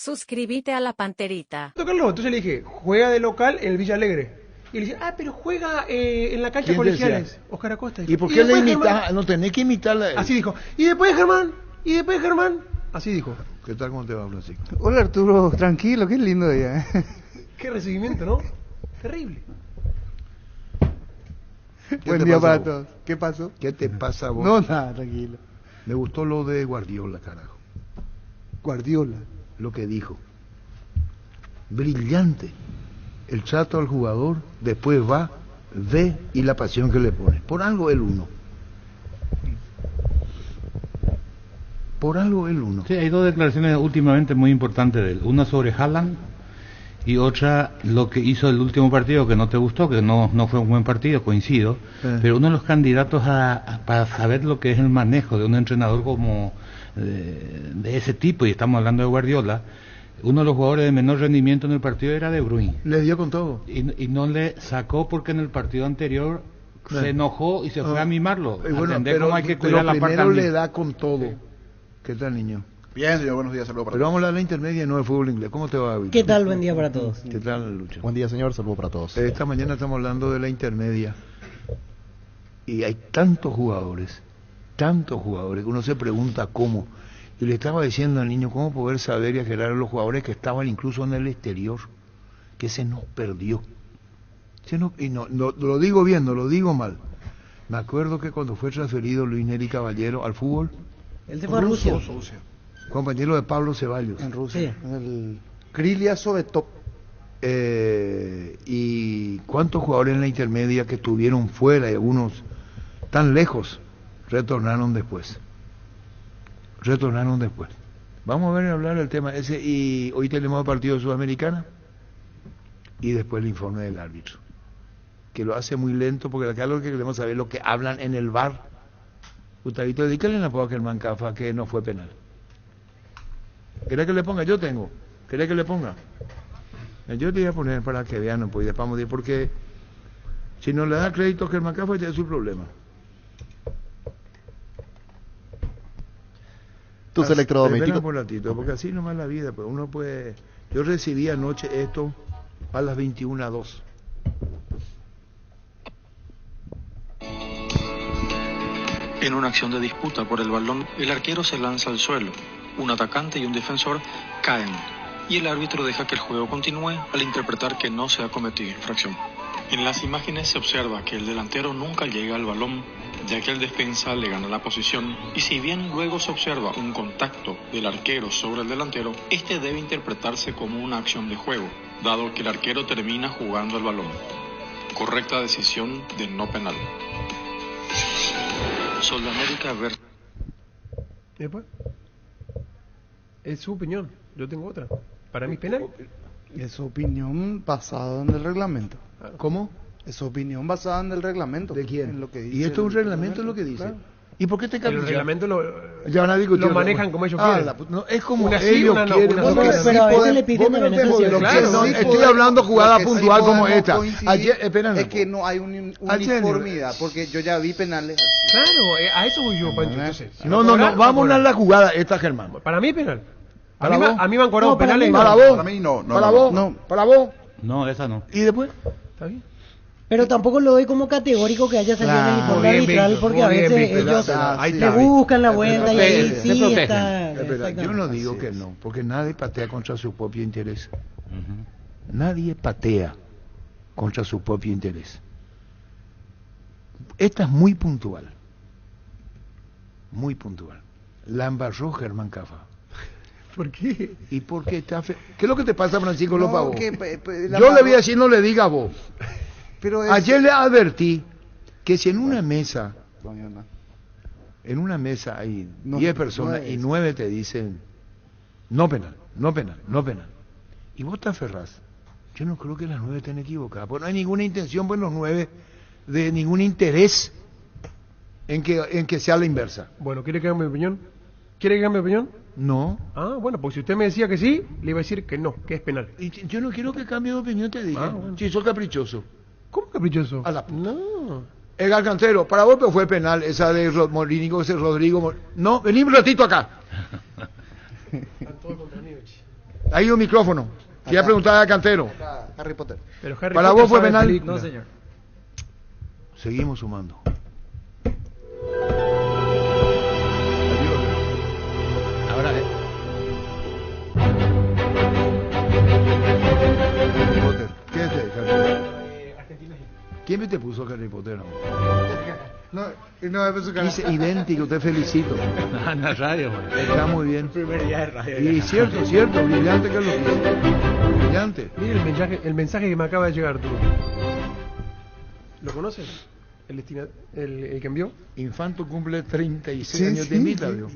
Suscríbete a la Panterita. Carlos, entonces le dije, juega de local en el Villa Alegre. Y le dije, pero juega en la cancha ¿Quién colegiales. decía? Oscar Acosta. ¿Y por Y qué le después imitas? No tenés que imitarla. Así dijo. Y después Germán. Así dijo. ¿Qué tal? ¿Cómo te va, Francisco? Hola Arturo, tranquilo, qué lindo día. Qué recibimiento, ¿no? Terrible. Buen día para todos. ¿Qué pasó? ¿Qué te pasa a vos? No, nada, tranquilo. Me gustó lo de Guardiola, carajo. Guardiola. Lo que dijo. Brillante. El trato al jugador, después va, ve y la pasión que le pone. Por algo el uno. Por algo el uno. Sí, hay dos declaraciones últimamente muy importantes de él. Una sobre Haaland y otra lo que hizo el último partido que no te gustó, que no fue un buen partido, coincido. Pero uno de los candidatos para saber lo que es el manejo de un entrenador como de ese tipo, y estamos hablando de Guardiola, uno de los jugadores de menor rendimiento en el partido era De Bruyne. Le dio con todo. Y no le sacó porque en el partido anterior se enojó y se fue a mimarlo. Bueno, pero cómo hay que cuidar la primero parte le da con todo. Sí. ¿Qué tal, niño? Bien, señor, buenos días, saludos para Pero vamos a hablar de la intermedia, no del fútbol inglés. ¿Cómo te va, Víctor? ¿Qué tal? Buen día para todos. ¿Qué tal, Lucho? Buen día, señor, saludos para todos. Esta mañana estamos hablando de la intermedia. Y hay tantos jugadores, que uno se pregunta cómo. Y le estaba diciendo al niño cómo poder saber y aclarar a los jugadores que estaban incluso en el exterior, que se nos perdió. Y no lo digo bien, no lo digo mal. Me acuerdo que cuando fue transferido Luis Neri Caballero al fútbol, él se fue a Rusia. Compañero de Pablo Ceballos. En Rusia. Sí. El Krylia Sovetov. Y cuántos jugadores en la intermedia que estuvieron fuera y algunos tan lejos retornaron después. Vamos a ver hablar del tema ese, y hoy tenemos el partido de Sudamericana y después el informe del árbitro, que lo hace muy lento porque acá lo que queremos saber es lo que hablan en el VAR. Gustavito, dedícale la poca a Germán Cafa que no fue penal. ¿Querés que le ponga? Yo tengo. ¿Querés que le ponga? Yo te voy a poner para que vean, pues después vamos a decir, porque si no le da crédito a Germán Cafa ya es su problema. Tus electrodomésticos. Espera un ratito, porque así nomás la vida, pues uno puede. Yo recibí anoche esto a las 21:02. En una acción de disputa por el balón, el arquero se lanza al suelo. Un atacante y un defensor caen, y el árbitro deja que el juego continúe al interpretar que no se ha cometido infracción. En las imágenes se observa que el delantero nunca llega al balón, ya que el defensa le gana la posición, y si bien luego se observa un contacto del arquero sobre el delantero, este debe interpretarse como una acción de juego, dado que el arquero termina jugando el balón. Correcta decisión de no penal. Sudamérica ver. ¿Después? Es su opinión, yo tengo otra. Para mí es penal. Es su opinión basada en el reglamento. ¿Cómo? Es su opinión basada en el reglamento. ¿De quién? En lo que dice Y esto es un reglamento, es lo que dice. Claro. ¿Y por qué te El cambias? reglamento lo manejan como ellos quieren. No, es como Una sí, ellos una no, quieren. una Vos no. no- Pero a veces podés- le piden vos me también lo eso, tengo, ¿cierto? claro, no, estoy hablando jugada Lo que sí puntual como podemos esta. coincidir Ayer, espera, es que no hay uniformidad, porque yo ya vi penales así. Claro, a eso voy yo, Pancho. Entonces, si No, va a no, cobrar, no, vamos a cobrar. la jugada esta, Germán. Para mí es penal. ¿Para vos? A mí me han cobrado No, para penales. mí no. Para vos. Para mí no. Para vos. no. Para vos. No, esa no. ¿Y después? ¿Está bien? Pero tampoco lo doy como categórico que haya salido en el informe Muy bien, arbitral, Víctor, porque a muy bien, veces Víctor. ellos Ahí le está. buscan la vuelta y ahí Se sí protegen. está. Es verdad, yo no exactamente. digo Así que es. no, porque nadie patea contra su propio interés. Nadie patea contra su propio interés. Esta es muy puntual. Muy puntual. La embarró Germán Cafa. ¿Por qué? ¿Y por qué está ¿Qué es lo que te pasa, Francisco No, Lopavo? que, la Yo le mano- voy a decir, no le diga a vos. Pero es- Ayer le advertí que si en una mesa, No, no. en una mesa hay No, 10 personas 9 y es. 9 te dicen no penal, no penal, no penal. Y vos te aferrás. Yo no creo que las 9 estén equivocadas, porque no hay ninguna intención, pues los 9, de ningún interés en que sea la inversa. Bueno, ¿quiere que haga mi opinión? ¿Quiere que haga mi opinión? No. Ah, bueno, pues si usted me decía que sí, le iba a decir que no, que es penal. Y yo no quiero que cambie de opinión, te dije. Bueno. Si sos caprichoso. ¿Cómo caprichoso? A la puta. No. El Alcancero, para vos pero fue penal esa de Molinico, ese Rodrigo. No, vení un ratito acá. Están todos contra mí, Ahí un micrófono. Quería preguntar a Cantero. Harry Potter. Pero Harry Para Potter vos fue sabe penal. película. No, señor. Seguimos sumando. Ahora, Harry Potter. ¿Qué es de Harry Potter? ¿Quién te puso Harry Potter? No, Dice idéntico, te felicito. en la radio, Está muy bien. Primer día de radio. Y cierto, brillante que es lo que hizo. Brillante. Mire el mensaje que me acaba de llegar, tú. ¿Lo conoces? El que envió. Infanto cumple 36 años, te invita, ¿vio?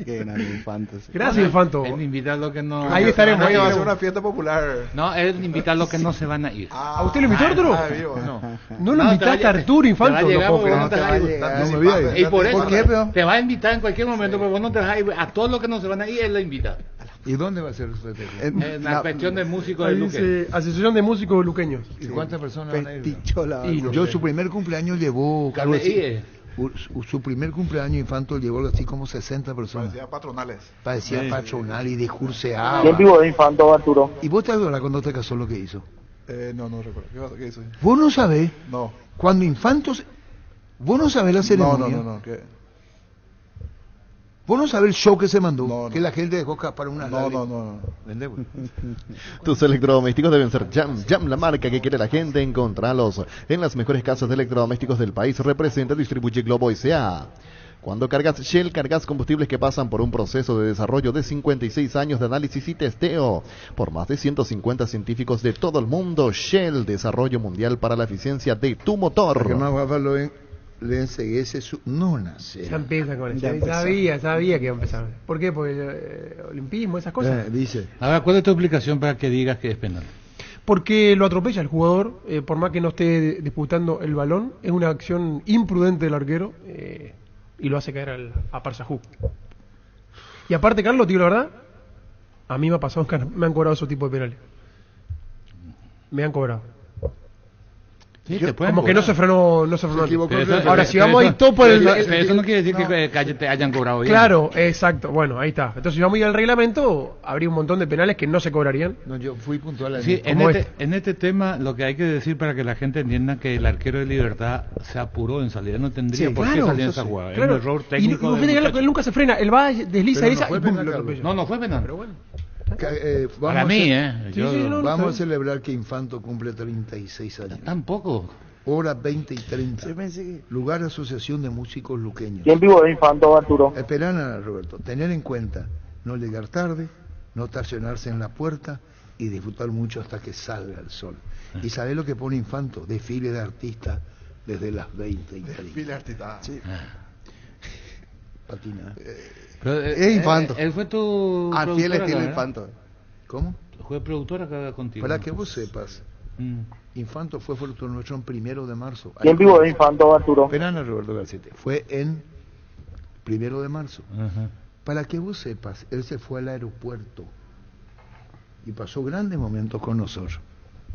Qué gran Infanto. Gracias, Infanto. Él invita a los que no... Ahí estaremos. Ahí va a ser estaremos. una fiesta popular. No, él invita a los que no se van a ir. ¿A usted lo invitó, Arturo? Vivo. No. No lo No, invitaste te va a a- Arturo, te va Infanto. a No llegar puedo porque creer. no te vas a ir. No me voy a ir. Y por eso ¿Por qué, peor? te va a invitar en cualquier momento, pero vos no te vas a ir. A todos los que no se van a ir, él lo invita. ¿Y dónde va a ser usted? En la cuestión de músicos de Ahí Luque. dice Asociación de Músicos Luqueños. ¿Y cuántas personas van a ir? Festichola. Y no Yo sé. su primer cumpleaños llevó... Carlos algo así. Ige. Su primer cumpleaños Infanto llevó algo así como 60 personas. Parecía patronales. Parecía patronal y discurseaba. ¿Quién vivo de Infanto, Arturo? ¿Y vos te acuerdas cuando te casó lo que hizo? No recuerdo. ¿Qué hizo? Vos no sabés, No. cuando Infantos... Vos no sabés la ceremonia. No. ¿Qué? Vos no sabés el show que se mandó. No. Que la gente dejó para una... No. ¿Entendés? Tus electrodomésticos deben ser Jam. Jam, la marca que quiere la gente. Encontralos en las mejores casas de electrodomésticos del país. Representa y distribuye Globo S.A. Cuando cargas Shell, cargas combustibles que pasan por un proceso de desarrollo de 56 años de análisis y testeo por más de 150 científicos de todo el mundo. Shell, desarrollo mundial para la eficiencia de tu motor. Porque más guapa lo ven, le enseguece su... No nace. Ya empieza con eso. Ya empezó. Sabía que iba a empezar. ¿Por qué? Porque olimpismo, esas cosas. Dice. Ahora, ¿cuál es tu explicación para que digas que es penal? Porque lo atropella el jugador, por más que no esté disputando el balón, es una acción imprudente del arquero y lo hace caer a Parsajú. Y aparte, Carlos, te digo la verdad, a mí me ha pasado, me han cobrado esos tipos de penales. Me han cobrado. Sí, Yo- te pueden como que no cobrar. se frenó, no se Se frenó. equivocó. Pero eso- Ahora, si pero vamos a ir eso- todo por el... pero eso no quiere decir que te hayan cobrado bien. Claro, exacto. Bueno, ahí está. Entonces, si vamos a ir al reglamento, habría un montón de penales que no se cobrarían. No, yo fui puntual. Sí, Como en este tema lo que hay que decir para que la gente entienda que el arquero de Libertad se apuró en salida, no tendría Sí, por claro, qué salir en eso esa sí. jugada, Claro. es un error Y técnico. no, del fíjate que muchacho. él nunca se frena. Él va, desliza, Pero no desliza fue y pum, penal, lo Carlos. atropella. No fue penal. Pero bueno. Para mí, Sí, sí, no, Vamos a está celebrar que Infanto cumple 36 años. Tampoco. Hora 20 y 30. Yo pensé que... Lugar Asociación de Músicos Luqueños. ¿Quién vivo de Infanto, Arturo? Esperan, Roberto, tener en cuenta no llegar tarde, no estacionarse en la puerta y disfrutar mucho hasta que salga el sol. ¿Y sabés lo que pone Infanto? Desfile de artistas desde las 20 y 30. artista. Sí. Patina. Pero, Es Infanto. Él fue tu A fiel productor estilo acá, ¿verdad? Infanto. ¿Cómo? Fue productor acá contigo. Para que vos sepas, Mm. Infanto fue fruto nuestro en 1 de marzo. ¿Quién vivo de Infanto, Arturo? Esperan, Roberto Garcete. Fue en 1 de marzo. Ajá. Para que vos sepas, él se fue al aeropuerto y pasó grandes momentos con nosotros,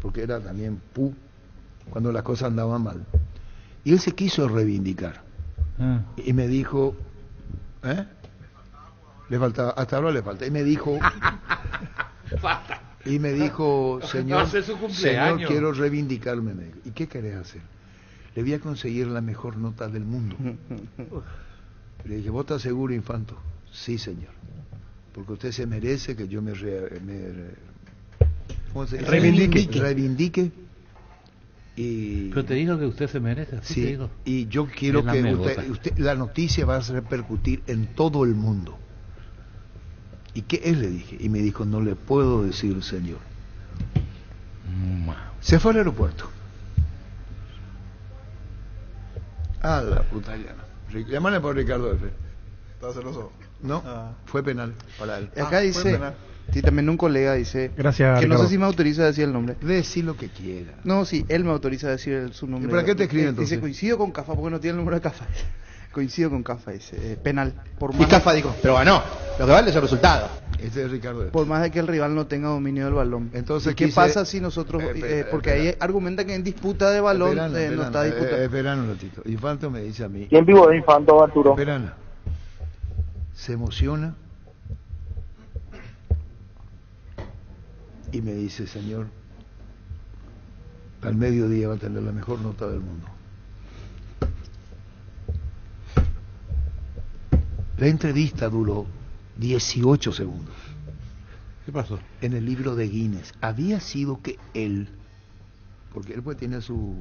porque era también cuando las cosas andaban mal. Y él se quiso reivindicar Ah. y me dijo, le faltaba, hasta ahora le falta, y me dijo, señor, hace su cumpleaños. señor, quiero reivindicarme. Me dijo. ¿Y qué querés hacer? Le voy a conseguir la mejor nota del mundo. Le dije, ¿vos estás seguro, Infanto? Sí, señor. Porque usted se merece que yo ¿cómo se dice? Reivindique. Y, Pero te digo que usted se merece. así te sí, digo. y yo quiero Es la que megota. la noticia va a repercutir en todo el mundo. ¿Y qué es? Le dije. Y me dijo, no le puedo decir, señor. Se fue al aeropuerto. A la puta llana. Llámale por Ricardo F. ¿Estás celoso? No, Ah. fue penal para él. Acá fue dice... penal. Sí, también un colega dice... Gracias, Que no Ricardo. sé si me autoriza a decir el nombre. Decí lo que quiera. No, sí, él me autoriza a decir su nombre. ¿Y para qué te escribe, Dice, entonces? coincido con Cafa, porque no tiene el número de Cafa. Coincido con Cafa, dice, penal. Por Y más, Cafa dijo, pero ganó. Lo que vale es el resultado. Este es Ricardo F. por más de que el rival no tenga dominio del balón. Entonces, ¿Y qué quise- pasa si nosotros... porque ahí espera. argumenta que en disputa de balón no está disputando. Esperan un ratito. Infanto me dice a mí. ¿Quién vivo de Infanto, Arturo? Esperan. Se emociona. y me dice, señor, al mediodía va a tener la mejor nota del mundo. La entrevista duró 18 segundos. ¿Qué pasó? En el libro de Guinness. Había sido que él, porque él pues tiene su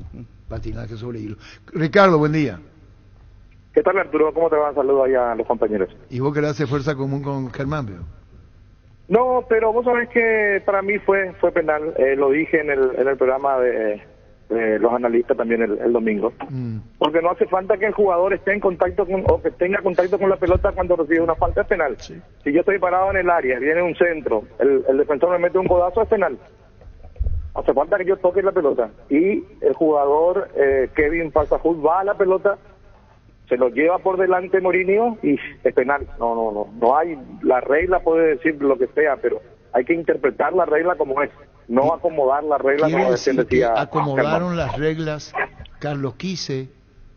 patinaje sobre hilo. Ricardo, buen día. ¿Qué tal, Arturo? ¿Cómo te va? Saludos ahí a los compañeros. ¿Y vos querés hacer fuerza común con Germán, veo? No, pero vos sabés que para mí fue penal. Lo dije en el programa de los analistas también el domingo. Porque no hace falta que el jugador esté en contacto o que tenga contacto con la pelota cuando recibe una falta, es penal. Sí. Si yo estoy parado en el área, viene un centro, el defensor me mete un codazo, es penal. Hace falta que yo toque la pelota. Y el jugador, Kevin Parsahut, va a la pelota, se lo lleva por delante Mourinho y es penal. No hay, la regla puede decir lo que sea, pero hay que interpretar la regla como es. No acomodar la regla como decía. Acomodaron las reglas Carlos Quise,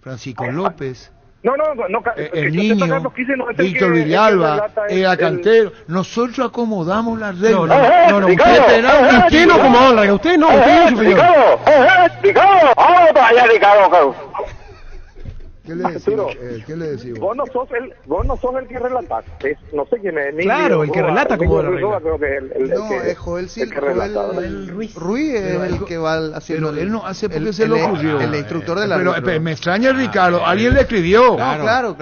Francisco López, el niño, Víctor Villalba, el Cantero. Nosotros acomodamos las reglas. Usted no acomodó la regla, usted no es superior. Ricardo, vamos para allá, Ricardo. ¿Qué le decimos? ¿Qué le decimos? Vos no sos el que relata. No sé quién es. Claro, el que relata como la regla. No, es Joel Ruiz. Ruiz es el que va haciendo. Pero él no hace porque se le ocurrió. El instructor de la. Pero me extraña, Ricardo. Alguien le escribió. Claro.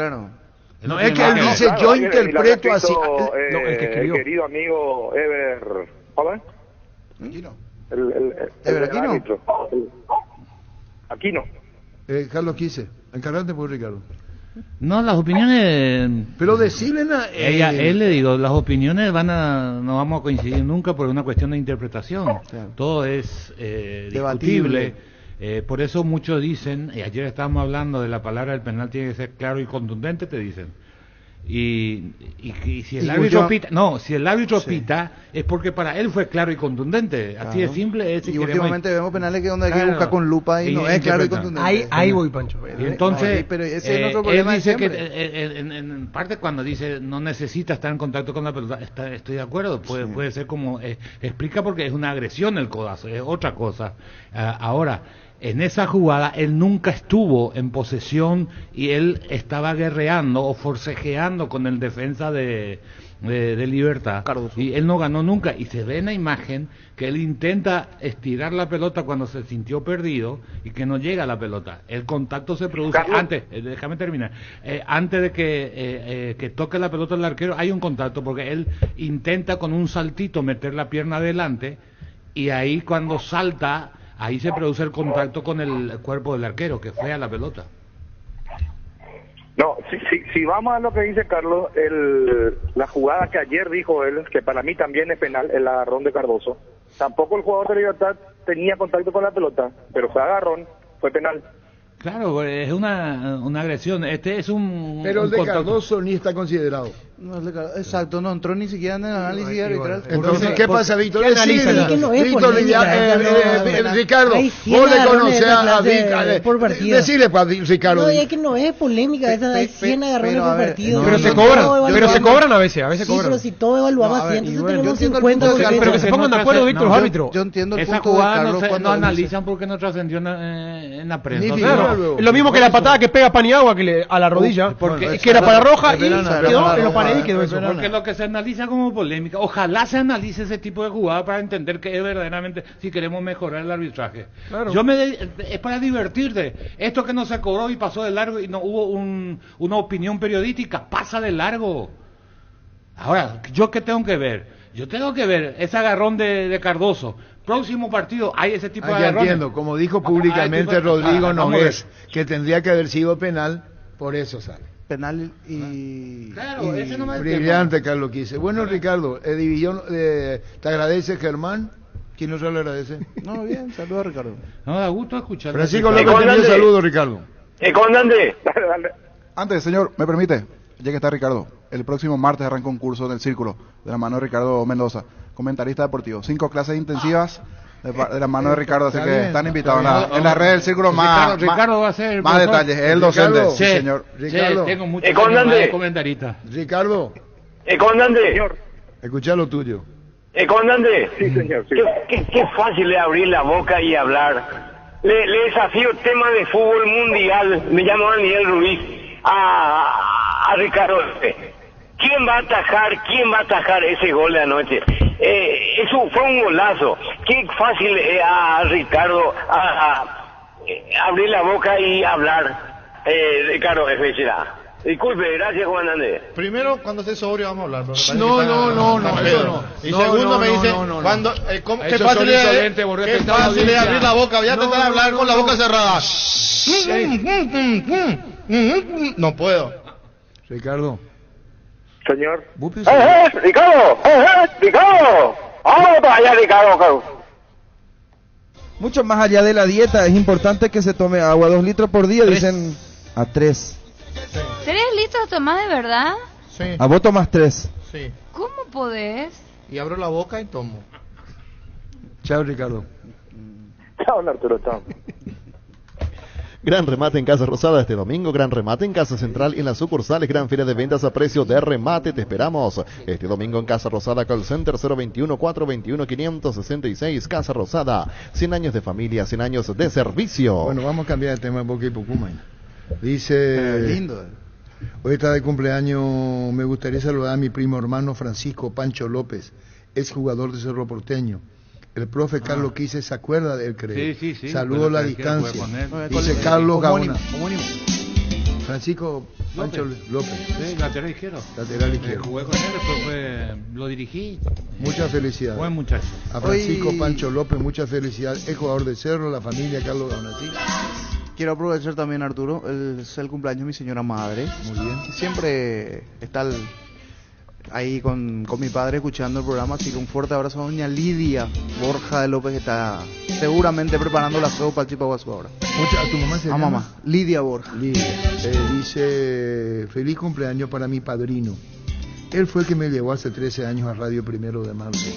No es que él dice, yo interpreto así. No, el que escribió. El querido amigo Ever. ¿Cómo? Aquino. ¿Ever Aquino? Aquino. Carlos Quise. Encargante por Ricardo. No, las opiniones... Pero decirle a él le digo, las opiniones no vamos a coincidir nunca por una cuestión de interpretación. Claro. Todo es discutible. Por eso muchos dicen, y ayer estábamos hablando de la palabra del penal tiene que ser claro y contundente, te dicen. Y si el árbitro pita, es porque para él fue claro y contundente. Así de simple. Y últimamente vemos penales que donde hay que buscar con lupa y no es claro y contundente. Ahí voy, Pancho. Y entonces, pero ese es otro problema. Él dice que en parte cuando dice no necesita estar en contacto con la pelota, estoy de acuerdo. Puede ser como explica porque es una agresión el codazo, es otra cosa. Ahora, en esa jugada él nunca estuvo en posesión y él estaba guerreando o forcejeando con el defensa de Libertad, Cardoso. Y él no ganó nunca, y se ve en la imagen que él intenta estirar la pelota cuando se sintió perdido y que no llega a la pelota. El contacto se produce antes, déjame terminar, antes de que toque la pelota el arquero hay un contacto porque él intenta con un saltito meter la pierna adelante y ahí cuando salta ahí se produce el contacto con el cuerpo del arquero, que fue a la pelota. No, si vamos a lo que dice Carlos, la jugada que ayer dijo él, que para mí también es penal, el agarrón de Cardoso, tampoco el jugador de Libertad tenía contacto con la pelota, pero fue agarrón, fue penal. Claro, es una agresión. Este es un... Pero el de Cardoso ni está considerado. No, exacto, no entró ni siquiera en el análisis arbitral. Entonces, ¿qué pasa, Víctor? Víctor, Ricardo, vos le conocés a Víctor. Decirle para Ricardo. No, es que no es polémica, hay 100 agarrones por partido. Pero se cobran a veces cobran. Sí, pero si todo evaluamos así, entonces tenemos 50. Pero que se pongan de acuerdo, Víctor, los árbitros. Yo entiendo el esa punto de Carlos jugada cuando no analizan porque no trascendió en la prensa. Claro, es lo mismo que la patada que pega Paniagua a la rodilla, que era para roja y quedó en los paredes y quedó eso. Porque lo que se analiza como polémica, ojalá se analice ese tipo de jugada para entender que es verdaderamente si queremos mejorar el arbitraje. Claro. Es para divertirte. Esto que no se cobró y pasó de largo y no hubo una opinión periodística, pasa de largo. Ahora, ¿yo qué tengo que ver? Yo tengo que ver ese agarrón de Cardoso. Próximo partido hay ese tipo de agarrones. Entiendo, como dijo públicamente Rodrigo Nogués, que tendría que haber sido penal, por eso sale. Penal y... Claro, ese no me brillante, Carlos Quise. Bueno, Ricardo, te agradece Germán. ¿Quién nos le agradece? No, bien, saludos a Ricardo. No, da gusto escuchar. Francisco López, también saludo, Ricardo. Comandante. Antes, señor, ¿me permite? Ya que está Ricardo, el próximo martes arranca un curso del Círculo, de la mano de Ricardo Mendoza, comentarista deportivo. 5 clases intensivas de la mano de Ricardo, así que están invitados en la red del Círculo Ricardo va a ser más detalles, el docente, sí, señor. Ricardo, tengo muchos comentarista. Ricardo, comandante, señor, escucha lo tuyo. Comandante. Sí, señor. Sí. Qué fácil es abrir la boca y hablar. Le desafío tema de fútbol mundial. Me llamo Daniel Ruiz. A Ricardo. ¿Quién va a atajar ese gol de anoche? Eso fue un golazo. Qué fácil es a Ricardo abrir la boca y hablar. Ricardo Fechera. Disculpe, gracias, comandante. Primero, cuando esté sobrio vamos a hablar. No, eso no. Y segundo me dice, cuando, qué fácil es abrir la boca, voy a tratar de hablar con la boca cerrada. No puedo. Ricardo. Señor. Ricardo. Ricardo. Vamos para allá, Ricardo. Mucho más allá de la dieta, es importante que se tome agua, 2 litros por día, dicen a 3. 3 litros tomás de verdad. Sí. A vos tomás 3. Sí. ¿Cómo podés? Y abro la boca y tomo. Chao, Ricardo. Chao, Arturo, chao. Gran remate en Casa Rosada este domingo, gran remate en Casa Central y en las sucursales, gran feria de ventas a precio de remate, te esperamos este domingo en Casa Rosada, Call Center 021-421-566, Casa Rosada, 100 años de familia, 100 años de servicio. Bueno, vamos a cambiar de tema porque Pucumay. Dice, lindo. Hoy está de cumpleaños, me gustaría saludar a mi primo hermano Francisco Pancho López, ex jugador de Cerro Porteño. El profe Carlos Quise se acuerda de él, creo. Sí. Saludo a la distancia. Dice Carlos Gaona. Homónimo. Francisco Pancho López. Sí, lateral izquierdo. Lateral izquierdo. Jugué con él, después lo dirigí. Muchas felicidades. Buen muchacho. A Francisco Pancho López, muchas felicidades. Es jugador de Cerro, la familia Carlos Gaona. ¿Sí? Quiero aprovechar también, Arturo, es el cumpleaños de mi señora madre. Muy bien. Siempre está ahí con mi padre escuchando el programa, así que un fuerte abrazo a doña Lidia Borja de López, que está seguramente preparando la sopa al Chipaguazú ahora. ¿A tu mamá se llama? Mamá, Lidia Borja. Lidia. Dice, feliz cumpleaños para mi padrino. Él fue el que me llevó hace 13 años a Radio Primero de Marzo.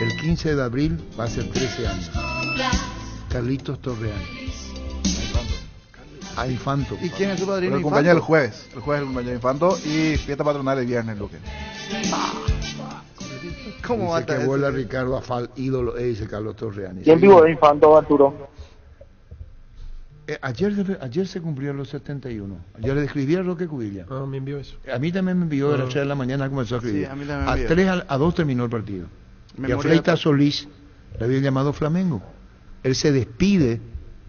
El 15 de abril va a ser 13 años. Carlitos Torreal. A Infanto. ¿Y quién es su padrino? El cumpleaños el jueves. El jueves es el cumpleaños de Infanto y fiesta patronal el viernes, Luque. ¿Cómo va a estar? Que vuela Ricardo Afal, ídolo, dice Carlos Torreani. ¿Quién vivo de Infanto, Arturo? Ayer se cumplieron los 71. Ayer le escribí a Roque Cubilla. Ah, me envió eso. A mí también me envió, a las 3 de la mañana comenzó a escribir. Sí, a mí también me a envió. 3 a 2 terminó el partido. Y a Freita Solís le había llamado Flamengo. Él se despide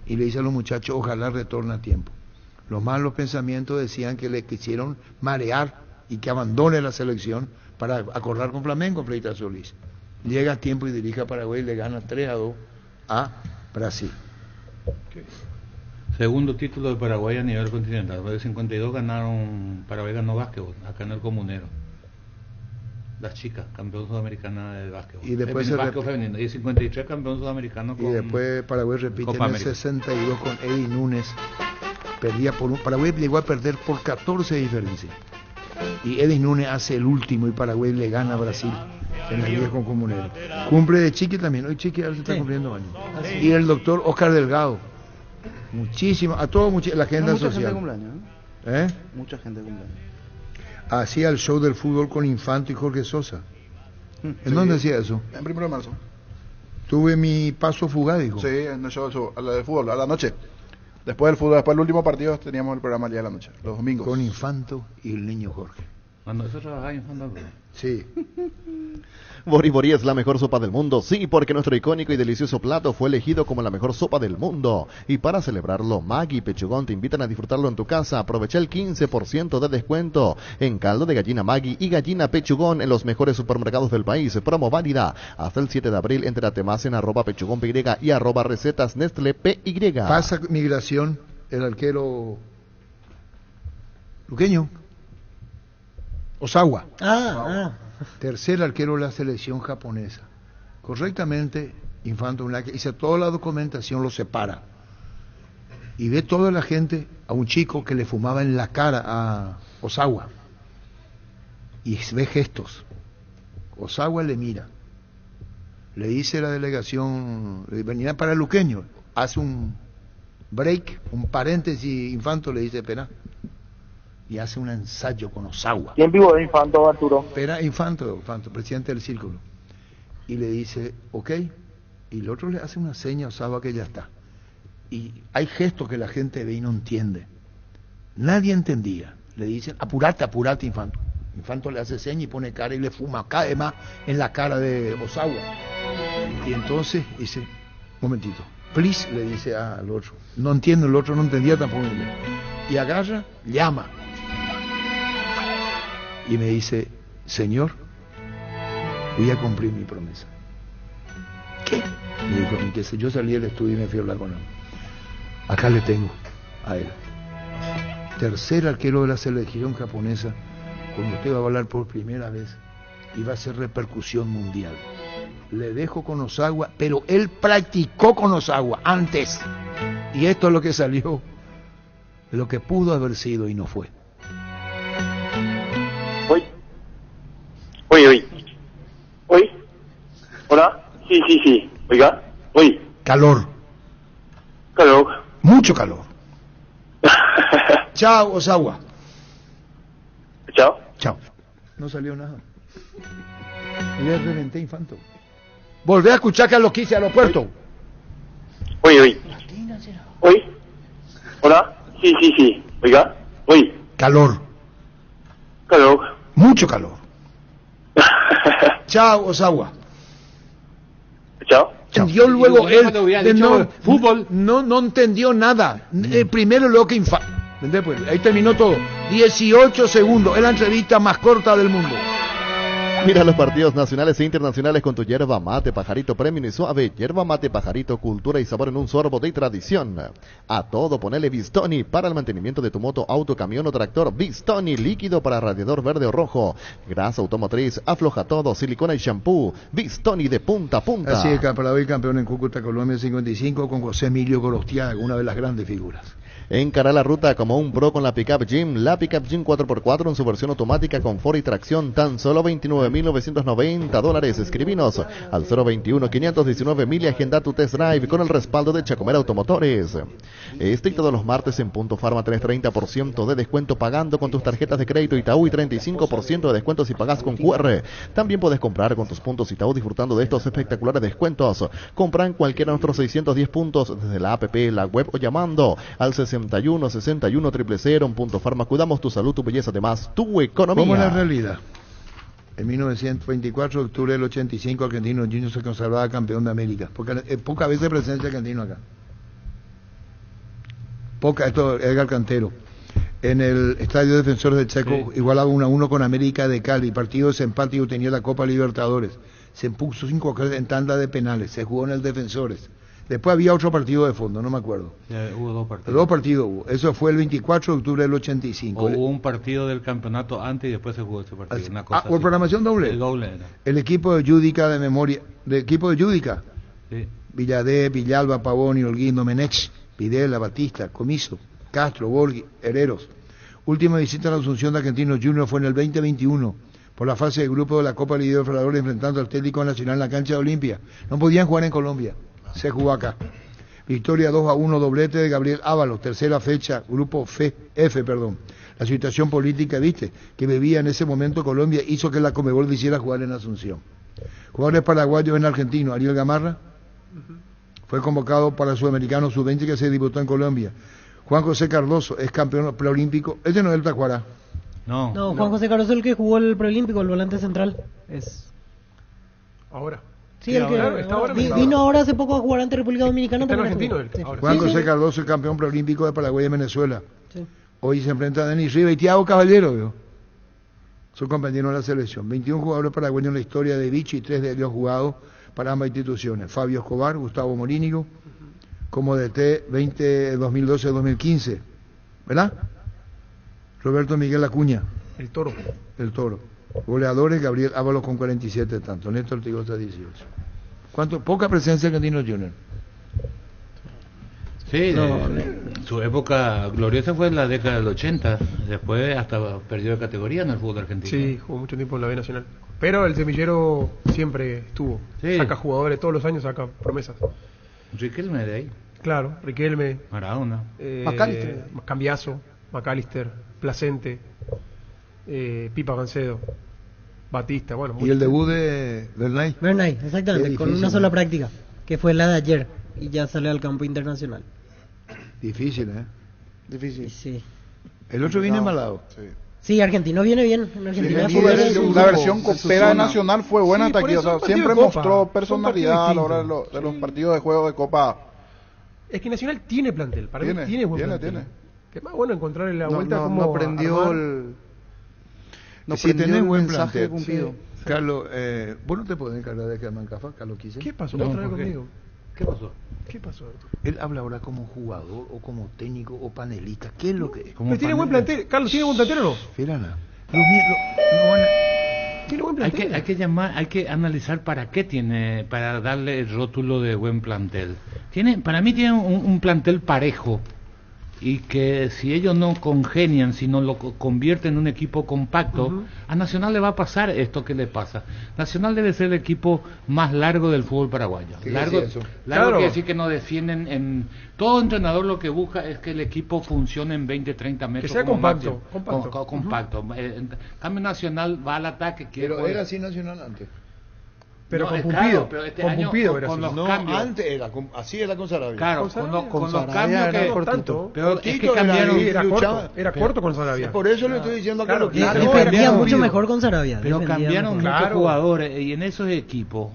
y le dice a los muchachos, ojalá retorne a tiempo. Los malos pensamientos decían que le quisieron marear y que abandone la selección para acordar con Flamengo, Freita Solís. Llega a tiempo y dirige a Paraguay y le gana 3-2 a Brasil. Okay. Segundo título de Paraguay a nivel continental. En el 52 Paraguay ganó básquetbol, acá en el Comunero. Las chicas, campeón sudamericana de básquetbol. Y después femenino. Y el 53 campeón sudamericano con. Y después Paraguay repite en el 62 con Eddie Núñez. Perdía Paraguay llegó a perder por 14 de diferencia. Y Eddie Núñez hace el último y Paraguay le gana a Brasil en el viejo Comunero. Cumple de Chiqui también. Hoy Chiqui ahora se está cumpliendo años. Y el doctor Oscar Delgado. Muchísimo, a toda la agenda mucha social. Gente cumpleaños, Mucha gente cumpleaños. Hacía el show del fútbol con Infanto y Jorge Sosa. ¿En dónde hacía eso? En 1 de marzo. Tuve mi paso fugaz, dijo. Sí, en el show de fútbol, a la noche. Después del fútbol, después del último partido teníamos el programa el día de la noche, los domingos. Con Infanto y el niño Jorge. Cuando eso trabajaba en Infanto. Sí. Bori Bori es la mejor sopa del mundo, sí, porque nuestro icónico y delicioso plato fue elegido como la mejor sopa del mundo. Y para celebrarlo, Maggi y Pechugón te invitan a disfrutarlo en tu casa. Aprovecha el 15% de descuento en caldo de gallina Maggi y gallina Pechugón en los mejores supermercados del país. Promo válida hasta el 7 de abril. Entérate más en @pechugónpy y @recetas Nestlé PY. Pasa migración el arquero luqueño. Osawa. Tercer arquero de la selección japonesa. Correctamente, Infanto hizo toda la documentación, lo separa. Y ve toda la gente a un chico que le fumaba en la cara a Osawa. Y ve gestos. Osawa le mira. Le dice la delegación, venía para el luqueño. Hace un break, un paréntesis, Infanto le dice, espera. Y hace un ensayo con Osawa. ¿Quién vivo de Infanto, Arturo? Era Infanto, presidente del círculo. y le dice, ok, y el otro le hace una seña a Osawa que ya está. Y hay gestos que la gente ve y no entiende. Nadie entendía. Le dicen, apurate, apurate, Infanto. Infanto le hace seña y pone cara y le fuma, cae más en la cara de Osawa. Y entonces dice, momentito, please, le dice al otro. No entiendo, el otro no entendía tampoco. Y agarra, llama. Y me dice, señor, voy a cumplir mi promesa. ¿Qué? Me dijo, que yo salí del estudio y me fui a hablar con él. Acá le tengo a él. Tercer arquero de la selección japonesa, cuando usted va a hablar por primera vez y va a hacer repercusión mundial. Le dejo con Osawa, pero él practicó con Osawa antes. Y esto es lo que salió, lo que pudo haber sido y no fue. Oye. Hola. Sí. Oiga. Oye. Calor. Mucho calor. Chao, Osawa. Chao. No salió nada. Le reventé, Infanto. Volvé a escuchar que lo quise aeropuerto. Oye. Hola. Sí. Oiga. Oye. Calor. Mucho calor. Chao, Osawa. Chao. Entendió luego él fútbol. No entendió nada. Primero lo que ahí terminó todo. 18 segundos. Es la entrevista más corta del mundo. Mira los partidos nacionales e internacionales con tu yerba mate pajarito premium y suave. Yerba mate pajarito, cultura y sabor en un sorbo de tradición. A todo ponele Bistoni para el mantenimiento de tu moto, auto, camión o tractor. Bistoni, líquido para radiador verde o rojo. Grasa automotriz, afloja todo, silicona y shampoo. Bistoni de punta a punta. Así es, para hoy campeón en Cúcuta, Colombia 55 con José Emilio Gorostiaga, una de las grandes figuras. Encara la ruta como un pro con la Pickup Jim. La Pickup Jim 4x4 en su versión automática, confort y tracción, tan solo $29,990. Escribinos al 021-519,000 y agenda tu test drive con el respaldo de Chacomera Automotores. Este y todos los martes en Punto Farma tenés 30% de descuento pagando con tus tarjetas de crédito Itaú y 35% de descuento si pagas con QR. También puedes comprar con tus puntos Itaú disfrutando de estos espectaculares descuentos. Compra en cualquiera de nuestros 610 puntos desde la app, la web o llamando al 61 61 000. En Punto Farma cuidamos tu salud, tu belleza, además tu economía. ¿Cómo es la realidad? En 1924 de octubre del 85, Argentino Juniors se consagraba campeón de América. Porque pocas veces presencia argentino acá. Esto Edgar Cantero. En el Estadio Defensores del Chaco, igualaba 1-1 con América de Cali. Partido de desempate y tenía la Copa Libertadores. Se puso 5 en tanda de penales. Se jugó en el Defensores. Después había otro partido de fondo, no me acuerdo. Hubo 2 partidos. 2 partidos hubo. Eso fue el 24 de octubre del 85. Hubo un partido del campeonato antes y después se jugó ese partido. Una cosa ¿por programación doble? El doble era. El equipo de Yudica de memoria. ¿El equipo de Yudica? Sí. Villadé, Villalba, Pavón, Holguín, Domenech, Videla, Batista, Comiso, Castro, Borghi, Hereros. Última visita a la Asunción de Argentinos Juniors fue en el 2021. Por la fase de grupo de la Copa Libertadores enfrentando al Atlético Nacional en la cancha de Olimpia. No podían jugar en Colombia. Se jugó acá. Victoria 2-1, doblete de Gabriel Ábalos, tercera fecha, grupo F. La situación política, viste, que vivía en ese momento Colombia hizo que la Conmebol quisiera jugar en Asunción. Jugadores paraguayos en argentino, Ariel Gamarra, fue convocado para el Sudamericano Sub-20 que se disputó en Colombia. Juan José Cardoso es campeón preolímpico, este no es el Tacuará. No, Juan José Cardoso es el que jugó el preolímpico, el volante central. Es ahora. Sí, el que vino ahora hace poco a jugar ante República Dominicana. Está en argentino. Juan José Cardoso, el campeón preolímpico de Paraguay y Venezuela. Sí. Hoy se enfrenta a Denis Riva y Thiago Caballero, ¿vio? Son compañeros de la selección. 21 jugadores paraguayos en la historia de Vichy y 3 de ellos jugados para ambas instituciones. Fabio Escobar, Gustavo Morínigo, como DT 2012-2015, ¿verdad? Roberto Miguel Acuña. El Toro. Goleadores, Gabriel Ábalos con 47 tanto, Néstor Tigosa 18. Poca presencia argentino Junior. Sí, su época gloriosa fue en la década del 80, después hasta perdió de categoría en el fútbol argentino. Sí, jugó mucho tiempo en la B Nacional. Pero el semillero siempre estuvo. Sí. Saca jugadores, todos los años saca promesas. Riquelme de ahí. Claro, Riquelme. Maradona. Cambiaso, Macalister, Placente, Pipa Gancedo. Batista, bueno. ¿Y el debut de Bernay? Bernay, exactamente, con una sola práctica, que fue la de ayer, y ya salió al campo internacional. Difícil, ¿eh? Difícil. Sí. El otro viene embalado. Sí, Argentino viene bien. En Argentina la versión copera de Nacional fue buena hasta aquí. O sea, siempre mostró personalidad a la hora de los partidos de juego de Copa. Es que Nacional tiene plantel. Para mí tiene buen plantel. Tiene. Que más bueno encontrarle la vuelta como no aprendió armar. No si aprendió tenés el buen mensaje plantel. cumplido. Sí. Carlos, vos no te podés encargar de que Mancafa, Carlos Quise. ¿Qué pasó? No, Otra vez ¿por qué? conmigo. ¿Qué pasó? ¿Qué pasó? Él habla ahora como jugador o como técnico o panelista. ¿Qué es lo que es? Pero tiene buen plantel. Carlos, ¿tiene buen plantel o no? Fíjala. Tiene buen plantel. Hay que analizar para qué tiene, para darle el rótulo de buen plantel. Para mí tiene un plantel parejo, y que si ellos no congenian, si no lo convierten en un equipo compacto, a Nacional le va a pasar esto que le pasa. Nacional debe ser el equipo más largo del fútbol paraguayo. Largo quiere decir que no defienden todo entrenador lo que busca es que el equipo funcione en 20-30 metros. Que sea compacto. Compacto. Cambio Nacional va al ataque. Pero era así Nacional antes. Pero no, con Pumpido. Claro, pero este con año Pumpido con los no, cambios. antes era así era con Sarabia. Claro, con los cambios era que tanto. pero es que cambiaron. Era corto con Sarabia. Por eso le estoy diciendo a Carlos que defendía mucho mejor con Sarabia. Pero cambiaron muchos jugadores y en esos equipos,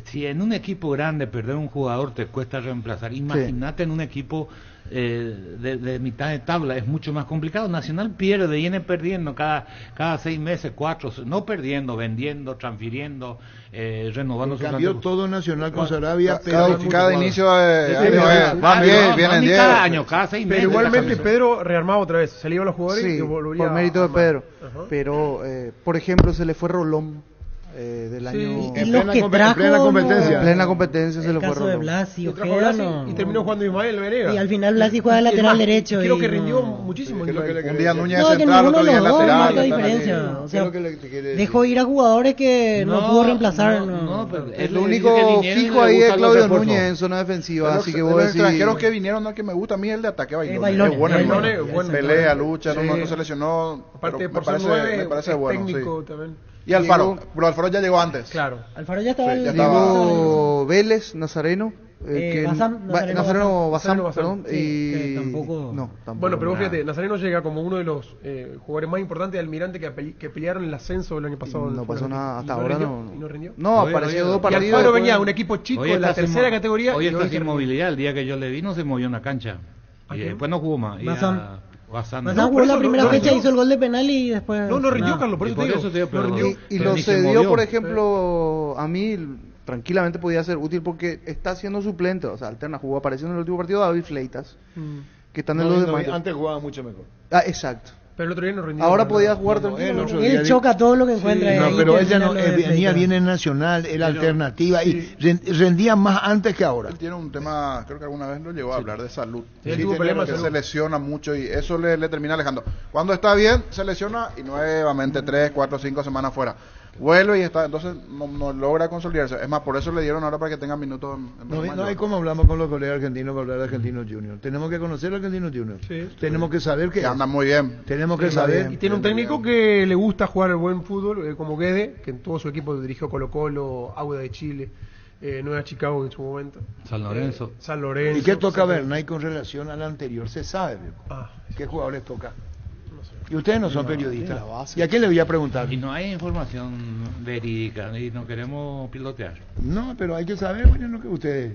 si en un equipo grande perder un jugador te cuesta reemplazar, imagínate en un equipo de mitad de tabla, es mucho más complicado. Nacional viene perdiendo cada 6 meses, 4, no perdiendo, vendiendo, transfiriendo, renovando su cambió todo Nacional con Sarabia. Cada inicio de año va bien, vienen 10. Cada año, cada 6 meses. Pero igualmente Pedro rearmaba otra vez, se le iban los jugadores y volvía por mérito de Pedro. Pero, por ejemplo, se le fue Rolón. Del año en plena competencia se le fue de Blasi, Ojeda, y terminó jugando Ismael Venegas y al final Blasi juega de lateral derecho creo que rindió muchísimo. Un día Núñez no, central, otro día lateral, marca diferencia. O sea, dejó ir a jugadores que no pudo reemplazar. El único fijo ahí es Claudio Núñez en zona defensiva, así que vos decís. Los extranjeros que vinieron, no, que me gusta a mí el de ataque Bailón. Es bueno, pelea, lucha, no se lesionó. Aparte me parece bueno. Técnico también. Y Alfaro, pero Alfaro ya llegó antes. Claro. Alfaro ya estaba. Llegó Vélez, Nazareno. Nazareno Bazán, perdón. Y tampoco. Bueno, pero vos fíjate, Nazareno llega como uno de los jugadores más importantes de Almirante que pelearon el ascenso el año pasado. No pasó nada, hasta ahora no. ¿Y no rindió? No, apareció 2 partidos. Y Alfaro venía un equipo chico de la tercera categoría. Hoy está sin movilidad. El día que yo le vi no se movió una cancha. Y después no jugó más. Bazán jugó la primera fecha, hizo el gol de penal y después. No rindió, Carlos, por eso te digo. Y lo cedió, por ejemplo, a mí tranquilamente podía ser útil porque está siendo suplente, o sea, alterna, jugó apareciendo en el último partido David Fleitas, que están en los demás. Antes jugaba mucho mejor. Exacto. Pero el otro día no rindió. Ahora podía jugar tranquilo. Él choca todo lo que encuentra. No, pero ella no venía bien en Nacional, era alternativa y rendía más antes que ahora. Él tiene un tema, creo que alguna vez lo llegó a hablar de salud. Él tuvo problemas que se lesiona mucho y eso le termina alejando. Cuando está bien, se lesiona y nuevamente 3, 4, 5 semanas fuera. Vuelve y está, entonces no logra consolidarse. Es más, por eso le dieron ahora para que tenga minutos no hay como hablamos con los colegas argentinos para hablar de Argentinos Juniors. Tenemos que conocer a Argentinos Juniors. Tenemos que saber que andan muy bien. Tenemos que saber. Y tiene un técnico que le gusta jugar el buen fútbol, como Guede, que en todo su equipo dirigió Colo-Colo, Auda de Chile, Nueva Chicago en su momento. San Lorenzo. ¿Y qué toca Bernay con relación al anterior? Se sabe. ¿Qué jugadores toca? Y ustedes no son periodistas. ¿Y a quién le voy a preguntar? Y no hay información verídica y no queremos pilotear. No, pero hay que saber, bueno, que ustedes,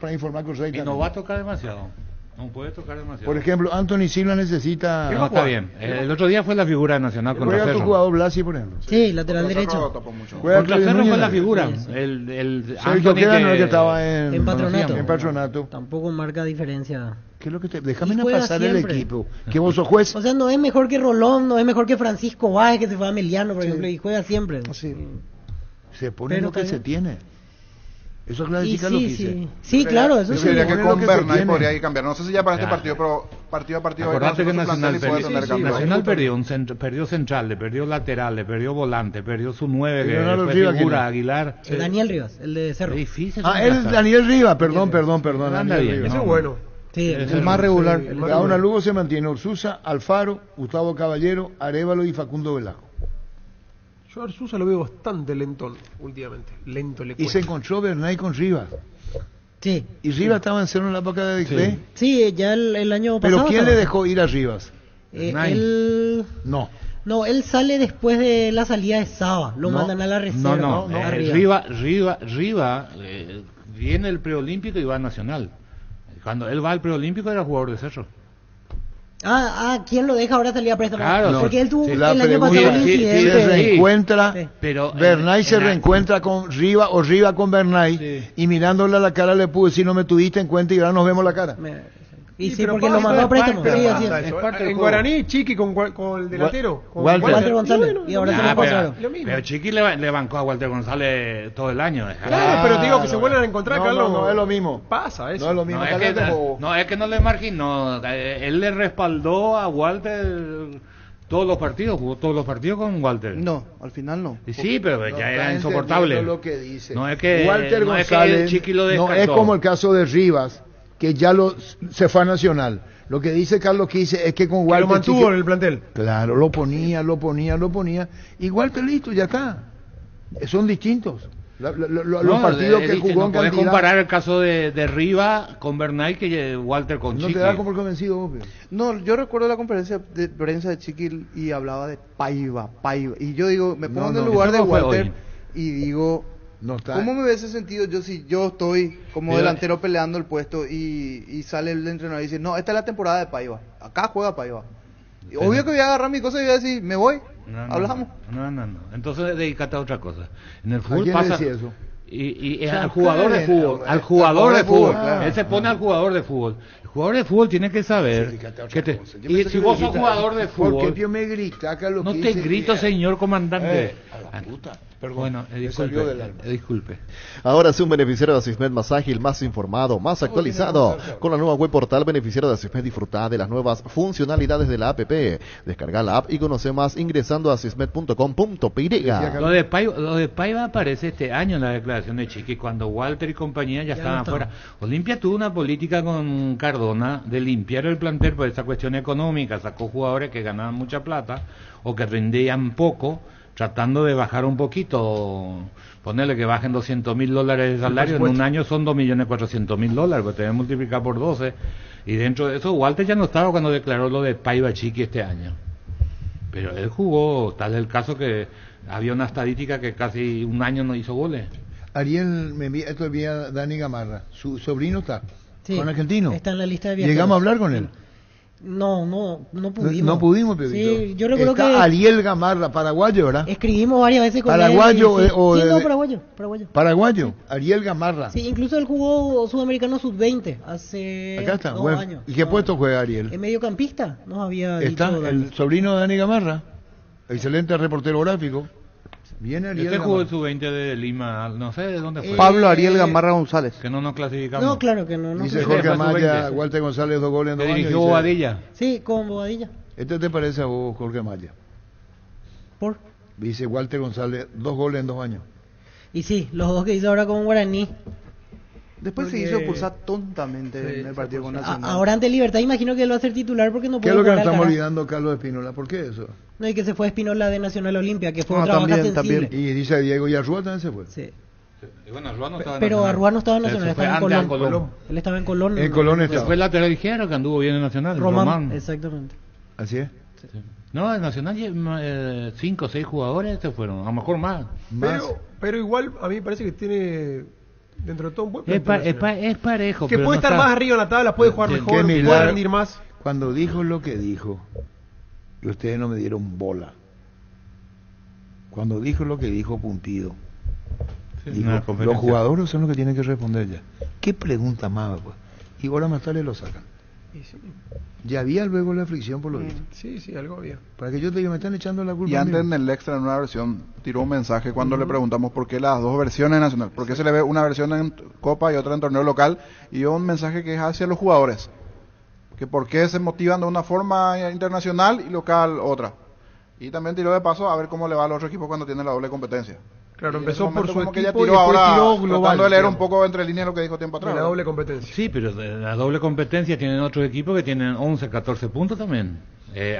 para informar correctamente. Y no va a tocar demasiado. No puede tocar demasiado. Por ejemplo, Anthony Silva necesita. No, está bien. El otro día fue la figura nacional contra Cerro. ¿Juega tu jugador Blasi, por ejemplo? Sí, lateral derecho. Contra Cerro fue la figura. Sergio Queda no es que estaba en Patronato. En Patronato. Tampoco marca diferencia. ¿Qué es lo que déjame pasar el equipo? Que vos sos juez. O sea, no es mejor que Rolón, no es mejor que Francisco Báez, que se fue a Meliano, por ejemplo, y juega siempre. Se pone lo que se tiene. Eso clarifica lo que hice. Sí, claro, eso sí. Sería que con Bernay podría ir cambiar. No sé si ya para este partido, pero partido a partido. Acordate que Nacional perdió central, le perdió lateral, le perdió volante, perdió su 9, que fue figura, Aguilar. Daniel Rivas, el de Cerro. Es difícil. Es Daniel Rivas, perdón. Anda bien. Eso es bueno. Sí, el más regular. Ahora Lugo se mantiene Orsusa, Alfaro, Gustavo Caballero, Arévalo y Facundo Velasco. Yo a Sousa lo veo bastante lentón últimamente. Lento le Y cuesta. se encontró Bernay con Rivas. Sí. ¿Y Rivas estaba en cero en la época de Diclé? Sí, ya el año ¿Pero pasado. quién le estaba. dejó ir a Rivas? Él... No. No, él sale después de la salida de Saba. Lo mandan a la reserva. No. arriba. Riva viene el preolímpico y va a Nacional. Cuando él va al preolímpico era jugador de Cerro. ¿Quién lo deja ahora salir a préstamo? Claro, porque él tuvo sí, el la año pregunta, pasado un sí, incidente. Se reencuentra, pero Bernay se reencuentra con Riva o Riva con Bernay y mirándole a la cara le pude decir no me tuviste en cuenta y ahora nos vemos la cara. Y sí, pero porque pasa, lo mandó a pero préstamo. pasa, Sí, pasa así eso. es. En del Guaraní, Chiqui con el delantero. Con Walter González. Y ahora se lo pero, pasaron. pero Chiqui le bancó a Walter González todo el año. Claro, pero te digo que se vuelven a encontrar, Carlos. No es lo mismo. Pasa eso. No es lo mismo. No es que no le marginó, él le respaldó a Walter todos los partidos, jugó todos los partidos con Walter. No, al final no. Sí, pero ya era está insoportable. entendiendo lo que dice. No es que Walter no González, es que el Chiqui lo no descartó. es como el caso de Rivas, que ya se fue a Nacional. Lo que dice Carlos Quise es que con Walter lo mantuvo Chiqui- en el plantel. Claro, lo ponía. Y Walter listo, ya está. Son distintos. Los partidos que jugó no en puedes cantidad. comparar el caso de Riva con Bernay que Walter con No Chiqui. te da como el convencido, obvio. No, yo recuerdo la conferencia de prensa de Chiqui y hablaba de Paiva. Y yo digo, me pongo en el lugar de eso no fue Walter hoy. y digo, No está. ¿cómo me hubiese sentido yo si yo estoy como Pero- delantero peleando el puesto y sale el entrenador y dice, no, esta es la temporada de Paiva, acá juega Paiva? Y obvio que voy a agarrar mi cosa y voy a decir, me voy, hablamos. No. Entonces dedícate a otra cosa. En el ¿A fútbol quién pasa. le decía eso? Y O sea, al jugador de claro, fútbol, al jugador de fútbol, claro. él se pone al jugador de fútbol. El jugador de fútbol tiene que saber y si vos sos jugador de ¿Por fútbol, qué me grita, Carlos? no te Quise? grito, señor comandante. A la puta. Perdón, Bueno, me salió del alma. disculpe. Ahora sí, un beneficiario de Asismed más ágil, más informado, más actualizado. Con la nueva web portal beneficiario de Asismed disfruta de las nuevas funcionalidades de la app. Descarga la app y conoce más ingresando a asismed.com.py. Lo de Paiva aparece este año en la declaración de Chiqui, cuando Walter y compañía ya estaban afuera. Olimpia tuvo una política con Cardona de limpiar el plantel por esa cuestión económica, sacó jugadores que ganaban mucha plata o que rendían poco, tratando de bajar un poquito, ponerle que bajen $200,000 de salario, en un año son $2.400.000, pues te deben multiplicar por 12, y dentro de eso Walter ya no estaba cuando declaró lo de Paiva Chiqui este año, pero él jugó, tal es el caso que había una estadística que casi un año no hizo goles. Ariel me envía, esto envía Dani Gamarra, su sobrino está con argentino. Está en la lista de viajeros. ¿Llegamos a hablar con él? No pudimos. No pudimos, Pedrito. Sí, yo recuerdo está que Ariel Gamarra, paraguayo, ¿verdad? escribimos varias veces con ¿Paraguayo él. Sí, o sí, de- no, paraguayo. Paraguayo, Ariel Gamarra. Sí, incluso él jugó Sudamericano Sub-20 hace Acá está. 2 Bueno, años. ¿y qué puesto juega Ariel? Es mediocampista, nos había Está dicho Dani. el sobrino de Dani Gamarra, excelente reportero gráfico. Viene Ariel Este jugó el Gamarra. sub-20 de Lima, no sé de dónde fue. Pablo Ariel Gamarra González. Que no nos clasificamos. No, claro que no. Dice sé. Jorge fue Amaya, sub-20. Walter González, 2 goles en 2 Que años. dirigió dice, Bobadilla. Sí, con Bobadilla. ¿Este te parece a vos, Jorge Amaya? ¿Por? Dice Walter González, 2 goles en 2 años. Y sí, los dos que hizo ahora con Guaraní. Después se Porque- hizo expulsar tontamente en el partido con Nacional. Ahora ante Libertad imagino que él va a ser titular porque no ¿Qué puede es lo que nos jugar estamos Alcaraz. olvidando, Carlos Espinola? ¿Por qué eso? No, y que se fue Espinola de Nacional Olimpia, que fue Ah, otra baja también, sensible. Y dice Diego y Arrua también se fue. Sí. Y bueno, Arrua no estaba en Pero Nacional. Arrua no estaba en Nacional, Se fue estaba en antes Colón. a Colón. Él estaba en Colón. En Colón Se estaba. fue el lateral izquierdo que anduvo bien en Nacional, Román. Exactamente. Así es. No, en Nacional 5 o 6 jugadores se fueron, a lo mejor más. Pero igual a mí me parece que tiene dentro de todo un buen Es, plantel Nacional. es parejo. Que pero puede no estar está- más arriba en la tabla, puede jugar Qué mejor, puede milagro. rendir más. Cuando dijo lo que dijo, y ustedes no me dieron bola. Cuando dijo lo que dijo, puntido. Sí, Dijo, una conferencia. los jugadores son los que tienen que responder ya. ¿Qué pregunta más, pues? Y ahora más tarde lo sacan. Y sí, Ya había luego la fricción por lo visto. sí, algo había. Para que yo te diga, me están echando la culpa. Y a antes mí. en el extra, en una versión, tiró un mensaje cuando le preguntamos por qué las dos versiones nacional. ¿Por qué se le ve una versión en Copa y otra en torneo local? Y dio un mensaje que es hacia los jugadores. Que por qué se motivan de una forma internacional y local otra. Y también tiró de paso a ver cómo le va a los otros equipos cuando tienen la doble competencia. Claro, Y en empezó ese por momento su como que ella equipo y tiró después ahora, tiró global. tratando de leer un digamos, poco entre líneas lo que dijo tiempo atrás. de la ¿verdad? doble competencia. Sí, pero de la doble competencia tienen otros equipos que tienen 11, 14 puntos también.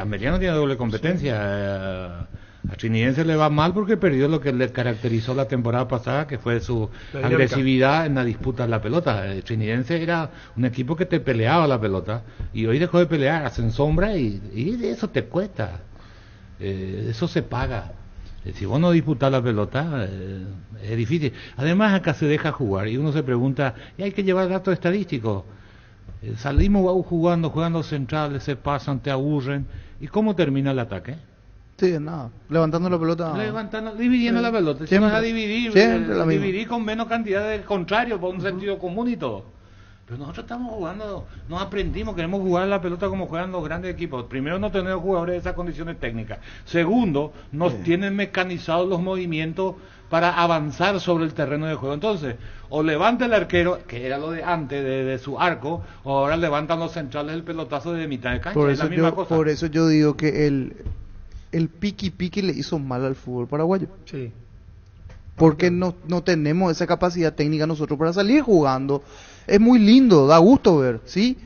Ameliano tiene doble competencia. A Trinidad le va mal porque perdió lo que le caracterizó la temporada pasada, que fue su agresividad en la disputa de la pelota. Trinidense era un equipo que te peleaba la pelota y hoy dejó de pelear, hacen sombra y eso te cuesta. Eso se paga. Si vos no disputas la pelota, es difícil. Además acá se deja jugar y uno se pregunta, ¿y hay que llevar datos estadísticos? Salimos jugando centrales, se pasan, te aburren. ¿Y cómo termina el ataque? Sí, nada, levantando la pelota. Dividiendo la pelota. Si vas a dividir, dividir con menos cantidad de contrario, por un sentido común y todo. Pero nosotros estamos jugando, nos aprendimos, queremos jugar la pelota como juegan los grandes equipos. Primero, no tenemos jugadores de esas condiciones técnicas. Segundo, nos tienen mecanizados los movimientos para avanzar sobre el terreno de juego. Entonces, o levanta el arquero, que era lo de antes, de su arco, o ahora levantan los centrales el pelotazo de mitad de cancha. Es la misma cosa. Por eso yo digo que el piqui le hizo mal al fútbol paraguayo. Sí. Porque no tenemos esa capacidad técnica nosotros para salir jugando. Es muy lindo, da gusto ver, ¿sí?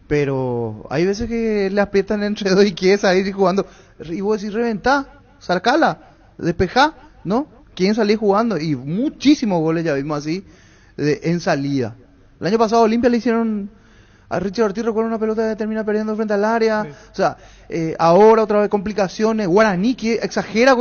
Pero hay veces que le aprietan entre dos y quiere salir jugando. Y vos decís, reventá, sacala, despejá, ¿no? Quieren salir jugando. Y muchísimos goles ya vimos así en salida. El año pasado a Olimpia le hicieron... A Richard Ortiz recuerda una pelota que termina perdiendo frente al área. Sí. O sea, ahora otra vez complicaciones. Guaraní que exagera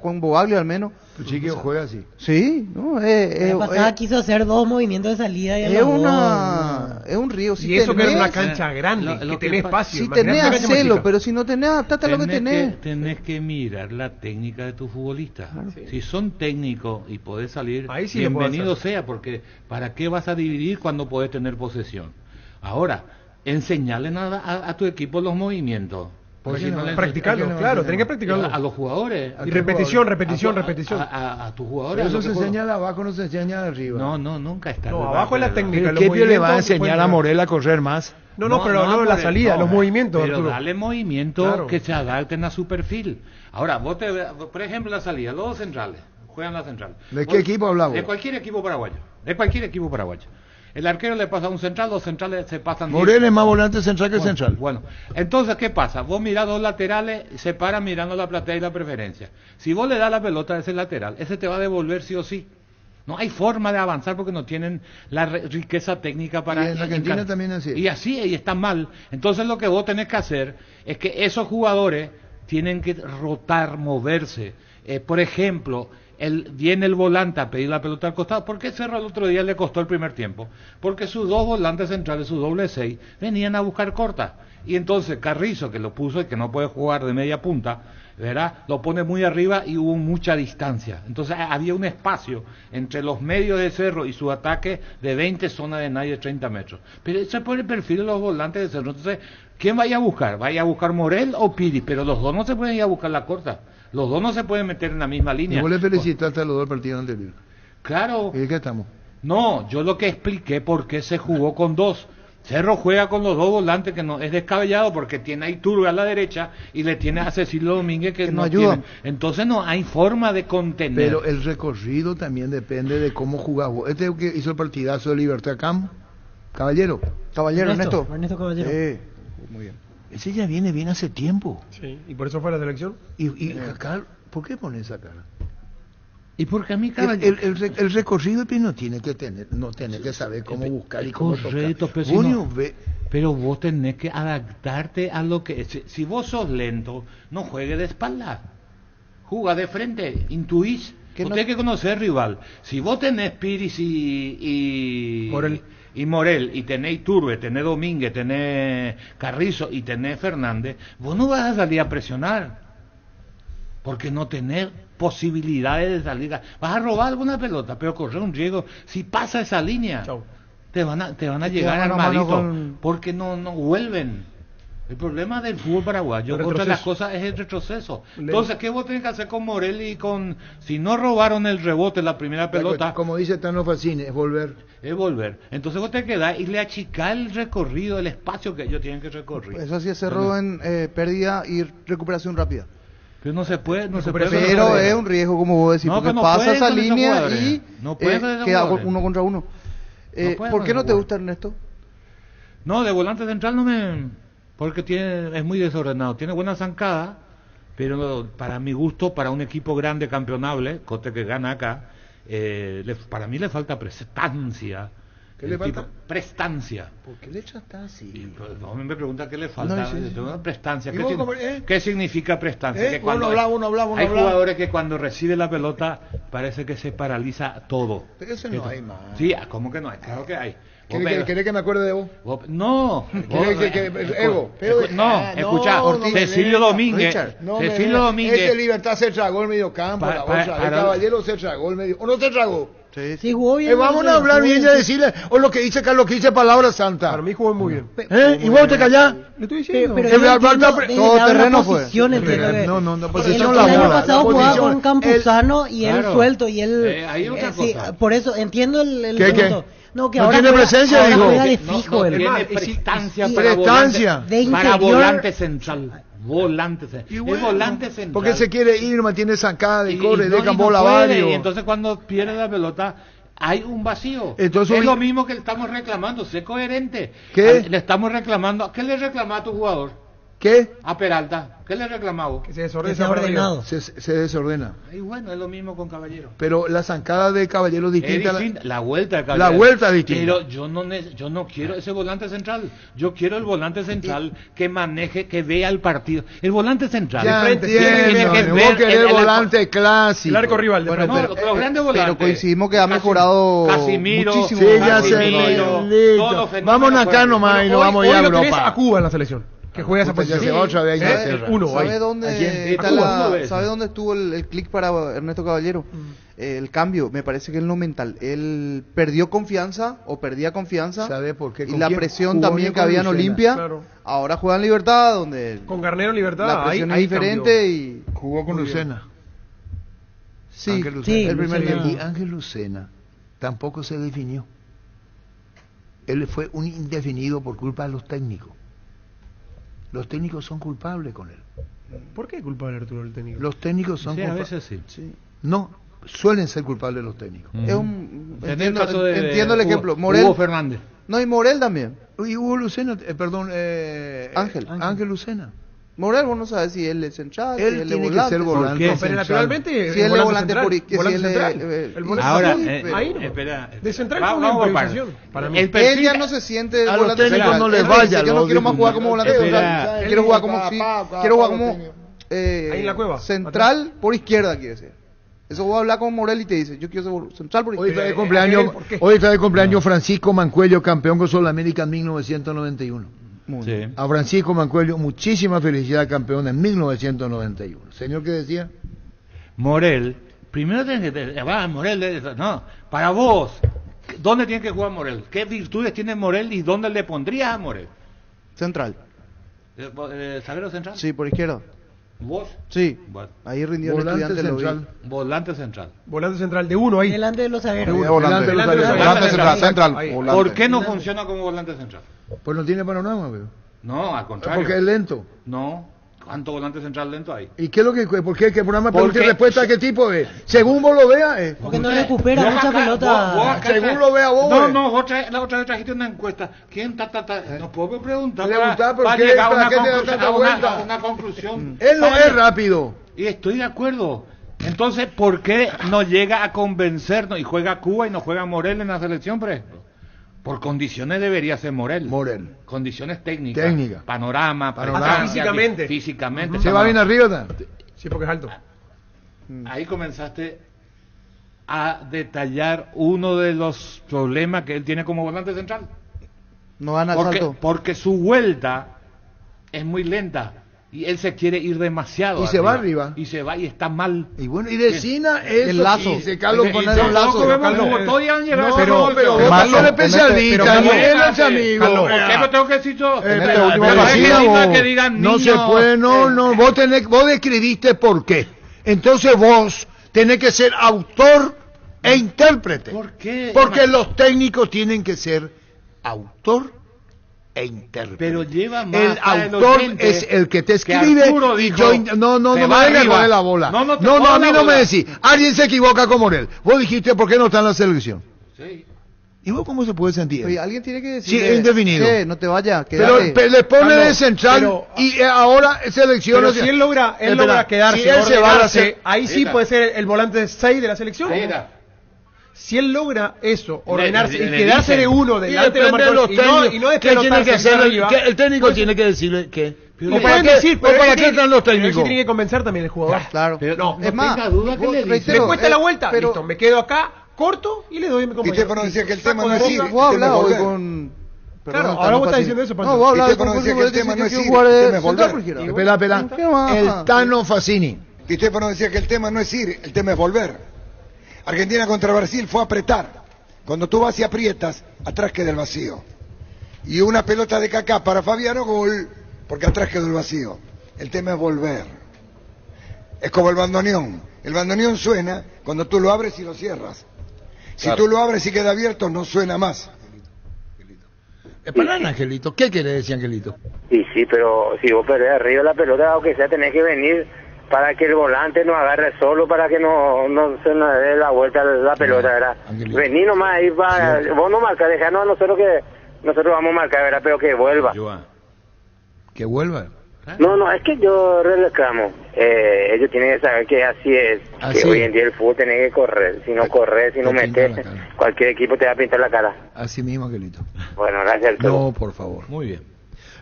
con Bobaglio al menos. Tu chiquillo juega así. Sí, ¿no? La pasada quiso hacer 2 movimientos de salida y es un río. Si y eso que es una cancha grande, que tenés espacio. Si tenés, hacelo, pero si no tenés, adaptate a lo que tenés. Tenés que mirar la técnica de tus futbolistas. Sí. Si son técnicos y podés salir, sí bienvenido sea, porque ¿para qué vas a dividir cuando podés tener posesión? Ahora, enseñarle a tu equipo los movimientos. Porque no practicarlo, claro, tenés que practicarlo. A los jugadores. Y repetición. A tus jugadores. Pero eso se enseña de abajo, no se enseña de arriba. No, nunca está. No, abajo es la técnica. ¿Qué le va a enseñar a Morel a correr más? No, pero no la salida, los movimientos. Pero dale movimientos que se adapten a su perfil. Ahora, por ejemplo, la salida, los dos centrales, juegan la central. ¿De qué equipo hablamos? De cualquier equipo paraguayo. El arquero le pasa a un central, los centrales se pasan... Morel es más volante central que central. Bueno, entonces, ¿qué pasa? Vos mirás dos laterales, se paran mirando la platea y la preferencia. Si vos le das la pelota a ese lateral, ese te va a devolver sí o sí. No hay forma de avanzar porque no tienen la riqueza técnica para... Y en Argentina también así. Y así, y está mal. Entonces lo que vos tenés que hacer es que esos jugadores tienen que rotar, moverse. Por ejemplo... viene el volante a pedir la pelota al costado. ¿Por qué Cerro el otro día le costó el primer tiempo? Porque sus dos volantes centrales, su doble 6, venían a buscar corta. Y entonces Carrizo, que lo puso y que no puede jugar de media punta, ¿verdad? Lo pone muy arriba y hubo mucha distancia. Entonces había un espacio entre los medios de Cerro y su ataque de 20 zonas de nadie de 30 metros. Pero ese por el perfil de los volantes de Cerro. Entonces, ¿quién vaya a buscar? ¿Vaya a buscar Morel o Piri? Pero los dos no se pueden ir a buscar la corta. Los dos no se pueden meter en la misma línea. ¿Y vos le felicitaste a los dos partidos anteriores? Claro. ¿Y de qué estamos? No, yo lo que expliqué por qué se jugó con dos. Cerro juega con los dos volantes, que no es descabellado porque tiene a Iturbe a la derecha y le tiene a Cecilio Domínguez que no ayuda. Entonces no hay forma de contener. Pero el recorrido también depende de cómo jugás vos. Este que hizo el partidazo de Libertad Camp, Caballero. Ernesto Caballero. Muy bien. Ese ya viene bien hace tiempo. Sí, y por eso fue a la selección. Y acá, ¿por qué pone esa cara? Y porque a mí Caballero... El recorrido no tiene que tener, no tiene que saber cómo buscar y cómo tocar. Pero vos tenés que adaptarte a lo que... Si vos sos lento, no juegue de espalda. Juga de frente, intuís. Vos tenés que conocer al rival. Si vos tenés Piris y Morel, y tenés Iturbe, tenés Domínguez, tenés Carrizo y tenés Fernández, vos no vas a salir a presionar, porque no tenés posibilidades de salida. Vas a robar alguna pelota, pero correr un riesgo. Si pasa esa línea, te van a llegar armaditos, porque no vuelven. El problema del fútbol paraguayo, otra de las cosas es el retroceso. Entonces, ¿qué vos tenés que hacer con Morel y con... Si no robaron el rebote la primera pelota... Como dice Tano Facine, es volver. Entonces vos tenés que dar y le achicar el recorrido, el espacio que ellos tienen que recorrer. Eso sí es Cerro en pérdida y recuperación rápida. Pero no se puede. Pero es un riesgo, como vos decís, porque pasa esa línea y queda uno contra uno. ¿Por qué no te gusta, Ernesto? No, de volante central no me... Porque es muy desordenado, tiene buena zancada, pero para mi gusto, para un equipo grande campeonable, Cote que gana acá, para mí le falta prestancia. ¿Qué le falta? Prestancia. ¿Por qué le trata así? No me pregunta qué le falta. No, sí. Prestancia. ¿Y vos cómo, ¿Qué significa prestancia? Que uno hablaba. Hay jugadores que cuando recibe la pelota parece que se paraliza todo. Pero eso no hay más. Sí, ¿cómo que no hay? Claro que hay. ¿Querés que me acuerde de vos? No. Ego. Escucha, Cecilio Domínguez. Cecilio Domínguez. Ese Libertad se tragó el mediocampo, el Caballero se tragó el medio. ¿O no se tragó? Sí, jugó bien. Vamos a hablar bien y a decirle, o lo que dice Carlos, que dice palabra santa. Para mí jugó muy bien. ¿Y vos te callás? Le estoy diciendo. Todo terreno fue. No, posición el año pasado jugaba con Campuzano y él suelto y él. Hay otra cosa. Por eso entiendo el ¿Qué? No, que no ahora tiene presencia, digo. Juega de fijo, no tiene prestancia para volante central. Volante central. Es volante central. Porque se quiere ir, mantiene zancada y corre, deja no bola varios. Y entonces cuando pierde la pelota hay un vacío. Entonces, es lo mismo que le estamos reclamando, sé coherente. ¿Qué? Le estamos reclamando. ¿Qué le reclama a tu jugador? ¿Qué? A Peralta. ¿Qué le reclamaba? Que se desordena. Se desordena. Y bueno, es lo mismo con Caballero. Pero la zancada de Caballero es distinta. La vuelta de Caballero. La vuelta es distinta. Pero yo no quiero ese volante central. Yo quiero el volante central que maneje, que vea el partido. El volante central. Ya entiendo. Vos querés el volante clásico. El arco rival. Bueno, los grandes volantes. Pero coincidimos que ha mejorado Casimiro, muchísimo. Sí, ya se vamos acá nomás y nos vamos ya a Europa. A Cuba en la selección. Que juega esa posición. ¿Sabe dónde estuvo el clic para Ernesto Caballero? El cambio, me parece que es lo mental. Él perdió confianza o perdía confianza. ¿Sabe por qué? Y la presión también que había en Olimpia. Claro. Ahora juega en Libertad, donde con Garnero en Libertad. La presión es diferente cambió. y jugó con Lucena. Sí, el primer tiempo. Y Ángel Lucena tampoco se definió. Él fue un indefinido por culpa de los técnicos. Los técnicos son culpables con él. ¿Por qué culpable Arturo el técnico? Los técnicos son culpables. A veces sí. No, suelen ser culpables los técnicos. Entiendo el ejemplo. Hugo, Morel. Hugo Fernández. No, y Morel también. Y Hugo Lucena, Ángel Lucena. Morel, vos no sabes si él es central, él si él tiene es volante. Que ser volante. No, pero naturalmente si él es volante ahora, ahí no. Espera. De central fue una improvisación. Para mí. Él ya no se siente a los técnicos no les vaya. Yo no quiero más jugar como volante central. Quiero jugar como ahí en la cueva. Central por izquierda, quiere decir. Eso voy a hablar con Morel y te dice, yo quiero ser central por izquierda. Hoy está de cumpleaños Francisco Mancuello, campeón con Sudamérica en 1991. Sí. A Francisco Mancuello, muchísima felicidad, campeón en 1991. Señor, ¿qué decía? Morel, primero tiene que... Morel, no, para vos, ¿dónde tiene que jugar Morel? ¿Qué virtudes tiene Morel y dónde le pondrías a Morel? Central. ¿Zaguero central? Sí, por izquierda. ¿Vos? Sí. Bueno. Ahí rindió el estudiante central. Volante central. Volante central de uno ahí. Delante de los zagueros. Volante central. ¿Por qué no funciona como volante central? Pues no tiene panorama, pero. No, al contrario. Porque es lento. No. ¿Cuánto volante central lento hay? ¿Y qué es lo que... ¿Por qué? ¿Qué programa pregunta y respuesta a qué tipo es? Según vos lo veas, Porque no recupera mucha pelota. Según lo veas vos. No, la otra vez trajiste una encuesta. ¿Quién no puedo preguntar para llegar a una conclusión? Él no es rápido. Y estoy de acuerdo. Entonces, ¿por qué no llega a convencernos y juega Cuba y no juega Morel en la selección, por ejemplo? Por condiciones debería ser Morel. Condiciones técnicas. Panorama. Físicamente. ¿Se va bien arriba? Sí, porque es alto. Ahí comenzaste a detallar uno de los problemas que él tiene como volante central. No gana el salto. Porque su vuelta es muy lenta. Y él se quiere ir demasiado. Y se va arriba. Y se va y está mal. Y bueno, y decina eso. El lazo. Y se Carlos poner un lazo. Todavía han llegado. Pero vos sos especialista. No eres amigo. ¿Por qué me tengo que decir yo? No se puede, no. Vos describiste por qué. Entonces vos tenés que ser autor e intérprete. ¿Por qué? Porque los técnicos tienen que ser autor e intérprete. Pero lleva más. El autor es el que te escribe y yo no me venga a poner la bola. No, a mí no me decís. Alguien se equivoca con Morel. Vos dijiste por qué no está en la selección. Sí. ¿Y vos cómo se puede sentir? Oye, alguien tiene que Sí, decir. indefinido. No te vayas, Pero quédate. le pone Carlos, de central pero- y ahora selecciona. Pero si él logra quedarse, si él se va a ordenarse, hacer- ahí sí puede ser el volante 6 de la selección. Si él logra eso, ordenarse y quedarse de uno delante de los marcadores y no ¿Qué tiene que hacer? arriba, El técnico tiene que decirle que. lo pueden decir, pero ¿para él qué tiene- están los pero él técnicos? sí tiene que convencer también el jugador. Claro. No, Es más, tenga duda que vos- le dice. reitero, me cuesta la vuelta, pero- listo, me quedo acá, corto y le doy mi Y compañero. Stefano decía que el tema Saco no de es arriba. ir, Vos el tema hablás es hoy volver. con... Claro, ahora vos estás diciendo eso, Pancho. No, vos hablás Y Stefano con decía que el tema no es ir, el jugar tema es volver. central cualquiera. Espera. El Tano Fassini. Di Stefano decía que el tema no es ir, el tema es volver. Argentina contra Brasil fue apretar. Cuando tú vas y aprietas, atrás queda el vacío. Y una pelota de Kaká para Fabiano, gol, porque atrás quedó el vacío. El tema es volver. Es como el bandoneón. El bandoneón suena cuando tú lo abres y lo cierras. Si Claro. tú lo abres y queda abierto, no suena más. Para Angelito. ¿Qué quiere decir Angelito? Y sí, pero si vos perdés arriba la pelota, aunque sea, tenés que venir para que el volante no agarre solo, para que no se nos dé la vuelta la pelota, ¿verdad? Angelito. Vení nomás ahí, vos no marcas, dejanos a nosotros que nosotros vamos a marcar, ¿verdad? Pero que vuelva. Que vuelva. No, es que yo reclamo. Ellos tienen que saber que así es. Así que hoy es. en día el fútbol tiene que correr. Si no corres, si no te pintan metes, la cara. cualquier equipo te va a pintar la cara. Así mismo, Angelito. Bueno, gracias al todo. No, por favor. Muy bien.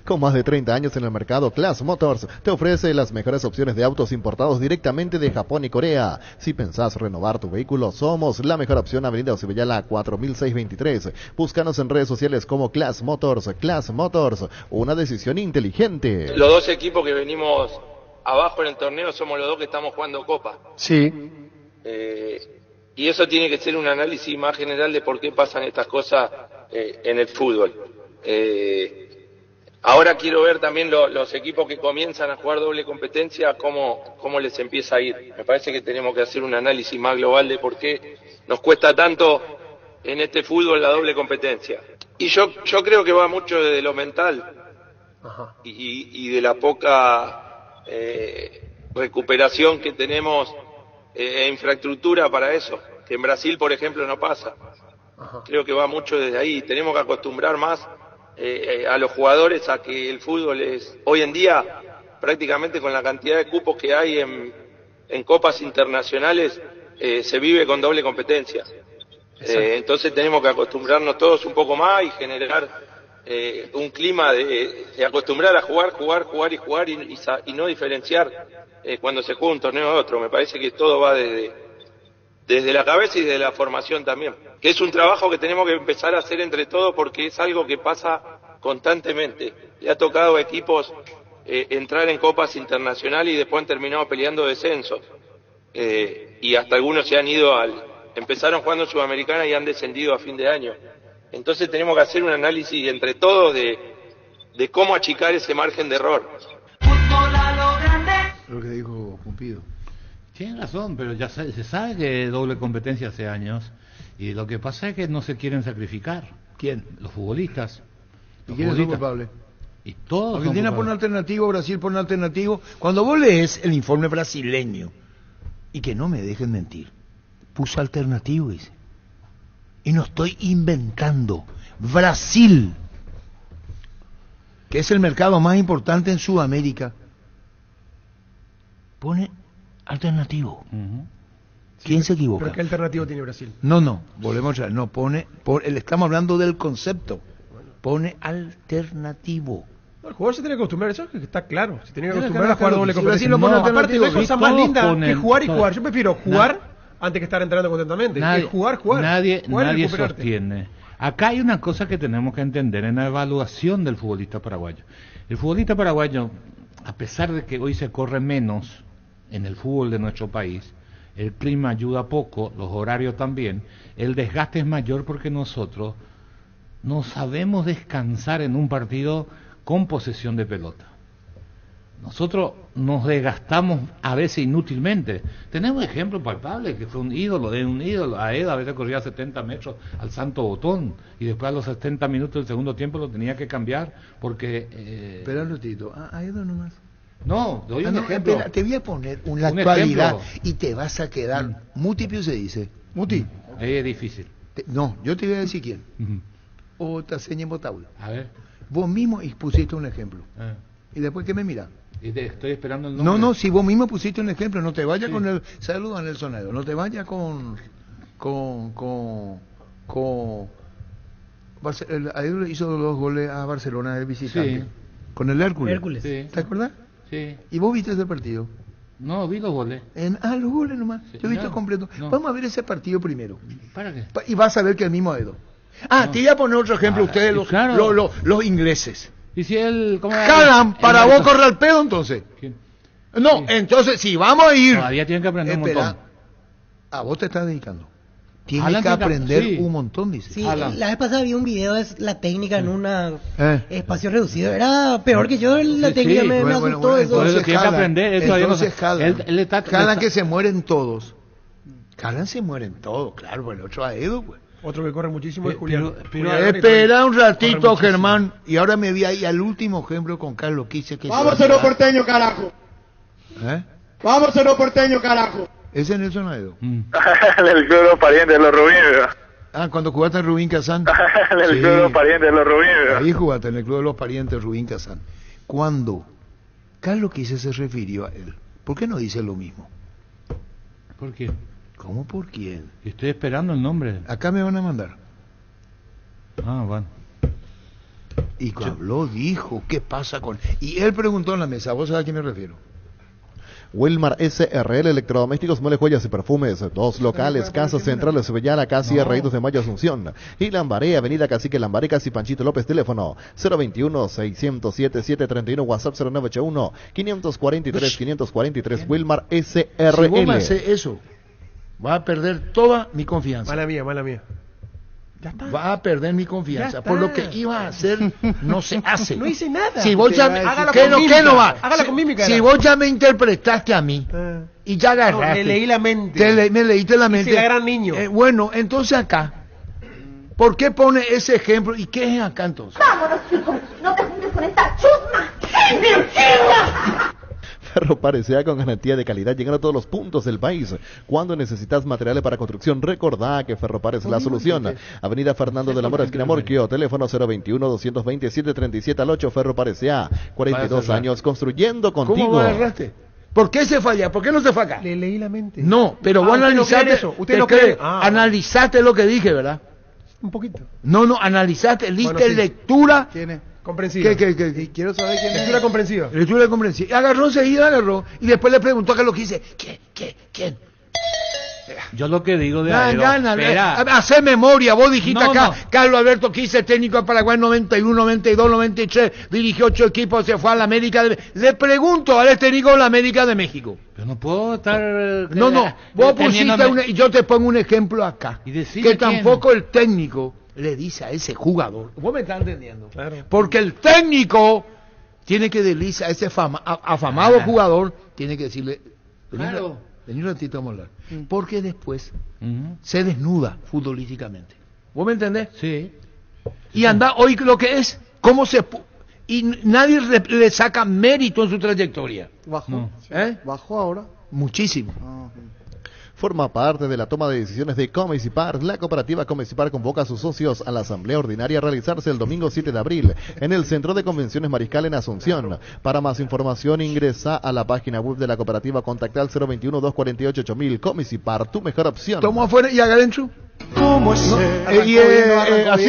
Con más de 30 años en el mercado, Class Motors te ofrece las mejores opciones de autos importados directamente de Japón y Corea. Si pensás renovar tu vehículo, somos la mejor opción. Avenida Ocibellala 4623. Búscanos en redes sociales como Class Motors. Class Motors, una decisión inteligente. Los dos equipos que venimos abajo en el torneo somos los dos que estamos jugando Copa. Sí. Y eso tiene que ser un análisis más general de por qué pasan estas cosas en el fútbol. Ahora quiero ver también los equipos que comienzan a jugar doble competencia, cómo les empieza a ir. Me parece que tenemos que hacer un análisis más global de por qué nos cuesta tanto en este fútbol la doble competencia. Y yo creo que va mucho de lo mental y de la poca recuperación que tenemos e infraestructura para eso, que en Brasil, por ejemplo, no pasa. Creo que va mucho desde ahí. Tenemos que acostumbrar más a los jugadores a que el fútbol es hoy en día, prácticamente con la cantidad de cupos que hay en copas internacionales, se vive con doble competencia. Entonces tenemos que acostumbrarnos todos un poco más y generar un clima de acostumbrar a jugar y no diferenciar cuando se juega un torneo de otro. Me parece que todo va desde la cabeza y de la formación también, que es un trabajo que tenemos que empezar a hacer entre todos porque es algo que pasa constantemente. Le ha tocado a equipos entrar en copas internacionales y después han terminado peleando descensos, y hasta algunos se han ido empezaron jugando Sudamericana y han descendido a fin de año. Entonces tenemos que hacer un análisis entre todos de cómo achicar ese margen de error. Lo que dijo Pumpido. Tienen razón, pero ya se sabe que doble competencia hace años y lo que pasa es que no se quieren sacrificar. ¿Quién? Los futbolistas. ¿Y quiénes son culpables? Y todos Argentina son pone culpables. alternativo, Brasil pone alternativo. Cuando vos lees el informe brasileño, y que no me dejen mentir, puso alternativo, dice. Y no estoy inventando. Brasil, que es el mercado más importante en Sudamérica, pone alternativo. ¿Quién se equivoca? ¿Pero qué alternativo tiene Brasil? No, volvemos a no pone, estamos hablando del concepto. Pone alternativo. No, el jugador se tiene que acostumbrar, eso es que está claro. Se tiene que Tiene que acostumbrar a jugar claro, doble si competencia. Brasil lo pone No, aparte alternativo, no hay cosa si más todos linda que ponen- jugar y todos- jugar. Yo prefiero jugar antes que estar entrenando constantemente. Nadie, Es jugar. Nadie Jugar y recuperarte. sostiene. Acá hay una cosa que tenemos que entender en la evaluación del futbolista paraguayo. El futbolista paraguayo, a pesar de que hoy se corre menos en el fútbol de nuestro país, el clima ayuda poco, los horarios también, el desgaste es mayor porque nosotros no sabemos descansar en un partido con posesión de pelota. Nosotros nos desgastamos a veces inútilmente. Tenemos ejemplos palpables, que fue un ídolo, Aeda a veces corría 70 metros al santo botón, y después a los 70 minutos del segundo tiempo lo tenía que cambiar, porque... Espera un ratito, Aeda nomás. No, doy un no, ejemplo. espera, te voy a poner una Un actualidad ejemplo. y te vas a quedar. Muti Piu se dice. Muti. Es difícil. No, yo te voy a decir quién. O te enseñé Botaula. A ver. Vos mismo pusiste un ejemplo. ¿Y después qué me mirás? Estoy esperando el nombre. No, si vos mismo pusiste un ejemplo, no te vayas con el saludo a Nelson Aedo, no te vayas con el Aedo le hizo 2 goles a Barcelona de visitante. Sí. Con el Hércules. Sí. ¿Te acuerdas? Sí. ¿Y vos viste ese partido? No, vi los goles. Los goles nomás. Sí, Yo he visto no, completo. no. Vamos a ver ese partido primero. ¿Para qué? Y vas a ver que el mismo Aedo. Te voy a poner otro ejemplo, ustedes los ingleses. ¿Y si él Haaland, para vos corre al pedo entonces? ¿Quién? No, entonces si vamos a ir... Todavía tienen que aprender un montón. A vos te estás dedicando. Tienes que aprender un montón, dice. Sí, la vez pasada vi un video de la técnica en un espacio reducido. Era peor que yo, la técnica me asustó eso. Entonces tiene que aprender. Entonces Haaland que se mueren todos. Haaland se mueren todos, claro, el otro Aedo, pues. Otro que corre muchísimo es Julián. Espera un ratito, Germán. Y ahora me vi ahí al último ejemplo con Carlos Quise. Vamos a los porteños, carajo. Vamos a los porteños, carajo. Ese es Nelson Aedo. El club de los parientes de los Rubín. Cuando jugaste en Rubín Kazán. El club de los parientes de los Rubín. Ahí jugaste en el club de los parientes Rubín Kazán. Cuando Carlos Quise se refirió a él, ¿por qué no dice lo mismo? ¿Por qué? ¿Cómo por quién? Estoy esperando el nombre. Acá me van a mandar. Bueno. Y habló, dijo, ¿qué pasa con...? Y él preguntó en la mesa, ¿vos sabés a quién me refiero? Wilmar SRL, electrodomésticos, muebles, joyas y perfumes. 2 locales, Casa Central, Sevillana, Casi, Raídos de Mayo, Asunción. Y Lambaré, Avenida Cacique Lambaré, Casi Panchito López, teléfono 021-607-731, WhatsApp 0981-543-543, Wilmar SRL. Si vos me haces eso, va a perder toda mi confianza. Mala mía. Va a perder mi confianza. Por lo que iba a hacer, no se hace. No hice nada. Si vos ya hágalo con mímica. Si vos ya me interpretaste a mí y ya agarraste. Le leí la mente. Me leíste la mente. Hice la gran niño. Bueno, entonces acá, ¿por qué pone ese ejemplo? ¿Y qué es acá entonces? Vámonos, chicos. No te juntes con esta chusma. ¡Mentira! Ferropar S.A. con garantía de calidad llegando a todos los puntos del país. Cuando necesitas materiales para construcción, recordá que Ferropar es la solución. Avenida Fernando de la Mora, esquina Morquio, teléfono 021-227-77 Ferropar S.A. 42 años construyendo contigo. ¿Cómo agarraste? ¿Por qué se falla? ¿Por qué no se fue acá? Le leí la mente. No, pero vos analizaste eso. Usted no cree. Analizaste lo que dije, ¿verdad? Un poquito. No, analizaste, diste lectura. ¿Quién es? Comprensiva. ¿Qué? Quiero saber quién Lectura es. comprensiva. Lectura comprensiva. Agarró enseguida, y después le preguntó a Carlos Quise, ¿quién? Yo lo que digo de Gana, hace memoria, vos dijiste acá, no. Carlos Alberto Quise, técnico de Paraguay 91, 92, 93, dirigió 8 equipos, se fue a la América le pregunto, ahora es técnico de la América de México. Pero no puedo estar... vos pusiste y yo te pongo un ejemplo acá, que tampoco el técnico le dice a ese jugador, vos me estás entendiendo, claro. Porque el técnico tiene que decirle a ese afamado jugador, tiene que decirle, claro. Vení un ratito, vamos a hablar. Porque después se desnuda futbolísticamente. ¿Vos me entendés? Sí. Y anda hoy lo que es, cómo se... Y nadie le saca mérito en su trayectoria. ¿Bajó? ¿Bajó ahora? Muchísimo. Forma parte de la toma de decisiones de Comecipar. La cooperativa Comecipar convoca a sus socios a la asamblea ordinaria a realizarse el domingo 7 de abril en el Centro de Convenciones Mariscal en Asunción. Para más información ingresa a la página web de la cooperativa, contacta al 021-248-8000. Comecipar, tu mejor opción. ¿Tomo afuera y haga adentro? ¿Cómo es así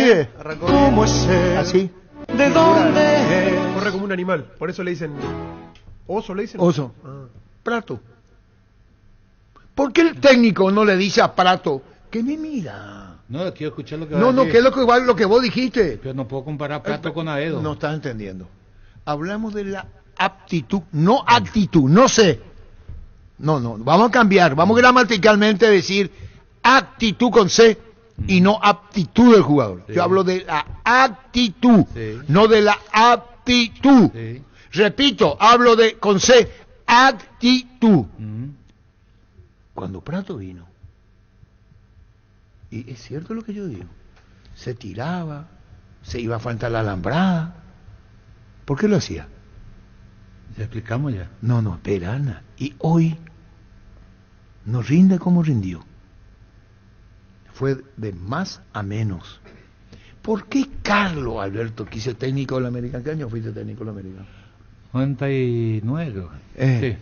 es. ¿Cómo es así. ¿De dónde? Corre como un animal, por eso le dicen... ¿Oso le dicen? Oso. Prato. ¿Por qué el técnico no le dice a Prato que me mira? No, quiero escuchar lo que ¿qué es lo que vos dijiste? Pero no puedo comparar Prato con Aedo. No estás entendiendo. Hablamos de la aptitud, no actitud, no sé. No, vamos a cambiar, vamos gramaticalmente a decir actitud con C y no aptitud del jugador. Sí. Yo hablo de la actitud, no de la aptitud. Sí. Repito, hablo de con C, actitud. Cuando Prato vino, y es cierto lo que yo digo, se tiraba, se iba a faltar la alambrada. ¿Por qué lo hacía? Ya explicamos ya. No, espera, Ana. Y hoy no rinde como rindió. fue de más a menos. ¿Por qué Carlos Alberto quise técnico del América? ¿Qué año fuiste técnico del América? 99. Sí.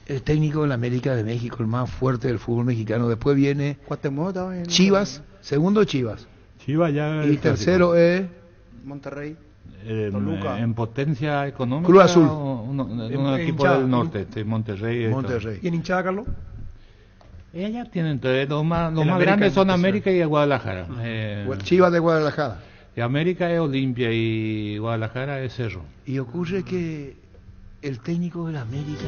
El técnico del América de México, el más fuerte del fútbol mexicano. Después viene Chivas, segundo Chivas. Chivas ya. Y tercero es Monterrey. En potencia económica. Cruz Azul. Un equipo del norte, Monterrey. ¿Y en hinchada, Carlos? Ellas tienen los más grandes son América y Guadalajara. Chivas de Guadalajara. Y América es Olimpia y Guadalajara es Cerro. Y ocurre que el técnico de la América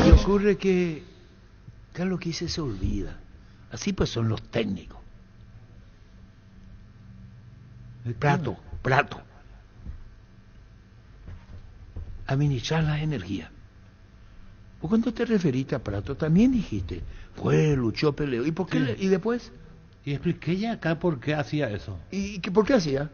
y ocurre que Carlos Quise se olvida. Así pues son los técnicos. Prato. Administrar las energías. ¿Vos cuando te referiste a Prato también dijiste, fue, luchó, peleó? ¿Y por qué? ¿Y después? Y expliqué ya acá por qué hacía eso. ¿Y por qué hacía?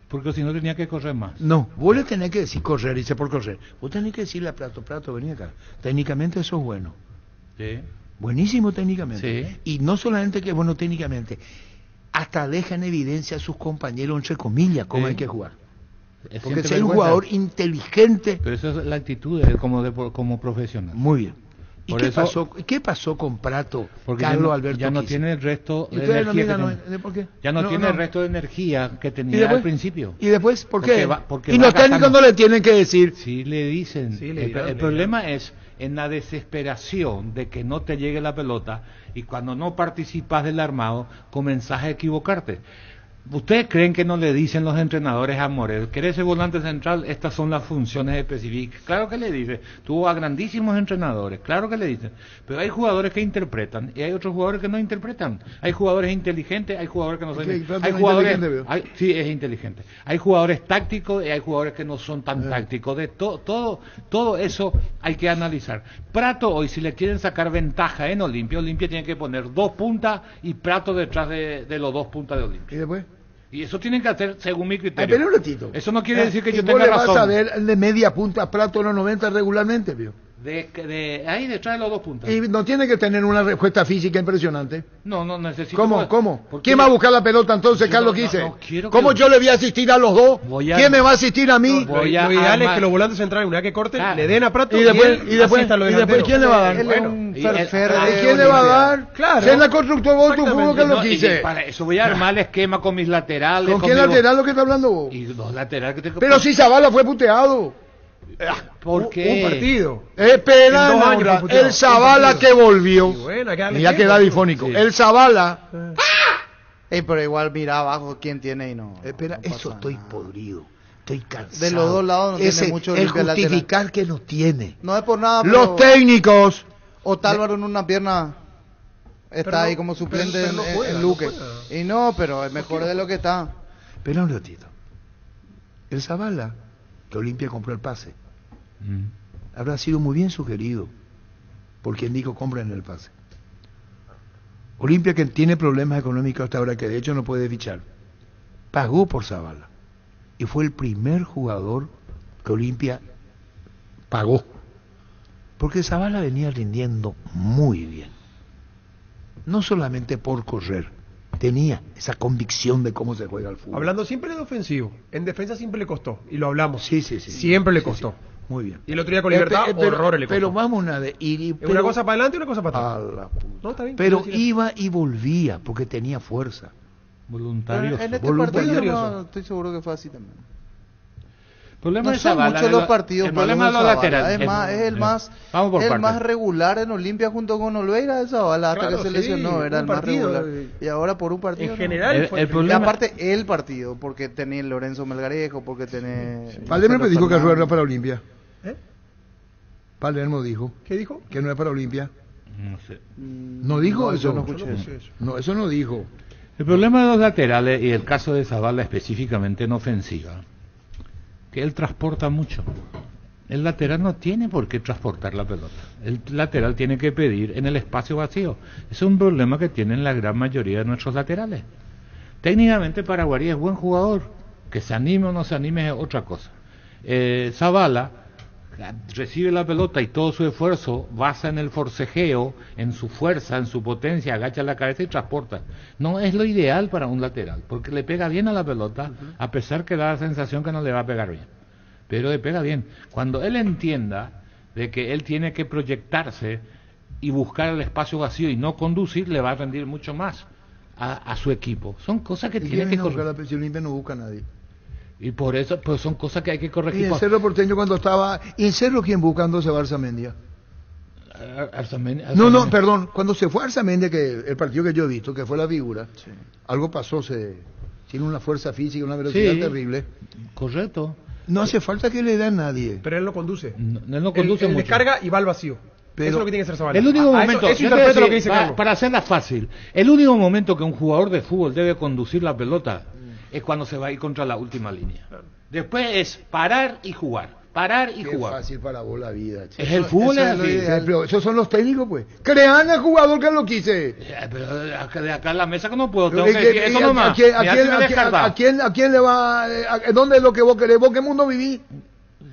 Porque si no tenía que correr más. No, vos le tenés que decir correr, dice por correr. Vos tenés que decirle a Prato, vení acá. Técnicamente eso es bueno. Sí. Buenísimo técnicamente. Sí. Y no solamente que es bueno técnicamente, hasta deja en evidencia a sus compañeros, entre comillas, cómo hay que jugar. Porque si hay un jugador inteligente... Pero eso es la actitud como profesional. Muy bien. ¿Y Por qué pasó con Prato, porque Carlos Alberto ya no Quise? tiene el resto de energía ¿Por qué? Ya no tiene el resto de energía que tenía al principio. ¿Y después? ¿Por qué? Porque y los técnicos no le tienen que decir. Sí le dicen. Sí, el problema es en la desesperación de que no te llegue la pelota y cuando no participas del armado comenzás a equivocarte. ¿Ustedes creen que no le dicen los entrenadores a Morel, ¿querés ser volante central? Estas son las funciones específicas. Claro que le dice, tuvo a grandísimos entrenadores, claro que le dicen, pero hay jugadores que interpretan y hay otros jugadores que no interpretan. Hay jugadores inteligentes, hay jugadores que no son inteligentes. Hay jugadores, sí, es inteligente. Hay jugadores tácticos y hay jugadores que no son tan tácticos. De todo eso hay que analizar. Prato hoy, si le quieren sacar ventaja en Olimpia tiene que poner 2 puntas y Prato detrás de los 2 puntas de Olimpia. ¿Y después? Y eso tienen que hacer según mi criterio. Pero un ratito. Eso no quiere decir que yo vos tenga le vas razón. a ver de media punta a Prato en los 90 regularmente, ¿vio? Ahí detrás de los 2 puntas. Y no tiene que tener una respuesta física impresionante. No necesito. ¿Cómo? ¿Quién va a buscar la pelota entonces, Carlos Quise? ¿Cómo que... yo le voy a asistir a los dos? ¿Quién me va a asistir a mí? Lo ideal es que los volantes centrales, una vez que corten, le den a Prato y después ¿quién le va a dar? ¿Quién le va a dar? Claro. Si es la constructor vos tu fútbol, Carlos Quise. Para eso voy a armar el esquema con mis laterales. ¿Con qué lateral lo que está hablando vos? Y los laterales que te... Pero si Zavala fue puteado. ¿Por qué? Un partido. Espera, el Zavala que volvió. Mira que da difónico. Sí. El Zavala. Pero igual mira abajo quién tiene y no. Espera, no eso estoy nada. podrido. Estoy cansado. De los dos lados no tiene mucho el justificar lateral. que no tiene. No es por nada. Los técnicos. Otálvaro en una pierna está ahí como suplente en Luque. Y no, pero es mejor de lo que está. Espera un ratito. El Zavala, que Olimpia compró el pase, habrá sido muy bien sugerido por quien dijo compren el pase. Olimpia, que tiene problemas económicos hasta ahora, que de hecho no puede fichar, pagó por Zavala y fue el primer jugador que Olimpia pagó, porque Zavala venía rindiendo muy bien, no solamente por correr, tenía esa convicción de cómo se juega el fútbol. Hablando siempre de ofensivo, en defensa siempre le costó, y lo hablamos. Sí. Siempre le costó. Sí. Muy bien. Y el otro día con Libertad, horrores le costó. Pero vamos una de ir una cosa para adelante y una cosa para atrás. A la puta. No, está bien, pero iba y volvía porque tenía fuerza. Voluntario. En este partido no estoy seguro que fue así también. El problema no son muchos los partidos. El problema de los laterales. Es el más regular en Olimpia junto con Olveira de Zavala hasta que se lesionó. Era el más regular. Y ahora por un partido. En general fue el problema. Y aparte el partido, porque tenía Lorenzo Melgarejo, porque tenía. Palermo dijo que no era para Olimpia. Palermo dijo. ¿Qué dijo? Que no es para Olimpia. No sé. ¿No dijo eso? No escuché eso. No, eso no dijo. El problema de los laterales y el caso de Zavala específicamente en ofensiva, que él transporta mucho. El lateral no tiene por qué transportar la pelota. El lateral tiene que pedir en el espacio vacío. Es un problema que tienen la gran mayoría de nuestros laterales. Técnicamente Paraguarí es buen jugador. Que se anime o no se anime es otra cosa. Zavala recibe la pelota y todo su esfuerzo basa en el forcejeo, en su fuerza, en su potencia, agacha la cabeza y transporta. No es lo ideal para un lateral, porque le pega bien a la pelota, a pesar que da la sensación que no le va a pegar bien. Pero le pega bien. Cuando él entienda de que él tiene que proyectarse y buscar el espacio vacío y no conducir, le va a rendir mucho más a su equipo. Son cosas que tiene que corregir. La presión limpia no busca a nadie. Y por eso, pues son cosas que hay que corregir. Y en Cerro Porteño cuando estaba... ¿Y en Cerro quién buscándose va Arzamendia? Arzamendia. No, perdón. Cuando se fue Arzamendia, que el partido que yo he visto, que fue la figura, algo pasó, tiene una fuerza física, una velocidad terrible. Correcto. No hace falta que le dé a nadie. Pero él no conduce. Él no conduce él mucho. descarga y va al vacío. Pero eso es lo que tiene que hacer Zavala. El único momento, eso interpreto lo que dice Carlos. para hacerla fácil, el único momento que un jugador de fútbol debe conducir la pelota es cuando se va a ir contra la última línea. Después es parar y jugar. Parar y Qué jugar. fácil para vos la vida. Es el fútbol, es así. Pero esos son los técnicos, pues. Crean al jugador que lo quise. Pero de acá en la mesa que no puedo. Pero Tengo que decir eso nomás. ¿A quién le va? ¿Dónde es lo que vos querés? ¿Vos qué mundo vivís?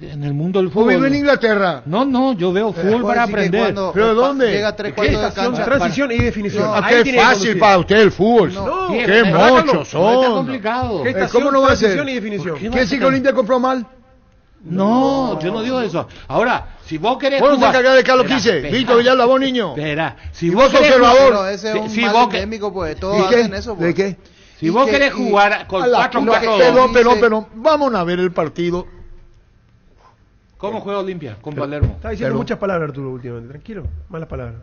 En el mundo del ¿Vos fútbol. vivís en Inglaterra? No, yo veo fútbol para aprender. ¿Pero dónde? Llega 3/4 de cancha. Transición y definición. No, qué fácil para usted el fútbol. No, qué mochos son. Está complicado. ¿Cómo no va a ser? Transición y definición. ¿Qué ciclo limpia compró mal? No, yo no digo eso. Ahora, si vos querés vos no jugar... te encargás de Carlos Quise. Víctor Villalba, vos niño. Espera, si y vos sos observador. No, ese es un si mal vos endémico, pues. Todos hacen eso, pues. ¿De qué? Si vos querés jugar con 4-4-2... Pero, vamos a ver el partido. ¿Cómo juega Olimpia? Con Palermo. Está diciendo muchas palabras Arturo últimamente. Tranquilo, malas palabras.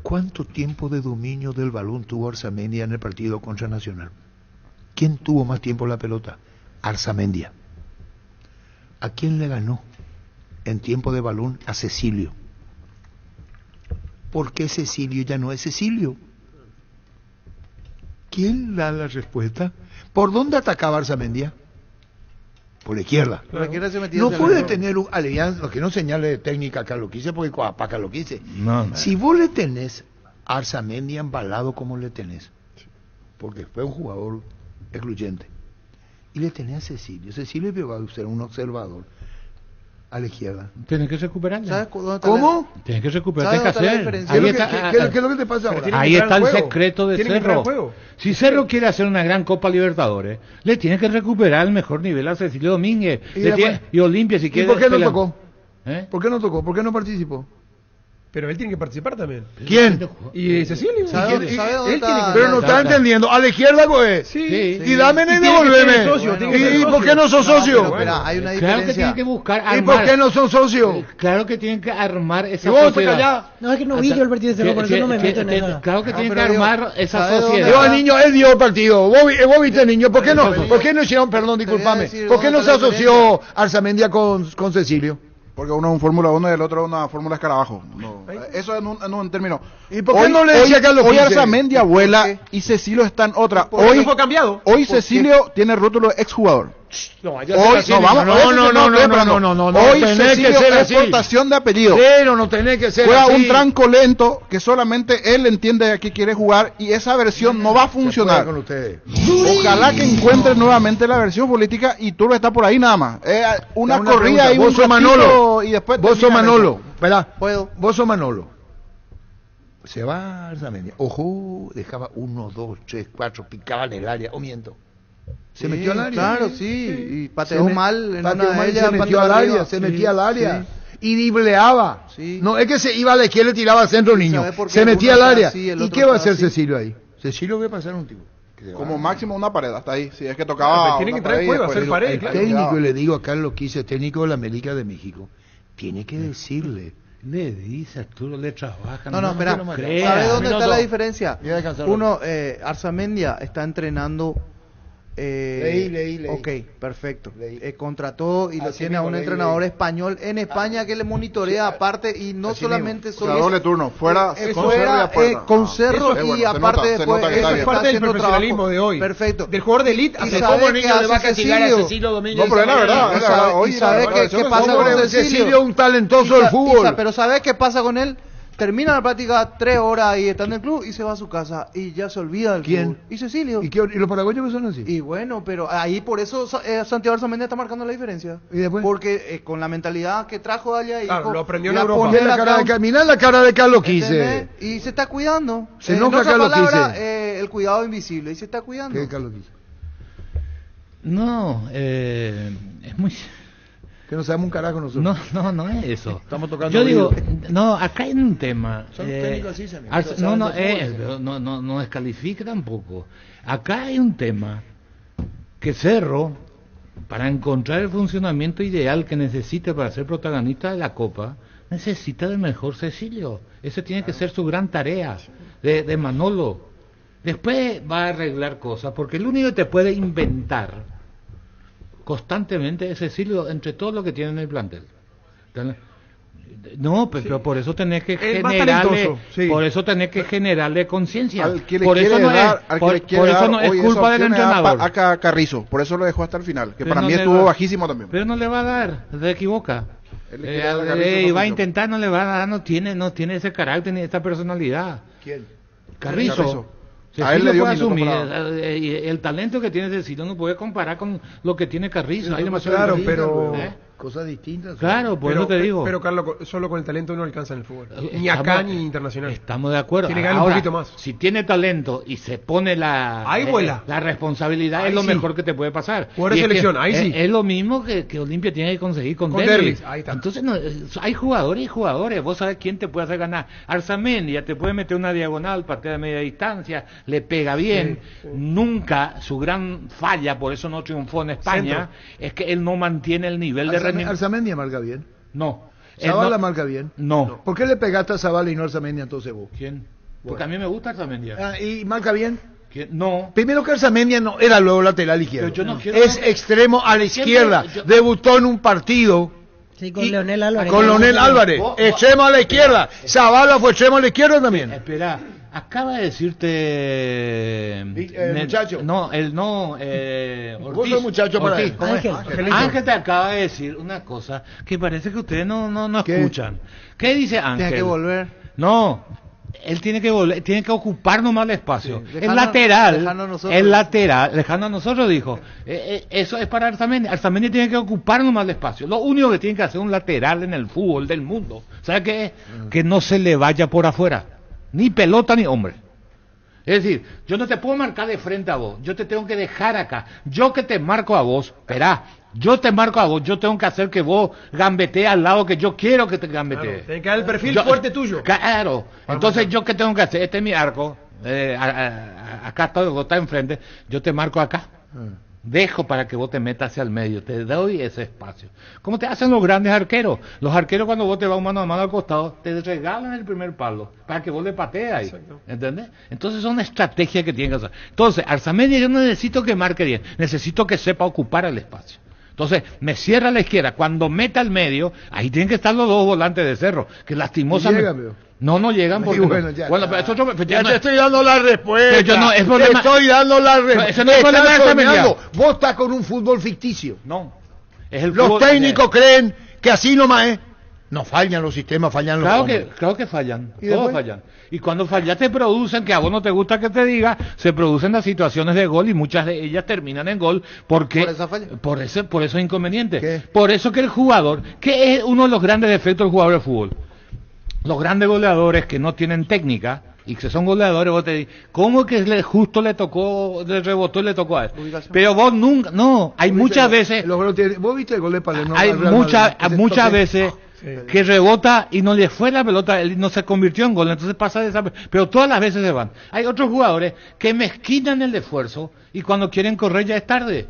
¿Cuánto tiempo de dominio del balón tuvo Arzamendia en el partido contra Nacional? ¿Quién tuvo más tiempo la pelota? Arzamendia. ¿A quién le ganó en tiempo de balón? A Cecilio. ¿Por qué Cecilio ya no es Cecilio? ¿Quién da la respuesta? ¿Por dónde atacaba Arzamendia? Por la izquierda. No puede tener un alianza, lo que no señale técnica a Carlos Quise, porque para Carlos Quise. No. Si vos le tenés a Arzamendia embalado como le tenés, porque fue un jugador excluyente, y le tenés a Cecilio va a ser un observador a la izquierda. Tienes que recuperarla. ¿Sabes ¿Cómo? Tienes que recuperar, tienes que hacer. ¿Qué es lo que te pasa ahora? Ahí está el secreto de Cerro. Si Cerro quiere hacer una gran Copa Libertadores, le tiene que recuperar el mejor nivel a Cecilio Domínguez. Y Olimpia, si quiere. ¿Y por qué no tocó? ¿Por qué no tocó? ¿Por qué no participó? Pero él tiene que participar también. ¿Quién? Y Cecilio. Pero no está entendiendo. A la izquierda, pues. Sí. Y dame y devolveme. ¿Y por qué no sos socio? Hay una diferencia. Claro que tienen que buscar armar. ¿Y por qué no son socios? Claro que tienen que armar esa sociedad. No, es que no vi yo el partido de Cerro, por eso no me meto en eso. Claro que tienen que armar esa sociedad. Yo, niño, él dio el partido. Vos viste, niño. ¿Por qué no hicieron, perdón, discúlpame? ¿Por qué no se asoció Arzamendia con Cecilio? Porque uno es un Fórmula 1 y el otro es una Fórmula Escarabajo. No, eso en un término. ¿Y por qué no le decía que hoy Arzamendia vuela y Cecilio está en otra? Hoy fue cambiado. Hoy Cecilio tiene rótulo de exjugador. No, hoy Cecilio es exportación de apellido. Pero no tenés que ser Juega un tranco lento que solamente él entiende a qué quiere jugar y esa versión no va a funcionar. Ojalá que encuentre nuevamente la versión política y tú está por ahí nada más. Una corrida y vos sos Manolo y después vos sos Manolo, ¿verdad? Vos sos Manolo. Se va Arzamendia. Ojo, dejaba 1, 2, 3, 4, picaba en el área, o miento. Se metió al área. Claro, sí. Y pateó mal en una de ellas. Se metió al área, se metía al área. Y dribleaba. Sí. No, es que se iba a la izquierda y tiraba al centro, niño. Se metía al área. ¿Y qué va a hacer Cecilio ahí? Cecilio va a pasar un tipo. Como máximo una pared, hasta ahí. Si es que tocaba. Tiene que traer juego, hacer pared. El técnico, le digo a Carlos Quise, técnico de la América de México, tiene que decirle. Le dice Arturo, le trabaja. No, espera. ¿Sabes dónde está la diferencia? Uno, Arzamendia está entrenando Leí. Ok, perfecto. Contrató y lo tiene a un entrenador español en España que le monitorea aparte y no solamente solo doble turno, fuera con Cerro y aparte después eso es parte del profesionalismo de hoy. Perfecto. Del jugador de elite. ¿Cómo niño le va a castigar a Cecilio Domínguez? No, pero es la verdad. ¿Y sabe qué pasa con Cecilio? Un talentoso del fútbol. Pero ¿sabe qué pasa con él? Termina la práctica 3 horas y está en el club y se va a su casa y ya se olvida del fútbol. ¿Y Cecilio? ¿Y los paraguayos que son así? Y bueno, pero ahí por eso Santiago Arzamendi está marcando la diferencia. ¿Y después? Porque con la mentalidad que trajo allá y lo aprendió en Europa. Mirá la cara de Carlos Quise. Y se está cuidando. Se enoja Carlos Quise. El cuidado invisible y se está cuidando. ¿Qué Carlos Quise? No, es muy... Que no sabemos un carajo nosotros. No es eso. Estamos tocando. Yo digo, no, acá hay un tema. Son técnicos así, Sammy. No descalifique tampoco. Acá hay un tema que Cerro, para encontrar el funcionamiento ideal que necesita para ser protagonista de la Copa, necesita del mejor Cecilio. Esa tiene que ser su gran tarea de Manolo. Después va a arreglar cosas, porque el único que te puede inventar constantemente es Cecilio entre todo lo que tiene en el plantel. No, pero por eso tenés que generarle, por eso tenés que generarle conciencia. Por eso no es culpa del entrenador. A Carrizo, por eso lo dejó hasta el final, que para mí estuvo bajísimo también. Pero no le va a dar, se equivoca. Va a intentar, no le va a dar, no tiene ese carácter ni esa personalidad. ¿Quién? Carrizo. A él le dio asumir, el talento que tiene Cecilio no puede comparar con lo que tiene Carrizo. Hay demasiado claro, pero cosas distintas. Claro, por eso te digo. Pero Carlos, solo con el talento no alcanza en el fútbol. Ni acá ni internacional. Estamos de acuerdo. Tiene que darle un poquito más. Si tiene talento y se pone la responsabilidad, es lo mejor que te puede pasar. Por selección, ahí sí. Es lo mismo que Olimpia tiene que conseguir con Derlis. Ahí está. Entonces, hay jugadores y jugadores. Vos sabés quién te puede hacer ganar. Arzamendi ya te puede meter una diagonal, patea de media distancia, le pega bien. Sí. Nunca su gran falla, por eso no triunfó en España, es que él no mantiene el nivel de rendimiento. Arzamendi marca bien. No. Zavala marca bien. No. ¿Por qué le pegaste a Zavala y no a Arzamendi entonces vos? ¿Quién? Porque a mí me gusta Arzamendi. ¿Y marca bien? No. Primero que Arzamendi no era luego lateral izquierdo. Yo no quiero es extremo a la izquierda. Debutó en un partido. Sí, con Leonel Álvarez. Con Leonel Álvarez. Extremo a la izquierda. Zavala fue extremo a la izquierda también. Espera. Acaba de decirte muchacho. Ortiz. Vos sos muchacho para él. Ángel te acaba de decir una cosa que parece que ustedes no escuchan. ¿Qué dice Ángel? Tiene que volver. No, él tiene que volver, tiene que ocupar nomás el espacio. El lateral, lejano a nosotros dijo. Eso es para Arzamendi. Arzamendi tiene que ocupar nomás el espacio. Lo único que tiene que hacer un lateral en el fútbol del mundo, ¿sabe qué es? Que no se le vaya por afuera. Ni pelota ni hombre. Es decir, yo no te puedo marcar de frente a vos, yo te tengo que dejar acá. Yo que te marco a vos, yo te marco a vos, yo tengo que hacer que vos gambetees al lado que yo quiero que te gambetees. Claro, tiene que dar el perfil fuerte tuyo. Claro. Entonces, ¿yo qué tengo que hacer? Este es mi arco, acá está enfrente, yo te marco acá. Dejo para que vos te metas hacia el medio, te doy ese espacio. ¿Cómo te hacen los grandes arqueros? Los arqueros cuando vos te vas mano a mano al costado, te regalan el primer palo para que vos le patees ahí. ¿Entendés? Entonces son estrategias que tienen que hacer. Entonces, Arzamendi yo no necesito que marque bien, necesito que sepa ocupar el espacio. Entonces, me cierra a la izquierda, cuando meta al medio, ahí tienen que estar los dos volantes de Cerro, que lastimosamente... No llegan porque ya te estoy dando la respuesta. Te estoy dando la respuesta. Ese no es problema. Vos estás con un fútbol ficticio. No. Los técnicos creen que así nomás es. No fallan los sistemas, fallan los hombres. Claro que fallan. Todos fallan. Y cuando fallas te producen, que a vos no te gusta que te diga, se producen las situaciones de gol y muchas de ellas terminan en gol porque por esos inconvenientes. ¿Qué? Por eso que el jugador, que es uno de los grandes defectos del jugador de fútbol. Los grandes goleadores que no tienen técnica y que son goleadores, vos te dices, ¿cómo que justo le rebotó y le tocó a él? Pero vos nunca, hay muchas veces... ¿Vos viste el gol de Palermo? Hay muchas veces que rebota y no le fue la pelota, él no se convirtió en gol, entonces pasa de esa... Pero todas las veces se van. Hay otros jugadores que mezquinan el esfuerzo y cuando quieren correr ya es tarde.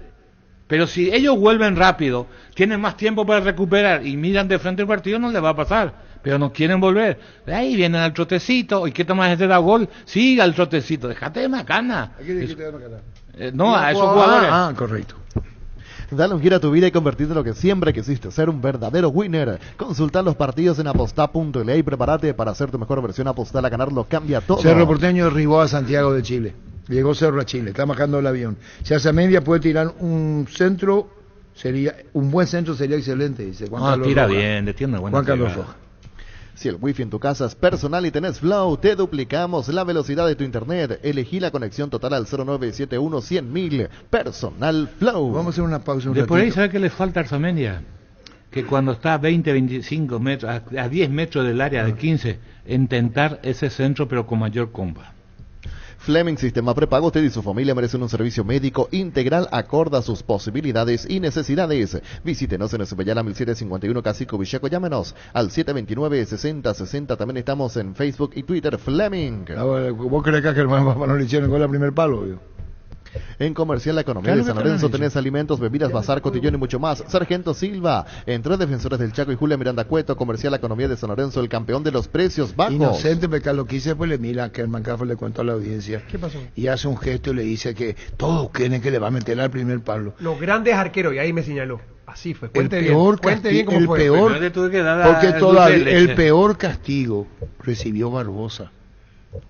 Pero si ellos vuelven rápido, tienen más tiempo para recuperar y miran de frente el partido, no les va a pasar. pero no quieren volver. Ahí vienen al trotecito, ¿y qué tomas de da gol? Siga el trotecito, déjate de macana. ¿A quién dijiste de macana? No, a esos jugadores. Correcto. Dale un giro a tu vida y convertirte en lo que siempre quisiste, ser un verdadero winner. Consulta los partidos en apostá.la y prepárate para hacer tu mejor versión. Apostar a ganar lo cambia todo. Cerro Porteño derribó a Santiago de Chile. Llegó Cerro a Chile, está bajando el avión. Si hace media puede tirar un centro, un buen centro sería excelente, dice Juan Carlos tira Rojas. bien, tiene una buena Juan Carlos tirada. Rojas. Si el wifi en tu casa es personal y tenés Flow, te duplicamos la velocidad de tu internet. Elegí la conexión total al 0971-100.000. Personal Flow. Vamos a hacer una pausa un De por ahí, ratito. ¿sabe qué le falta a Arzamendia? Que cuando está a 20, 25 metros, a 10 metros del área de 15, intentar ese centro pero con mayor comba. Fleming Sistema Prepago, usted y su familia merecen un servicio médico integral acorde a sus posibilidades y necesidades. Visítenos en Esbellala 1751 Cacico Villaco, llámenos al 729-6060. También estamos en Facebook y Twitter, Fleming. ¿Vos crees que a Germán Papá no le hicieron gol al primer palo? Yo? En Comercial La Economía de San Lorenzo tenés alimentos, bebidas, bazar, cotillón y mucho más. Sargento Silva, entre Defensores del Chaco y Julia Miranda Cueto. Comercial La Economía de San Lorenzo, el campeón de los precios bajos. Inocente, porque lo que hice pues le mira que Germán Café le contó a la audiencia. ¿Qué pasó? Y hace un gesto y le dice que todos creen que le va a meter al primer palo. Los grandes arqueros, y ahí me señaló. Así fue. El Cuente peor bien. Cuente bien castigo, cómo fue. peor, le tuve que dar porque el todavía dulce de el leche. peor castigo recibió Barbosa.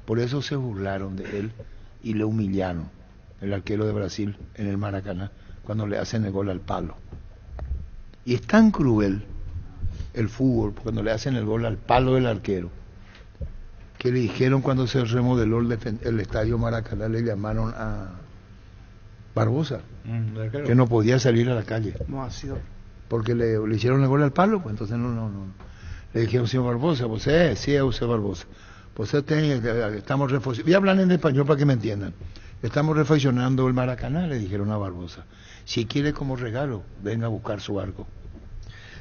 Por eso se burlaron de él y le humillaron. El arquero de Brasil en el Maracaná, cuando le hacen el gol al palo. Y es tan cruel el fútbol, cuando le hacen el gol al palo del arquero, que le dijeron cuando se remodeló el estadio Maracaná, le llamaron a Barbosa, que no podía salir a la calle. No ha sido. Porque le hicieron el gol al palo, pues entonces no. Le dijeron, señor Barbosa, pues sí, usted Barbosa. Pues estamos refaccionando. Y hablan en español para que me entiendan. Estamos refaccionando el Maracaná, le dijeron a Barbosa. Si quiere como regalo, venga a buscar su arco.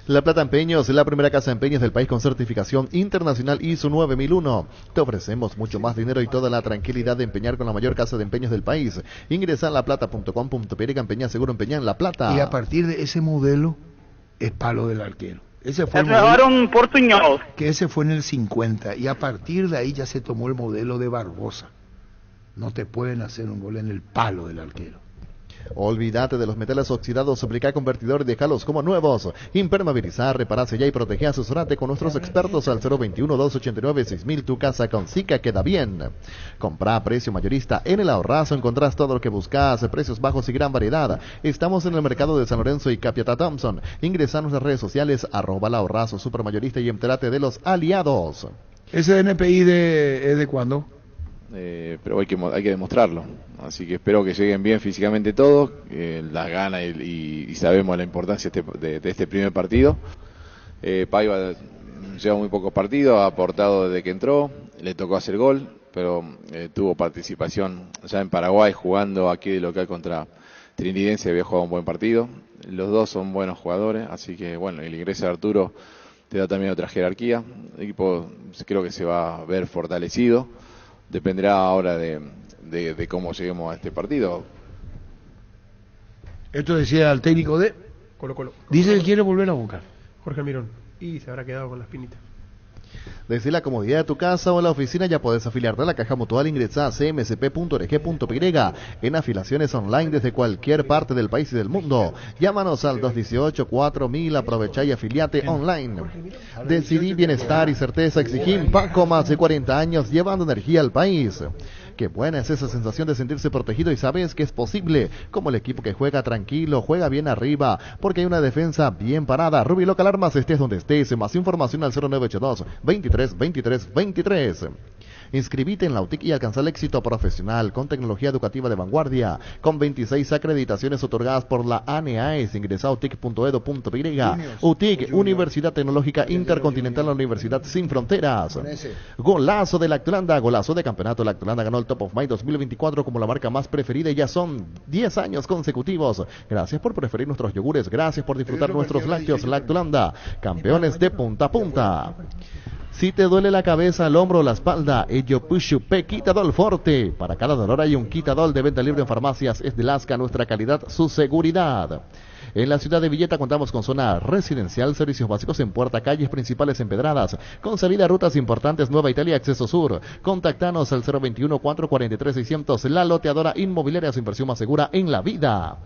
La Plata Empeños es la primera casa de empeños del país con certificación internacional ISO 9001. Te ofrecemos mucho más dinero y toda la tranquilidad de empeñar con la mayor casa de empeños del país. Ingresa a laplata.com.pe, empeña seguro, empeña en La Plata. Y a partir de ese modelo es palo del arquero. Ese fue el modelo, portuñol. Que ese fue en el 50 y a partir de ahí ya se tomó el modelo de Barbosa. No te pueden hacer un gol en el palo del arquero. Olvídate de los metales oxidados, aplica convertidor y déjalos como nuevos. Impermeabilizar, repararse ya y protege, asesorate con nuestros expertos al 021-289-6000. Tu casa con Sica queda bien. Compra a precio mayorista. En El Ahorrazo encontrás todo lo que buscas, precios bajos y gran variedad. Estamos en el mercado de San Lorenzo y Capiatá Thompson. Ingresa a nuestras redes sociales, @El Ahorrazo Supermayorista y entérate de los aliados. ¿Ese NPI es de cuándo? Pero hay que demostrarlo, así que espero que lleguen bien físicamente todos, las ganas y sabemos la importancia de este primer partido. Paiva lleva muy pocos partidos, ha aportado desde que entró, le tocó hacer gol, pero tuvo participación ya en Paraguay jugando aquí de local contra Trinidense, había jugado un buen partido. Los dos son buenos jugadores, así que bueno, el ingreso de Arturo te da también otra jerarquía. El equipo creo que se va a ver fortalecido. Dependerá ahora de cómo lleguemos a este partido. Esto decía el técnico de Colo. Dice que quiere volver a Boca. Jorge Mirón. Y se habrá quedado con las pinitas. Desde la comodidad de tu casa o en la oficina ya podés afiliarte a la Caja Mutual. Ingresa a cmsp.org.py en afiliaciones online desde cualquier parte del país y del mundo. Llámanos al 218-4000, aprovecha y afiliate online. Decidí bienestar y certeza, exigí Paco, más de 40 años llevando energía al país. Qué buena es esa sensación de sentirse protegido y sabes que es posible, como el equipo que juega tranquilo, juega bien arriba, porque hay una defensa bien parada. Ruby Local Armas, estés donde estés. Más información al 0982 23 23 23. Inscribite en la UTIC y alcanza el éxito profesional con tecnología educativa de vanguardia, con 26 acreditaciones otorgadas por la ANEAES. Ingresa a utic.edu.py. UTIC, Universidad Tecnológica Intercontinental, la Universidad Sin Fronteras. Golazo de Lactolanda, golazo de campeonato. Lactolanda ganó el Top of Mind 2024 como la marca más preferida y ya son 10 años consecutivos. Gracias por preferir nuestros yogures, gracias por disfrutar nuestros lácteos. Lactolanda, campeones de punta a punta. Si te duele la cabeza, el hombro o la espalda, ello Pushupe Quitadol Forte. Para cada dolor hay un Quitadol de venta libre en farmacias. Es de Lasca, nuestra calidad, su seguridad. En la ciudad de Villeta contamos con zona residencial, servicios básicos en puerta, calles principales empedradas, con salida a rutas importantes, Nueva Italia, acceso sur. Contactanos al 021-443-600, la loteadora inmobiliaria, su inversión más segura en la vida.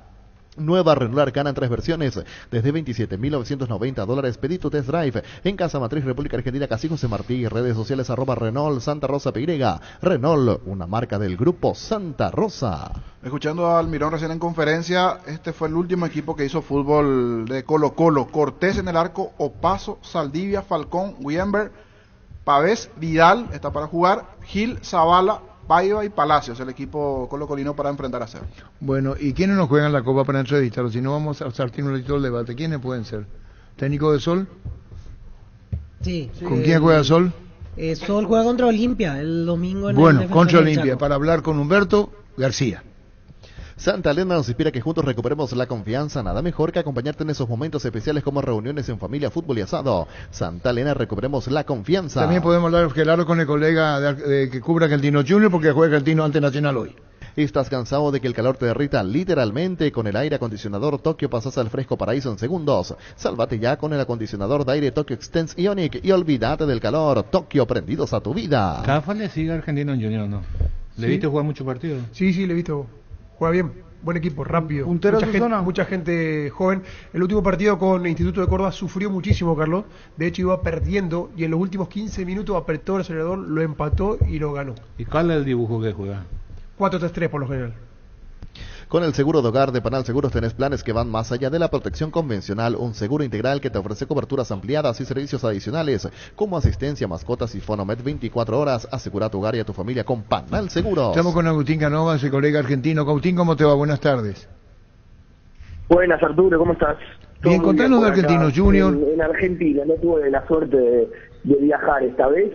Nueva Renault Arcana en 3 versiones, desde $27.990. Pedí tu test drive en Casa Matriz, República Argentina, Casi José Martí, redes sociales @Renault Santa Rosa PY. Renault, una marca del grupo Santa Rosa. Escuchando a Almirón recién en conferencia, este fue el último equipo que hizo fútbol de Colo Colo. Cortés en el arco, Opaso, Saldivia, Falcón, Wienberg, Pavés, Vidal, está para jugar, Gil, Zavala, Paiva y Palacios, el equipo colocolino para enfrentar a Cerro. Bueno, ¿y quiénes nos juegan la Copa para entrevistarlos? Si no, vamos a saltar un ratito el debate. ¿Quiénes pueden ser? ¿Técnico de Sol? Sí. ¿Con quién juega Sol? Sol juega contra Olimpia el domingo en Bueno, el contra del Olimpia, Chaco. para hablar con Humberto García. Santa Elena nos inspira que juntos recuperemos la confianza. Nada mejor que acompañarte en esos momentos especiales como reuniones en familia, fútbol y asado. Santa Elena, recuperemos la confianza. También podemos hablar, Gerardo, con el colega que cubre Argentino Junior, porque juega Argentino ante Nacional hoy. ¿Estás cansado de que el calor te derrita literalmente? Con el aire acondicionador Tokio pasas al fresco paraíso en segundos. Sálvate ya con el acondicionador de aire Tokio Extense Ionic y olvídate del calor. Tokio, prendidos a tu vida. ¿Cafa le sigue a Argentino Junior no? ¿Le viste jugar muchos partidos? Sí, le he visto. Juega bien. Buen equipo, rápido. Mucha gente joven. El último partido con Instituto de Córdoba sufrió muchísimo, Carlos. De hecho, iba perdiendo y en los últimos 15 minutos apretó el acelerador, lo empató y lo ganó. ¿Y cuál es el dibujo que juega? 4-3-3 por lo general. Con el seguro de hogar de Panal Seguros tenés planes que van más allá de la protección convencional, un seguro integral que te ofrece coberturas ampliadas y servicios adicionales, como asistencia, mascotas y Fonomed 24 horas. Asegura tu hogar y a tu familia con Panal Seguros. Estamos con Agustín Canova, su colega argentino. Agustín, ¿cómo te va? Buenas tardes. Buenas, Arturo, ¿cómo estás? Bien, contanos de Argentino Junior. En Argentina, no tuve la suerte de viajar esta vez,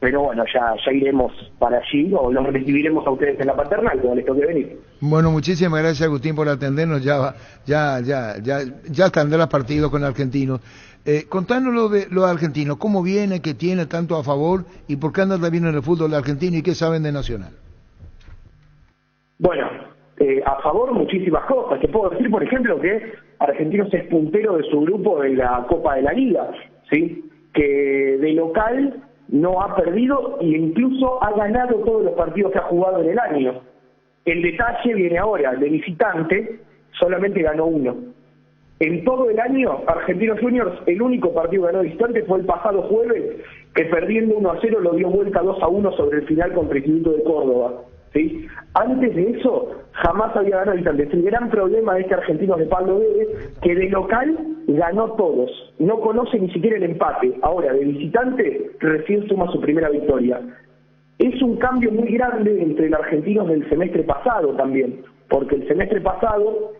pero bueno, ya iremos para allí, o los recibiremos a ustedes en la paternal, como les toque venir. Bueno, muchísimas gracias, Agustín, por atendernos. Ya tendrás partido con Argentinos. Contanos lo de Argentinos, cómo viene, qué tiene tanto a favor y por qué anda también en el fútbol argentino y qué saben de Nacional. Bueno, a favor muchísimas cosas. Te puedo decir, por ejemplo, que Argentinos es puntero de su grupo en la Copa de la Liga, ¿sí? Que de local no ha perdido e incluso ha ganado todos los partidos que ha jugado en el año. El detalle viene ahora, de visitante solamente ganó uno. En todo el año, Argentinos Juniors, el único partido que ganó de visitante fue el pasado jueves, que perdiendo 1-0 lo dio vuelta 2-1 sobre el final contra el Instituto de Córdoba. ¿Sí? Antes de eso, jamás había ganado visitante. El gran problema de este Argentinos de Pablo Guedes, que de local ganó todos, no conoce ni siquiera el empate. Ahora, de visitante, recién suma su primera victoria. Es un cambio muy grande entre el Argentinos del semestre pasado también, porque el semestre pasado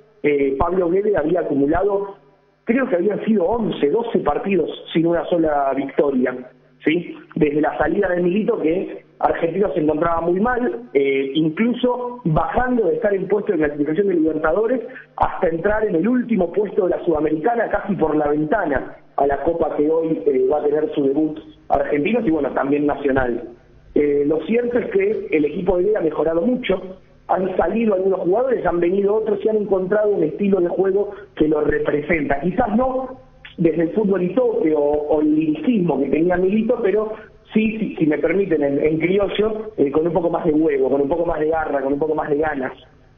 Pablo Guedes había acumulado, creo que habían sido 11, 12 partidos sin una sola victoria, ¿sí? Desde la salida de Milito, que Argentinos se encontraba muy mal, incluso bajando de estar en puesto de clasificación de Libertadores hasta entrar en el último puesto de la Sudamericana, casi por la ventana a la Copa que hoy va a tener su debut Argentinos y bueno, también Nacional. Lo cierto es que el equipo de Guedes ha mejorado mucho, han salido algunos jugadores, han venido otros y han encontrado un estilo de juego que lo representa. Quizás no desde el fútbol y toque o el liricismo que tenía Milito, pero sí, si me permiten, en criollo, con un poco más de huevo, con un poco más de garra, con un poco más de ganas,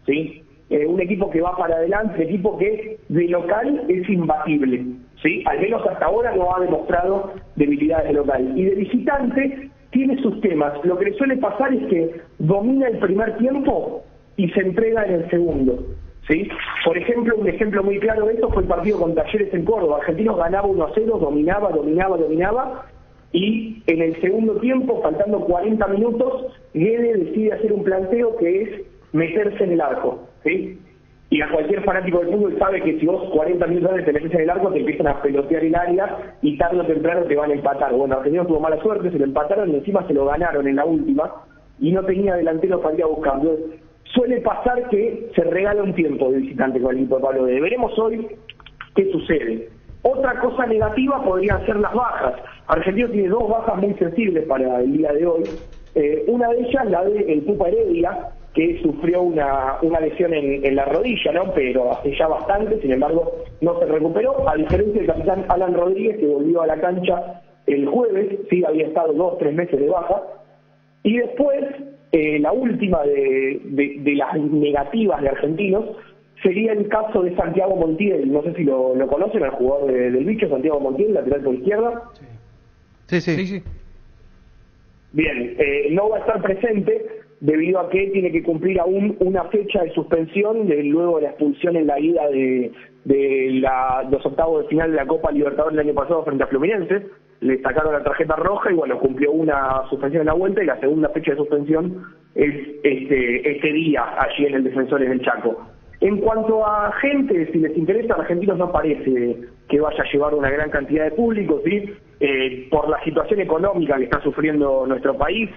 ¿sí? Un equipo que va para adelante, un equipo que de local es imbatible, ¿sí? Al menos hasta ahora no ha demostrado debilidades de local. Y de visitante tiene sus temas. Lo que le suele pasar es que domina el primer tiempo y se entrega en el segundo, ¿sí? Por ejemplo, un ejemplo muy claro de esto fue el partido con Talleres en Córdoba. Argentinos ganaba 1-0, dominaba, y en el segundo tiempo, faltando 40 minutos, Guedes decide hacer un planteo que es meterse en el arco, ¿sí? Y a cualquier fanático del fútbol sabe que si vos 40 minutos antes te metes en el arco, te empiezan a pelotear el área y tarde o temprano te van a empatar. Bueno, Argentinos tuvo mala suerte, se lo empataron y encima se lo ganaron en la última y no tenía delantero para ir a buscarlo. Suele pasar que se regala un tiempo de visitante con el equipo de Pablo Guedes. Veremos hoy qué sucede. Otra cosa negativa podrían ser las bajas. Argentinos tiene dos bajas muy sensibles para el día de hoy. Una de ellas, la de el Pupa Heredia, que sufrió una lesión en la rodilla, ¿no? Pero hace ya bastante, sin embargo, no se recuperó, a diferencia del capitán Alan Rodríguez, que volvió a la cancha el jueves, sí, había estado 2-3 meses de baja. Y después, la última de las negativas de argentinos sería el caso de Santiago Montiel. No sé si lo conocen, el jugador del Bicho, Santiago Montiel, lateral por izquierda. Sí. Bien, no va a estar presente debido a que tiene que cumplir aún una fecha de suspensión luego de la expulsión en la ida de los octavos de final de la Copa Libertadores el año pasado frente a Fluminense. Le sacaron la tarjeta roja y bueno, cumplió una suspensión en la vuelta, y la segunda fecha de suspensión es este día allí en el Defensores del Chaco. En cuanto a gente, si les interesa, Argentinos no parece que vaya a llevar una gran cantidad de público, ¿sí? Por la situación económica que está sufriendo nuestro país,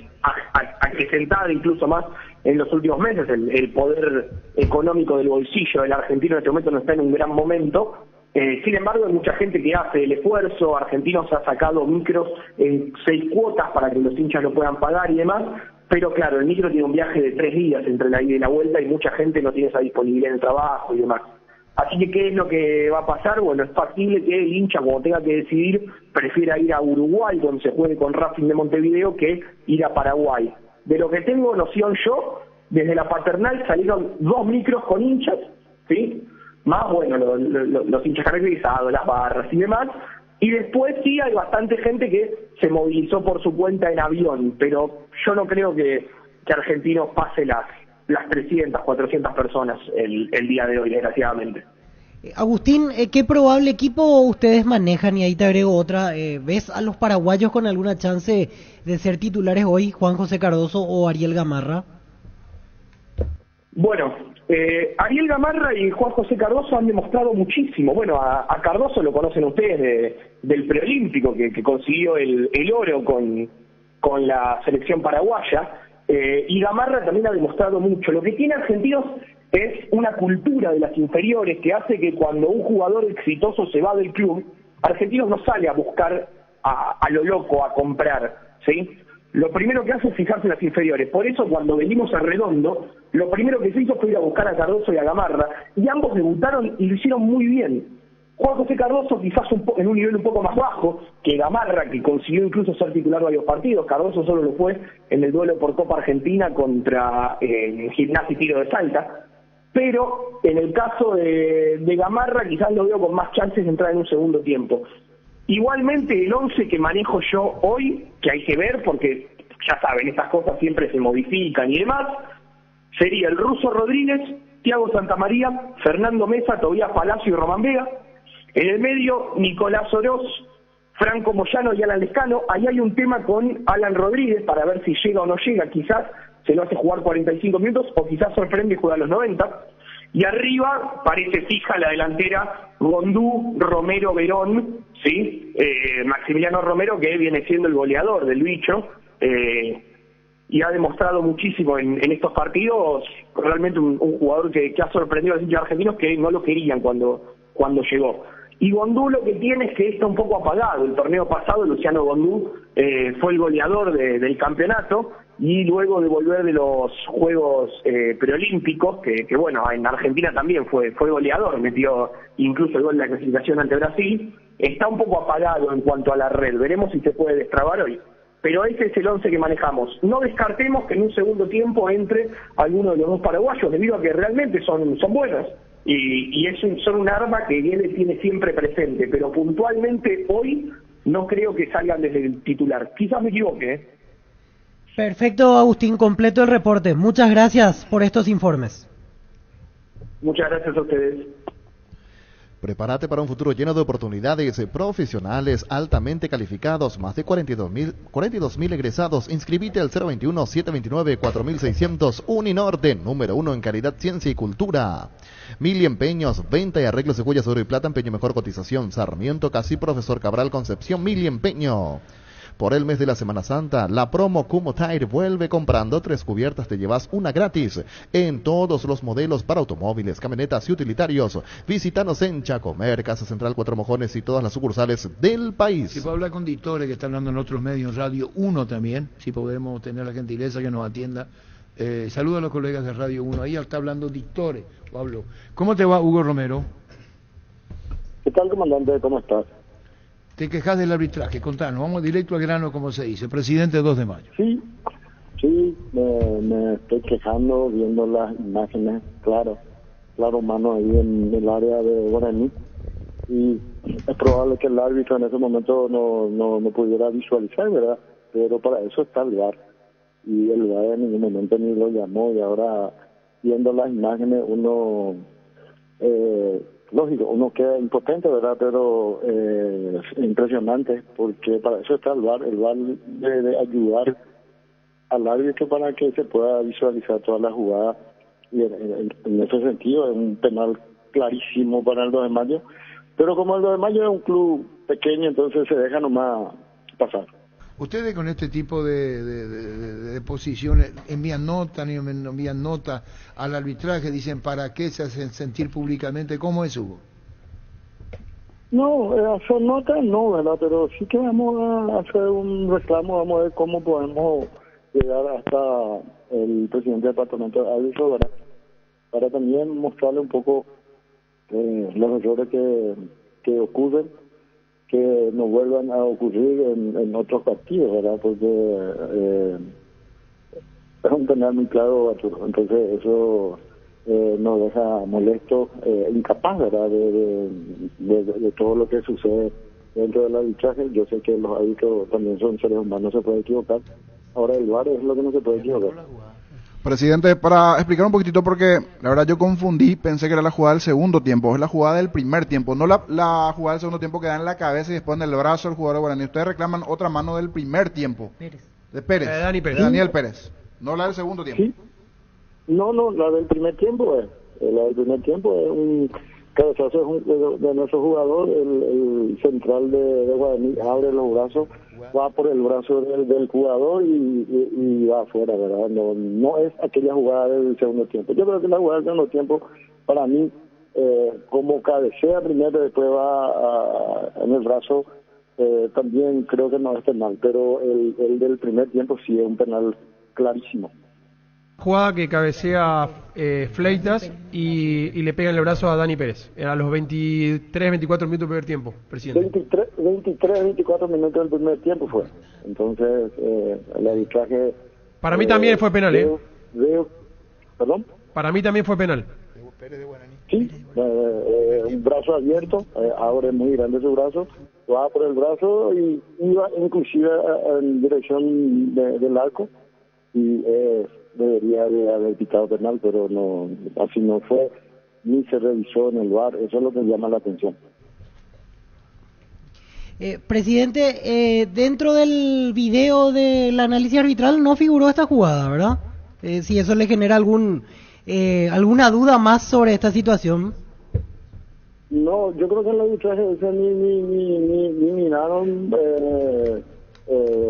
acrecentada incluso más en los últimos meses. El poder económico del bolsillo del argentino en este momento no está en un gran momento. Sin embargo, hay mucha gente que hace el esfuerzo. Argentinos ha sacado micros en 6 cuotas para que los hinchas lo puedan pagar y demás. Pero claro, el micro tiene un viaje de 3 días entre la ida y la vuelta, y mucha gente no tiene esa disponibilidad en el trabajo y demás. Así que, ¿qué es lo que va a pasar? Bueno, es factible que el hincha, cuando tenga que decidir, prefiera ir a Uruguay, donde se juegue con Racing de Montevideo, que ir a Paraguay. De lo que tengo noción yo, desde la Paternal salieron 2 micros con hinchas, ¿sí? Más, bueno, los hinchas caracterizados, las barras y demás. Y después sí hay bastante gente que se movilizó por su cuenta en avión, pero yo no creo que Argentinos pase las 300, 400 personas el día de hoy, desgraciadamente. Agustín, ¿qué probable equipo ustedes manejan? Y ahí te agrego otra. ¿Ves a los paraguayos con alguna chance de ser titulares hoy, Juan José Cardoso o Ariel Gamarra? Bueno, Ariel Gamarra y Juan José Cardoso han demostrado muchísimo. Bueno, a Cardoso lo conocen ustedes del preolímpico que consiguió el oro con la selección paraguaya, y Gamarra también ha demostrado mucho. Lo que tiene Argentinos es una cultura de las inferiores que hace que cuando un jugador exitoso se va del club, Argentinos no sale a buscar a lo loco, a comprar, ¿sí? Lo primero que hace es fijarse en las inferiores. Por eso, cuando venimos a Redondo, lo primero que se hizo fue ir a buscar a Cardoso y a Gamarra, y ambos debutaron y lo hicieron muy bien. Juan José Cardoso quizás en un nivel un poco más bajo que Gamarra, que consiguió incluso ser titular varios partidos. Cardoso solo lo fue en el duelo por Copa Argentina contra Gimnasia y Tiro de Salta. Pero en el caso de Gamarra quizás lo veo con más chances de entrar en un segundo tiempo. Igualmente el 11 que manejo yo hoy, que hay que ver porque ya saben, estas cosas siempre se modifican y demás, sería el Ruso Rodríguez, Thiago Santamaría, Fernando Mesa, Tobías Palacio y Román Vega. En el medio, Nicolás Oroz, Franco Moyano y Alan Lescano. Ahí hay un tema con Alan Rodríguez para ver si llega o no llega. Quizás se lo hace jugar 45 minutos o quizás sorprende y juega a los 90. Y arriba parece fija la delantera Gondú, Romero, Verón, ¿sí? Maximiliano Romero, que viene siendo el goleador del Bicho, y ha demostrado muchísimo en estos partidos. Realmente un jugador que ha sorprendido a los hinchas argentinos, que no lo querían cuando llegó. Y Gondú lo que tiene es que está un poco apagado. El torneo pasado Luciano Gondú fue el goleador del campeonato, y luego de volver de los Juegos Preolímpicos, que bueno, en Argentina también fue goleador, metió incluso el gol de la clasificación ante Brasil, está un poco apagado en cuanto a la red. Veremos si se puede destrabar hoy. Pero ese es el 11 que manejamos. No descartemos que en un segundo tiempo entre alguno de los dos paraguayos, debido a que realmente son buenos. Y son un arma que Guedes tiene siempre presente, pero puntualmente hoy no creo que salgan desde el titular. Quizás me equivoque, ¿eh? Perfecto, Agustín, completo el reporte. Muchas gracias por estos informes. Muchas gracias a ustedes. Prepárate para un futuro lleno de oportunidades, profesionales altamente calificados, más de 42.000 egresados. Inscribite al 021-729-4600, Uninorte, número 1 en calidad, ciencia y cultura. Mili Empeños, venta y arreglos de joyas, oro y plata, empeño mejor cotización. Sarmiento, Casi, Profesor Cabral, Concepción, Mili Empeño. Por el mes de la Semana Santa, la promo Kumo Tire vuelve. Comprando 3 cubiertas, te llevas una gratis en todos los modelos para automóviles, camionetas y utilitarios. Visítanos en Chacomer, Casa Central, Cuatro Mojones y todas las sucursales del país. Si puedo hablar con Ditore, que está hablando en otros medios, Radio 1 también, si podemos tener la gentileza que nos atienda Saludo a los colegas de Radio 1. Ahí está hablando Dictore, Pablo. ¿Cómo te va, Hugo Romero? ¿Qué tal, comandante? ¿Cómo estás? Te quejas del arbitraje. Contanos, vamos directo al grano, como se dice. Presidente, 2 de mayo. Sí, me estoy quejando viendo las imágenes, claro, mano ahí en el área de Guaraní. Y es probable que el árbitro en ese momento no pudiera visualizar, ¿verdad? Pero para eso está el VAR. Y el VAR en ningún momento ni lo llamó, y ahora viendo las imágenes uno, lógico, uno queda impotente, ¿verdad? Pero es impresionante, porque para eso está el VAR debe ayudar al árbitro para que se pueda visualizar todas las jugadas, y en ese sentido es un penal clarísimo para el 2 de mayo, pero como el 2 de mayo es un club pequeño, entonces se deja nomás pasar. Ustedes con este tipo de posiciones envían nota al arbitraje, dicen para qué se hacen sentir públicamente. ¿Cómo es, Hugo? No, hacer nota no, ¿verdad? Pero sí que vamos a hacer un reclamo, vamos a ver cómo podemos llegar hasta el presidente del departamento de árbitros, ¿verdad? Para también mostrarle un poco los errores que ocurren, que no vuelvan a ocurrir en otros partidos, ¿verdad? Porque es un penal muy claro, Arturo. Entonces eso nos deja molesto, incapaz, ¿verdad? De todo lo que sucede dentro del arbitraje. Yo sé que los árbitros también son seres humanos, se puede equivocar. Ahora el VAR es lo que no se puede equivocar. Presidente, para explicar un poquitito, porque la verdad yo confundí, pensé que era la jugada del segundo tiempo, es la jugada del primer tiempo, no la jugada del segundo tiempo que da en la cabeza y después en el brazo del jugador de Guaraní. Ustedes reclaman otra mano del primer tiempo, de Pérez, Dani Pérez. de Daniel Pérez, no la del segundo tiempo. ¿Sí? No, la del primer tiempo la del primer tiempo es un cabezazo de nuestro jugador, el central de Guaraní abre los brazos, va por el brazo del jugador y va afuera, ¿verdad? No es aquella jugada del segundo tiempo. Yo creo que la jugada del segundo tiempo, para mí, como cabecea primero, después va en el brazo, también creo que no es penal, pero el del primer tiempo sí es un penal clarísimo. Jugada que cabecea Fleitas y le pega en el brazo a Dani Pérez. Era a los 23, 24 minutos del primer tiempo, presidente. 23, 24 minutos del primer tiempo fue. Entonces, el arbitraje... Para mí también fue penal, ¿Perdón? Para mí también fue penal. Sí, un brazo abierto, abre muy grande su brazo, va por el brazo y iba inclusive en dirección del arco, y debería de haber pitado penal, pero no, así no fue, ni se revisó en el VAR. Eso es lo que llama la atención. Presidente, dentro del video del análisis arbitral no figuró esta jugada, ¿verdad? Si eso le genera alguna duda más sobre esta situación. No, yo creo que en la arbitraje ese ni miraron,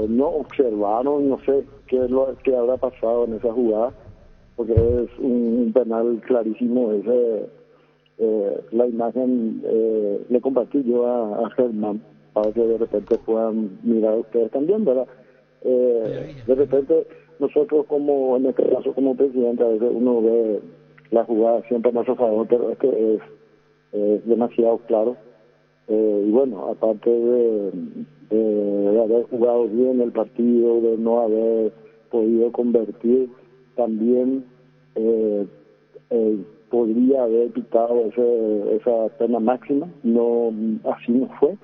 no observaron, no sé qué es lo que habrá pasado en esa jugada, porque es un penal clarísimo. La imagen le compartí yo a Germán para que de repente puedan mirar ustedes también, ¿verdad? De repente nosotros, como en este caso como presidente, a veces uno ve la jugada siempre a nuestro favor, pero es que es demasiado claro. Y bueno, aparte de haber jugado bien el partido, de no haber podido convertir, también podría haber pitado esa pena máxima. No, así no fue.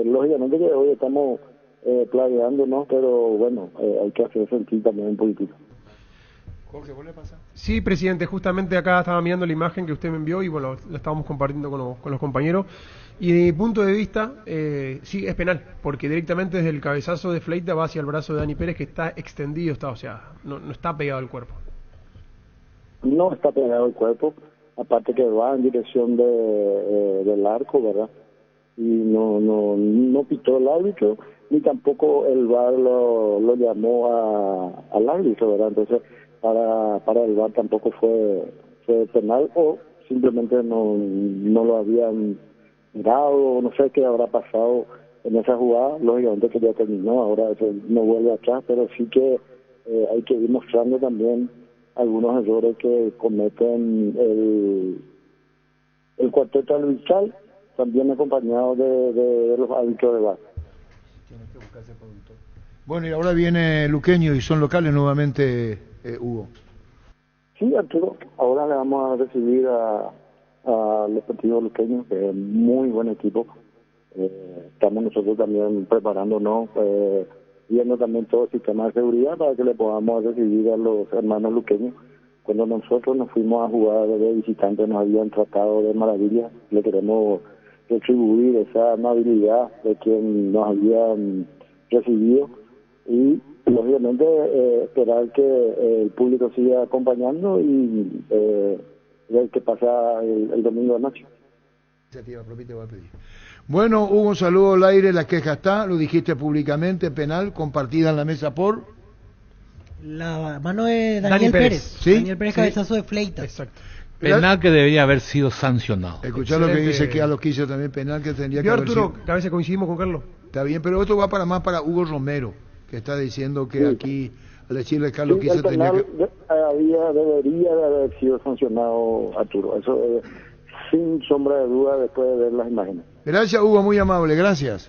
Lógicamente que hoy estamos planeándonos, pero bueno, hay que hacer sentir también un poquitito. Jorge, ¿vos le pasa? Sí, presidente, justamente acá estaba mirando la imagen que usted me envió y bueno, la estábamos compartiendo con los compañeros. Y de mi punto de vista, sí, es penal, porque directamente desde el cabezazo de Fleita va hacia el brazo de Dani Pérez, que está extendido, o sea, no está pegado al cuerpo. No está pegado al cuerpo, aparte que va en dirección del arco, ¿verdad? Y no pitó el árbitro, ni tampoco el VAR lo llamó al árbitro, ¿verdad? Entonces, para el VAR tampoco fue penal, o simplemente no lo habían mirado, no sé qué habrá pasado en esa jugada. Lógicamente que ya terminó, ahora eso no vuelve atrás, pero sí que hay que ir mostrando también algunos errores que cometen el cuarteto arbitral, también acompañado de los árbitros de VAR. Bueno, y ahora viene Luqueño y son locales nuevamente, Hugo. Sí, Arturo, ahora le vamos a recibir a los partidos luqueños, que es muy buen equipo. Estamos nosotros también preparándonos, viendo también todo el sistema de seguridad para que le podamos recibir a los hermanos luqueños. Cuando nosotros nos fuimos a jugar de visitantes nos habían tratado de maravilla, le queremos retribuir esa amabilidad de quien nos habían recibido y obviamente esperar que el público siga acompañando y ver qué pasa el domingo de noche. Bueno, Hugo, un saludo al aire, la queja está, lo dijiste públicamente, penal, compartida en la mesa por... La mano de Daniel Pérez. ¿Sí? Daniel Pérez, cabezazo de Fleita. Exacto. Penal que debería haber sido sancionado. Escuchá lo que dice que a los 15 también penal que tendría que haber Arturo, sido... que a veces coincidimos con Carlos. Está bien, pero esto va más para Hugo Romero, que está diciendo que aquí al decirle Carlos Sí, Quise tenía que... debería de haber sido sancionado, Arturo. Eso sin sombra de duda después de ver las imágenes. Gracias, Hugo, muy amable, gracias.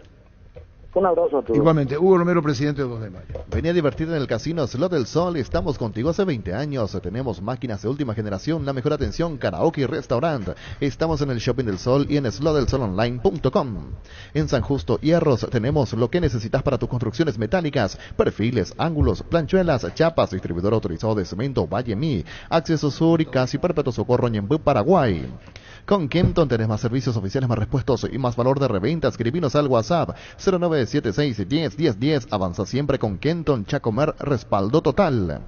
Un abrazo a todos. Igualmente, Hugo Romero, presidente de 2 de mayo. Venía a divertirte en el casino Slot del Sol. Estamos contigo hace 20 años. Tenemos máquinas de última generación, la mejor atención, karaoke y restaurante. Estamos en el Shopping del Sol y en slotdelsolonline.com. En San Justo, Hierros, tenemos lo que necesitas para tus construcciones metálicas: perfiles, ángulos, planchuelas, chapas. Distribuidor autorizado de cemento Valle Mi. Acceso Sur y Casi Perpetuo Socorro, Ñemby, Paraguay. Con Kenton tenés más servicios oficiales, más repuestos y más valor de reventa. Escribinos al WhatsApp 0976-10-10-10. Avanza siempre con Kenton. Chacomer, respaldo total.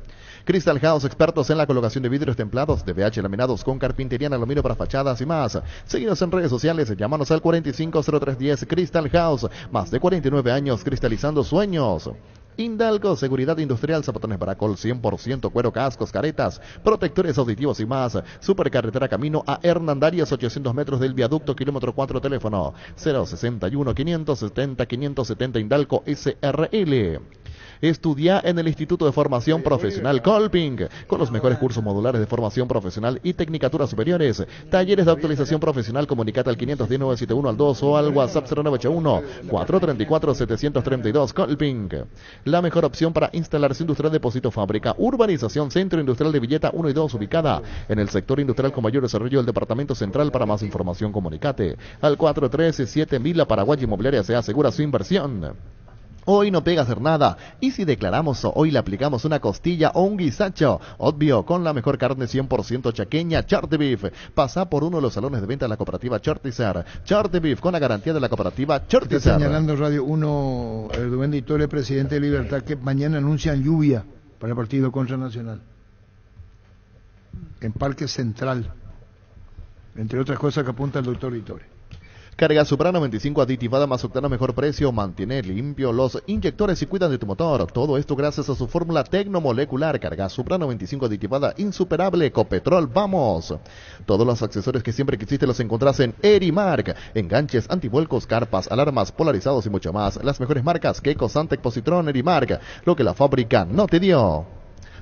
Crystal House, expertos en la colocación de vidrios templados, DVH laminados con carpintería en aluminio para fachadas y más. Síguenos en redes sociales, llámanos al 450310. Crystal House, más de 49 años cristalizando sueños. Indalco, seguridad industrial, zapatones Baracol, 100% cuero, cascos, caretas, protectores auditivos y más. Supercarretera camino a Hernandarias, 800 metros del viaducto, kilómetro 4, teléfono 061-570-570, Indalco SRL. Estudia en el Instituto de Formación Profesional Colping, con los mejores cursos modulares de formación profesional y tecnicaturas superiores. Talleres de actualización profesional, comunicate al 510-971-2 o al WhatsApp 0981-434-732. Colping, la mejor opción para instalarse industrial, depósito, fábrica, urbanización, centro industrial de Villeta 1 y 2, ubicada en el sector industrial con mayor desarrollo del departamento central. Para más información, comunicate al 413-7000. La Paraguay Inmobiliaria se asegura su inversión. Hoy no pega hacer nada, y si declaramos hoy le aplicamos una costilla o un guisacho, obvio, con la mejor carne 100% chaqueña, Charte Beef. Pasa por uno de los salones de venta de la cooperativa Chartizer. Charte Beef, con la garantía de la cooperativa Chartizer. Está señalando Radio 1, el Rubén de Itore, presidente de Libertad, que mañana anuncian lluvia para el partido contra Nacional. En Parque Central, entre otras cosas que apunta el doctor Itore. Carga Supra 95 aditivada más octano, mejor precio, mantiene limpio los inyectores y cuidan de tu motor. Todo esto gracias a su fórmula tecnomolecular. Carga Supra 95 aditivada insuperable, Ecopetrol, vamos. Todos los accesorios que siempre quisiste los encontrás en Erimark. Enganches, antivuelcos, carpas, alarmas, polarizados y mucho más. Las mejores marcas: Keiko, Santec, Positron, Erimark. Lo que la fábrica no te dio.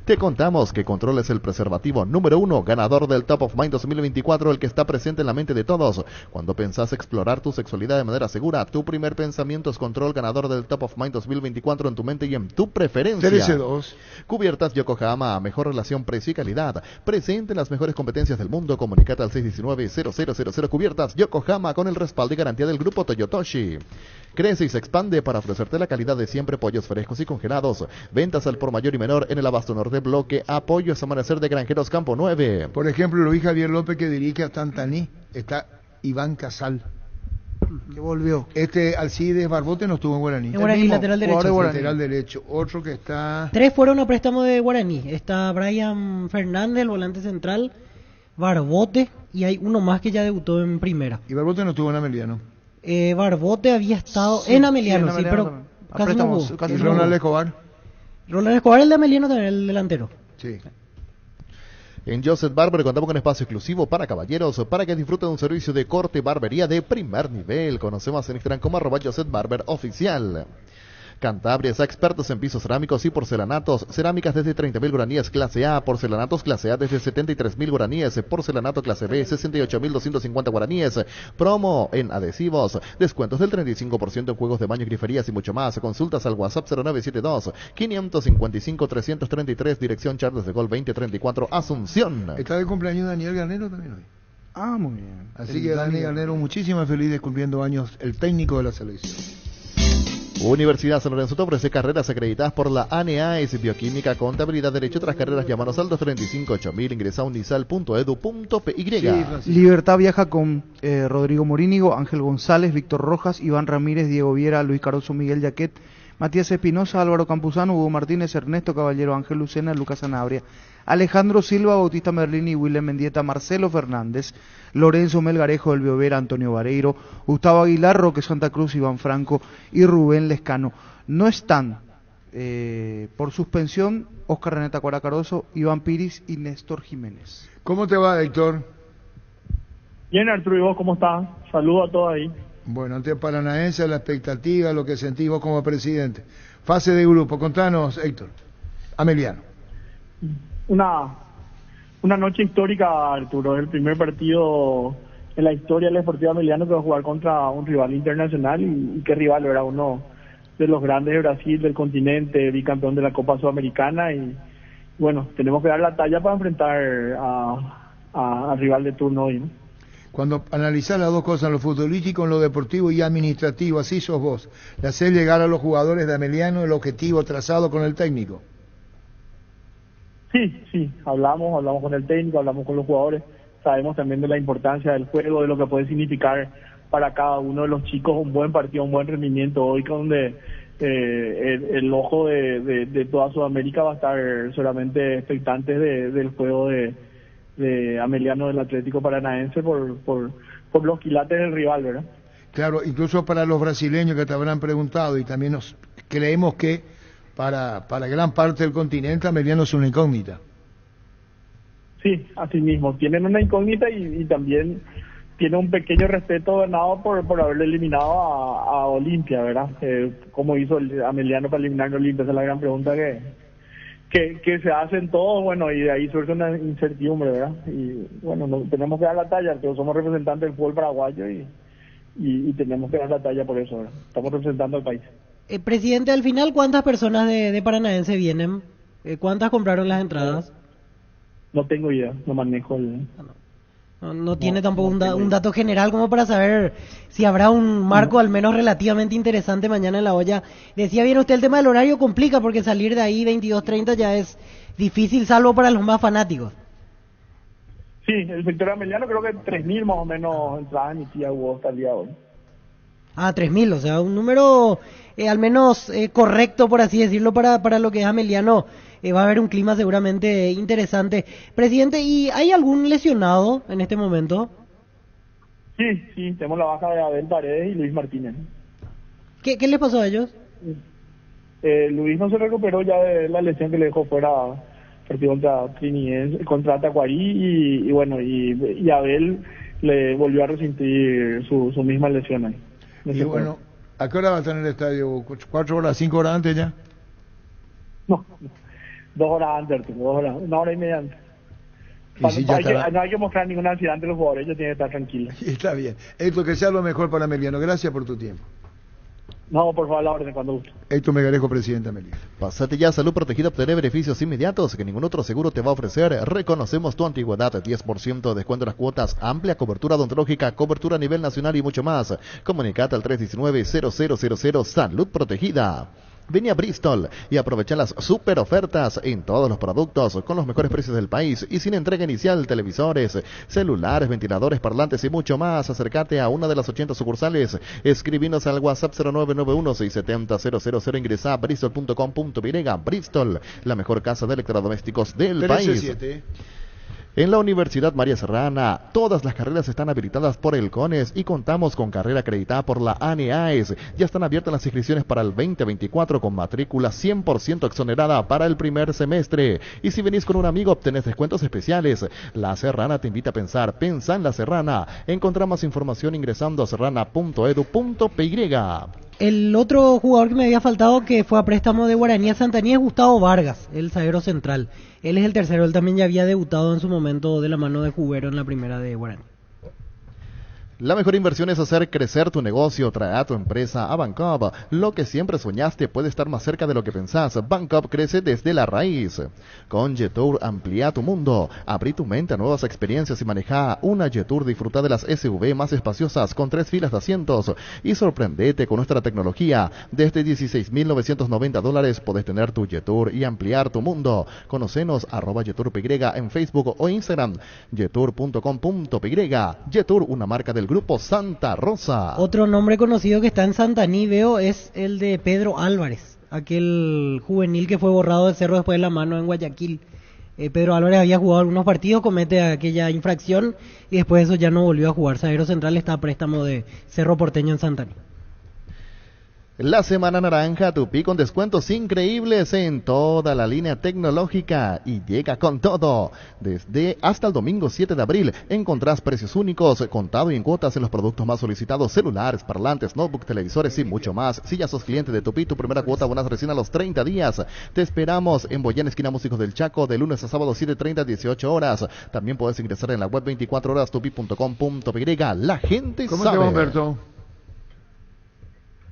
Te contamos que Control es el preservativo número 1, ganador del Top of Mind 2024, el que está presente en la mente de todos. Cuando pensás explorar tu sexualidad de manera segura, tu primer pensamiento es Control, ganador del Top of Mind 2024 en tu mente y en tu preferencia. TLC2. Cubiertas Yokohama, mejor relación precio y calidad. Presente en las mejores competencias del mundo. Comunicate al 619-0000. Cubiertas Yokohama, con el respaldo y garantía del grupo Toyotoshi. Crece y se expande para ofrecerte la calidad de siempre: pollos frescos y congelados. Ventas al por mayor y menor en el Abasto Norte Bloque. Apoyo es Amanecer de Granjeros Campo 9. Por ejemplo, Luis Javier López, que dirige a Tantaní. Está Iván Casal, que volvió. Alcides Barbote no estuvo en Guaraní. En Guaraní, lateral derecho. Lateral derecho. Otro que está... 3 fueron a préstamo de Guaraní. Está Brian Fernández, el volante central, Barbote, y hay uno más que ya debutó en primera. Y Barbote no estuvo en Ameliano. Barbote había estado en Ameliano, sí, pero casi no hubo. ¿Y Ronald Escobar? Ronald Escobar, el de Ameliano, también el delantero. Sí. En Joseph Barber contamos con espacio exclusivo para caballeros, para que disfruten de un servicio de corte y barbería de primer nivel. Conoce más en Instagram como @JosephBarber oficial. Cantabria es expertos en pisos cerámicos y porcelanatos. Cerámicas desde 30.000 guaraníes clase A, porcelanatos clase A desde 73.000 guaraníes, porcelanato clase B 68.250 guaraníes. Promo en adhesivos, descuentos del 35% en juegos de baño, griferías y mucho más. Consultas al WhatsApp 0972 555 333, dirección Charles de Gaulle 2034, Asunción. Está de cumpleaños Daniel Garnero también hoy. Ah, muy bien. Así que Dani Garnero, muchísimas felices cumpliendo años, el técnico de la selección. Universidad San Lorenzo te ofrece carreras acreditadas por la ANEAES, Bioquímica, Contabilidad, Derecho. Otras carreras, llámanos al 235-8000, ingresa a unisal.edu.py. Libertad viaja con Rodrigo Morínigo, Ángel González, Víctor Rojas, Iván Ramírez, Diego Viera, Luis Caroso, Miguel Yaquet, Matías Espinosa, Álvaro Campuzano, Hugo Martínez, Ernesto Caballero, Ángel Lucena, Lucas Sanabria, Alejandro Silva, Bautista Merlini, Willem Mendieta, Marcelo Fernández, Lorenzo Melgarejo, Elvio Vera, Antonio Vareiro, Gustavo Aguilar, Roque Santa Cruz, Iván Franco y Rubén Lescano. No están por suspensión Oscar René Tacuara Cardoso, Iván Piris y Néstor Jiménez. ¿Cómo te va, Héctor? Bien, Arturo, ¿y vos cómo estás? Saludos a todos ahí. Bueno, ante Paranaense, la expectativa, lo que sentís vos como presidente. Fase de grupo, contanos, Héctor. Ameliano. Una noche histórica, Arturo. Es el primer partido en la historia del Sportivo Ameliano que va a jugar contra un rival internacional. Y qué rival, era uno de los grandes de Brasil, del continente, bicampeón de la Copa Sudamericana. Y bueno, tenemos que dar la talla para enfrentar al rival de turno hoy, ¿no? Cuando analizás las dos cosas, lo futbolístico, en lo deportivo y administrativo, así sos vos, le hacés llegar a los jugadores de Ameliano el objetivo trazado con el técnico. Sí, hablamos con el técnico, hablamos con los jugadores, sabemos también de la importancia del juego, de lo que puede significar para cada uno de los chicos un buen partido, un buen rendimiento hoy, donde el ojo de toda Sudamérica va a estar solamente expectantes del juego de Ameliano del Atlético Paranaense por los quilates del rival, ¿verdad? Claro, incluso para los brasileños que te habrán preguntado, y también nos creemos que para gran parte del continente Ameliano es una incógnita. Sí, así mismo, tienen una incógnita y también tiene un pequeño respeto ganado por haberle eliminado a Olimpia, ¿verdad? ¿Cómo hizo Ameliano para eliminar a Olimpia? Esa es la gran pregunta que se hacen todos, bueno, y de ahí surge una incertidumbre, ¿verdad? Y bueno, tenemos que dar la talla, pero somos representantes del fútbol paraguayo y tenemos que dar la talla por eso, ¿verdad? Estamos representando al país. Presidente, al final, ¿cuántas personas de Paranaense vienen? ¿Cuántas compraron las entradas? No tengo idea, no manejo el... No tiene tampoco un dato general como para saber si habrá un marco al menos relativamente interesante mañana en La Olla. Decía bien usted, el tema del horario complica porque salir de ahí 22:30 ya es difícil, salvo para los más fanáticos. Sí, el sector Ameliano creo que 3.000 más o menos entradas emitidas hubo hasta el día de hoy. 3.000, o sea, un número al menos correcto, por así decirlo, para lo que es Ameliano. Va a haber un clima seguramente interesante. Presidente, ¿y hay algún lesionado en este momento? Sí, tenemos la baja de Abel Paredes y Luis Martínez. ¿Qué les pasó a ellos? Luis no se recuperó ya de la lesión que le dejó fuera partido contra Tacuarí y bueno, y Abel le volvió a resentir su misma lesión ahí. Y bueno, ¿a qué hora va a estar en el estadio? ¿4 horas, 5 horas antes ya? No, 2 horas antes, 1 hora y media antes. No hay que mostrar ninguna ansiedad ante los jugadores, ellos tienen que estar tranquilos. Está bien. Héctor, que sea lo mejor para Ameliano. Gracias por tu tiempo. No, por favor, la orden cuando guste. Héctor Melgarejo, presidente Ameliano. Pásate ya a Salud Protegida, obtener beneficios inmediatos que ningún otro seguro te va a ofrecer. Reconocemos tu antigüedad, 10% de descuento en las cuotas, amplia cobertura odontológica, cobertura a nivel nacional y mucho más. Comunicate al 319-0000 Salud Protegida. Vení a Bristol y aprovecha las super ofertas en todos los productos con los mejores precios del país y sin entrega inicial, televisores, celulares, ventiladores, parlantes y mucho más. Acércate a una de las 80 sucursales. Escribinos al WhatsApp 0991-670-000. Ingresa a bristol.com.py. Bristol, la mejor casa de electrodomésticos del país. En la Universidad María Serrana, todas las carreras están habilitadas por el CONES y contamos con carrera acreditada por la ANEAES. Ya están abiertas las inscripciones para el 2024 con matrícula 100% exonerada para el primer semestre. Y si venís con un amigo, obtenés descuentos especiales. La Serrana te invita a pensar. Pensa en La Serrana. Encontrá más información ingresando a serrana.edu.py. El otro jugador que me había faltado que fue a préstamo de Guaraní a Santaní es Gustavo Vargas, el zaguero central. Él es el tercero, él también ya había debutado en su momento de la mano de Jubero en la primera de Guaraní. La mejor inversión es hacer crecer tu negocio. Trae a tu empresa a Bancopp. Lo que siempre soñaste puede estar más cerca de lo que pensás. Bancopp crece desde la raíz. Con Jetour amplía tu mundo. Abrí tu mente a nuevas experiencias y maneja una Jetour. Disfruta de las SUV más espaciosas con 3 filas de asientos. Y sorprendete con nuestra tecnología. Desde $16,990 podés tener tu Jetour y ampliar tu mundo. Conocenos @JetourPY en Facebook o Instagram. Jetour.com.py. Jetour, una marca del Grupo Santa Rosa. Otro nombre conocido que está en Santaní, veo, es el de Pedro Álvarez, aquel juvenil que fue borrado del Cerro después de la mano en Guayaquil. Pedro Álvarez había jugado algunos partidos, comete aquella infracción y después de eso ya no volvió a jugar. Zaguero central, está a préstamo de Cerro Porteño en Santaní. La Semana Naranja Tupi con descuentos increíbles en toda la línea tecnológica y llega con todo. Desde hasta el domingo 7 de abril encontrás precios únicos, contado y en cuotas en los productos más solicitados: celulares, parlantes, notebook, televisores y mucho más. Si ya sos cliente de Tupi, tu primera cuota abonas recién a los 30 días. Te esperamos en Boyán, esquina Músicos del Chaco, de lunes a sábado 7:30 a 18 horas. También puedes ingresar en la web 24horastupi.com.py. La gente ¿Cómo sabe. te va, Humberto?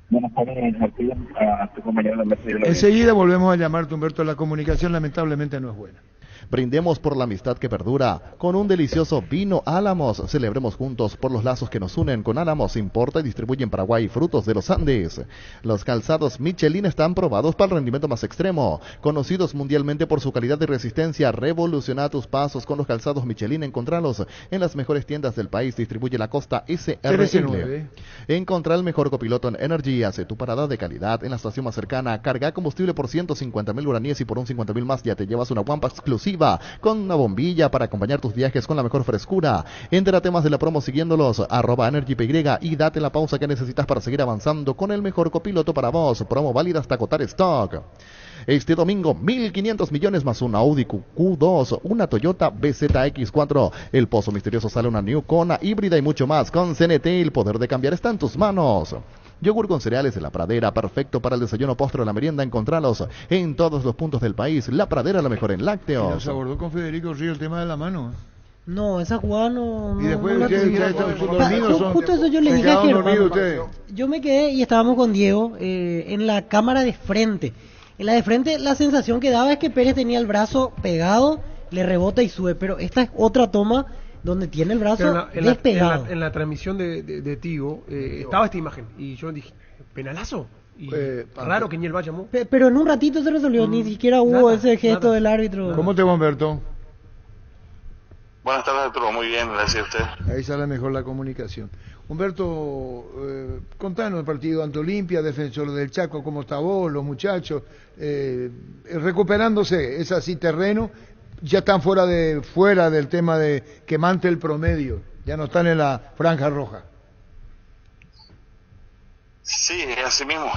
Buenas tardes, Martín, a tu compañero de mesa. Enseguida volvemos a llamarte, Humberto. La comunicación lamentablemente no es buena. Brindemos por la amistad que perdura con un delicioso vino Álamos. Celebremos juntos por los lazos que nos unen con Álamos. Importa y distribuye en Paraguay frutos de los Andes. Los calzados Michelin están probados para el rendimiento más extremo. Conocidos mundialmente por su calidad y resistencia, revoluciona tus pasos con los calzados Michelin. Encontralos en las mejores tiendas del país. Distribuye la Costa SRL. Encontrá el mejor copiloto en Energy. Hace tu parada de calidad en la estación más cercana. Carga combustible por 150.000 guaraníes y por un 50.000 más ya te llevas una guampa exclusiva con una bombilla para acompañar tus viajes con la mejor frescura. Entérate más de la promo siguiéndolos @EnergyPY y date la pausa que necesitas para seguir avanzando con el mejor copiloto para vos. Promo válida hasta agotar stock. Este domingo, 1.500 millones más un Audi Q2, una Toyota BZX4. El pozo misterioso sale una New Kona híbrida y mucho más. Con CNT, el poder de cambiar está en tus manos. Yogur con cereales de La Pradera, perfecto para el desayuno, postre o la merienda. Encontralos en todos los puntos del país. La Pradera, la mejor en lácteos. ¿Nos abordó con Federico Río el tema de la mano? No, esa jugada no. Y después no ustedes dormidos son. Justo eso yo le dije a Germán. Yo me quedé y estábamos con Diego en la cámara de frente. En la de frente la sensación que daba es que Pérez tenía el brazo pegado, le rebota y sube, pero esta es otra toma donde tiene el brazo despegado. En la transmisión de Tigo estaba esta imagen y yo dije, ¿penalazo? Y raro que ni el Valle llamó. Pero en un ratito se resolvió, ni siquiera hubo ese gesto del árbitro. ¿Cómo te va, Humberto? Buenas tardes, Arturo. Muy bien, gracias a usted. Ahí sale mejor la comunicación. Humberto, contanos el partido ante Olimpia, Defensor del Chaco, ¿cómo está vos, los muchachos? Recuperándose, es así terreno, ya están fuera del tema de quemante el promedio, ya no están en la franja roja. Sí, es así mismo.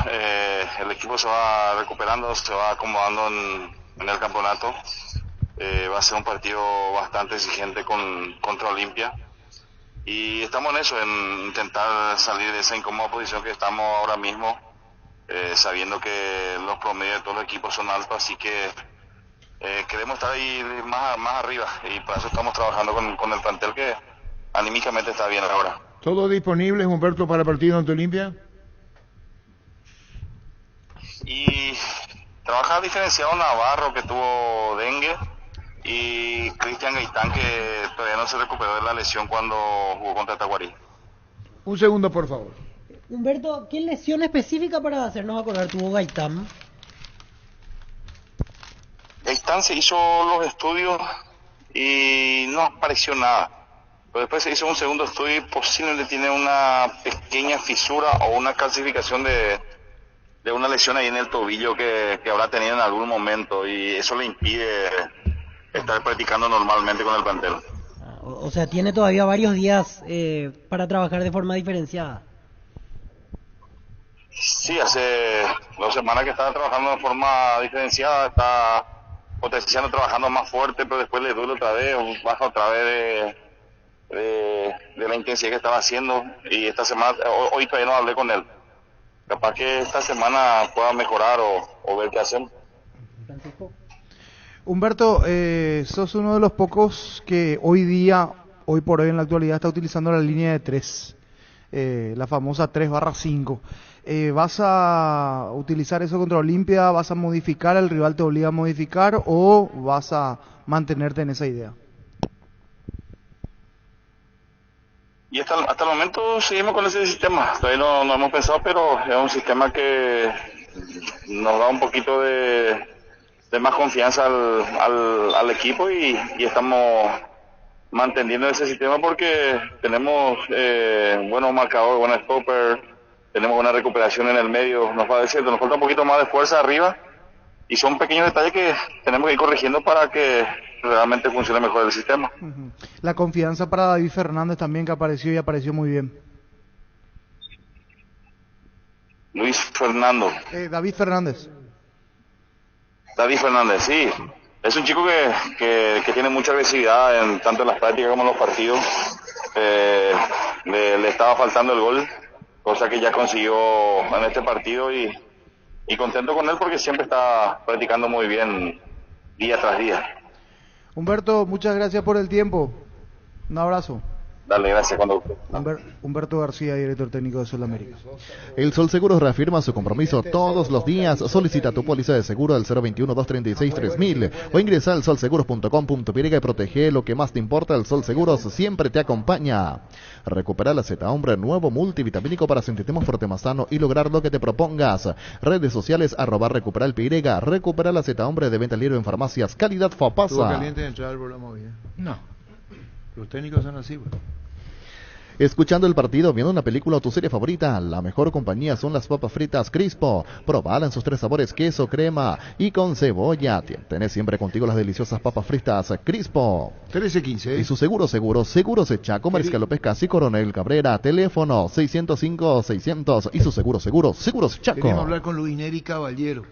El equipo se va recuperando, se va acomodando en el campeonato. Va a ser un partido bastante exigente contra Olimpia. Y estamos en eso, en intentar salir de esa incómoda posición que estamos ahora mismo, sabiendo que los promedios de todos los equipos son altos, así que queremos estar ahí más arriba, y para eso estamos trabajando con el plantel que anímicamente está bien ahora. ¿Todo disponible, Humberto, para el partido ante Olimpia? Y trabaja diferenciado Navarro, que tuvo dengue, y Cristian Gaitán, que todavía no se recuperó de la lesión cuando jugó contra Taguarí. Un segundo, por favor. Humberto, ¿qué lesión específica para hacernos acordar tuvo Gaitán? Gaitán se hizo los estudios y no apareció nada. Pero después se hizo un segundo estudio y posiblemente tiene una pequeña fisura o una calcificación de una lesión ahí en el tobillo que habrá tenido en algún momento, y eso le impide estar practicando normalmente con el plantel. O sea, tiene todavía varios días para trabajar de forma diferenciada. Sí, hace 2 semanas que está trabajando de forma diferenciada, está potenciando, trabajando más fuerte, pero después le duele otra vez, baja otra vez de la intensidad que estaba haciendo, y esta semana, hoy todavía no hablé con él. capaz que esta semana pueda mejorar o ver qué hacemos. Humberto, sos uno de los pocos que hoy por hoy en la actualidad está utilizando la línea de 3, la famosa 3/5. ¿Vas a utilizar eso contra Olimpia? ¿Vas a modificar? ¿El rival te obliga a modificar? ¿O vas a mantenerte en esa idea? Y hasta el momento seguimos con ese sistema. Todavía no hemos pensado, pero es un sistema que nos da un poquito de más confianza al equipo y estamos manteniendo ese sistema porque tenemos buenos marcadores, buenos stoppers, tenemos buena recuperación en el medio. Nos falta un poquito más de fuerza arriba y son pequeños detalles que tenemos que ir corrigiendo para que realmente funcione mejor el sistema. La confianza para David Fernández también, que apareció muy bien. Luis Fernando. David Fernández. David Fernández, sí. Es un chico que tiene mucha agresividad tanto en las prácticas como en los partidos. Le estaba faltando el gol, cosa que ya consiguió en este partido y contento con él porque siempre está practicando muy bien día tras día. Humberto, muchas gracias por el tiempo. Un abrazo. Dale, gracias. Cuando... Humberto García, director técnico de Sudamérica. El Sol Seguros reafirma su compromiso todos los días. Solicita tu póliza de seguro al 021-236-3000 o ingresa al solseguros.com.py y protege lo que más te importa. El Sol Seguros siempre te acompaña. Recupera la Z Hombre, nuevo multivitamínico para sentirte más fuerte, más sano y lograr lo que te propongas. Redes sociales, @recupera el PY. Recupera la Z Hombre, de venta libre en farmacias. Calidad Fapasa. ¿Estuvo caliente de entrar al programa hoy? No. Los técnicos son así, güey. Escuchando el partido, viendo una película o tu serie favorita, la mejor compañía son las papas fritas Crispo. Probala en sus 3 sabores, queso, crema y con cebolla. Tenés siempre contigo las deliciosas papas fritas Crispo. 1315. Y su Seguros Echa, Comercial López Casi, Coronel Cabrera, teléfono 605-600 y su Seguros Chaco. Queremos hablar con Luis Neri Caballero.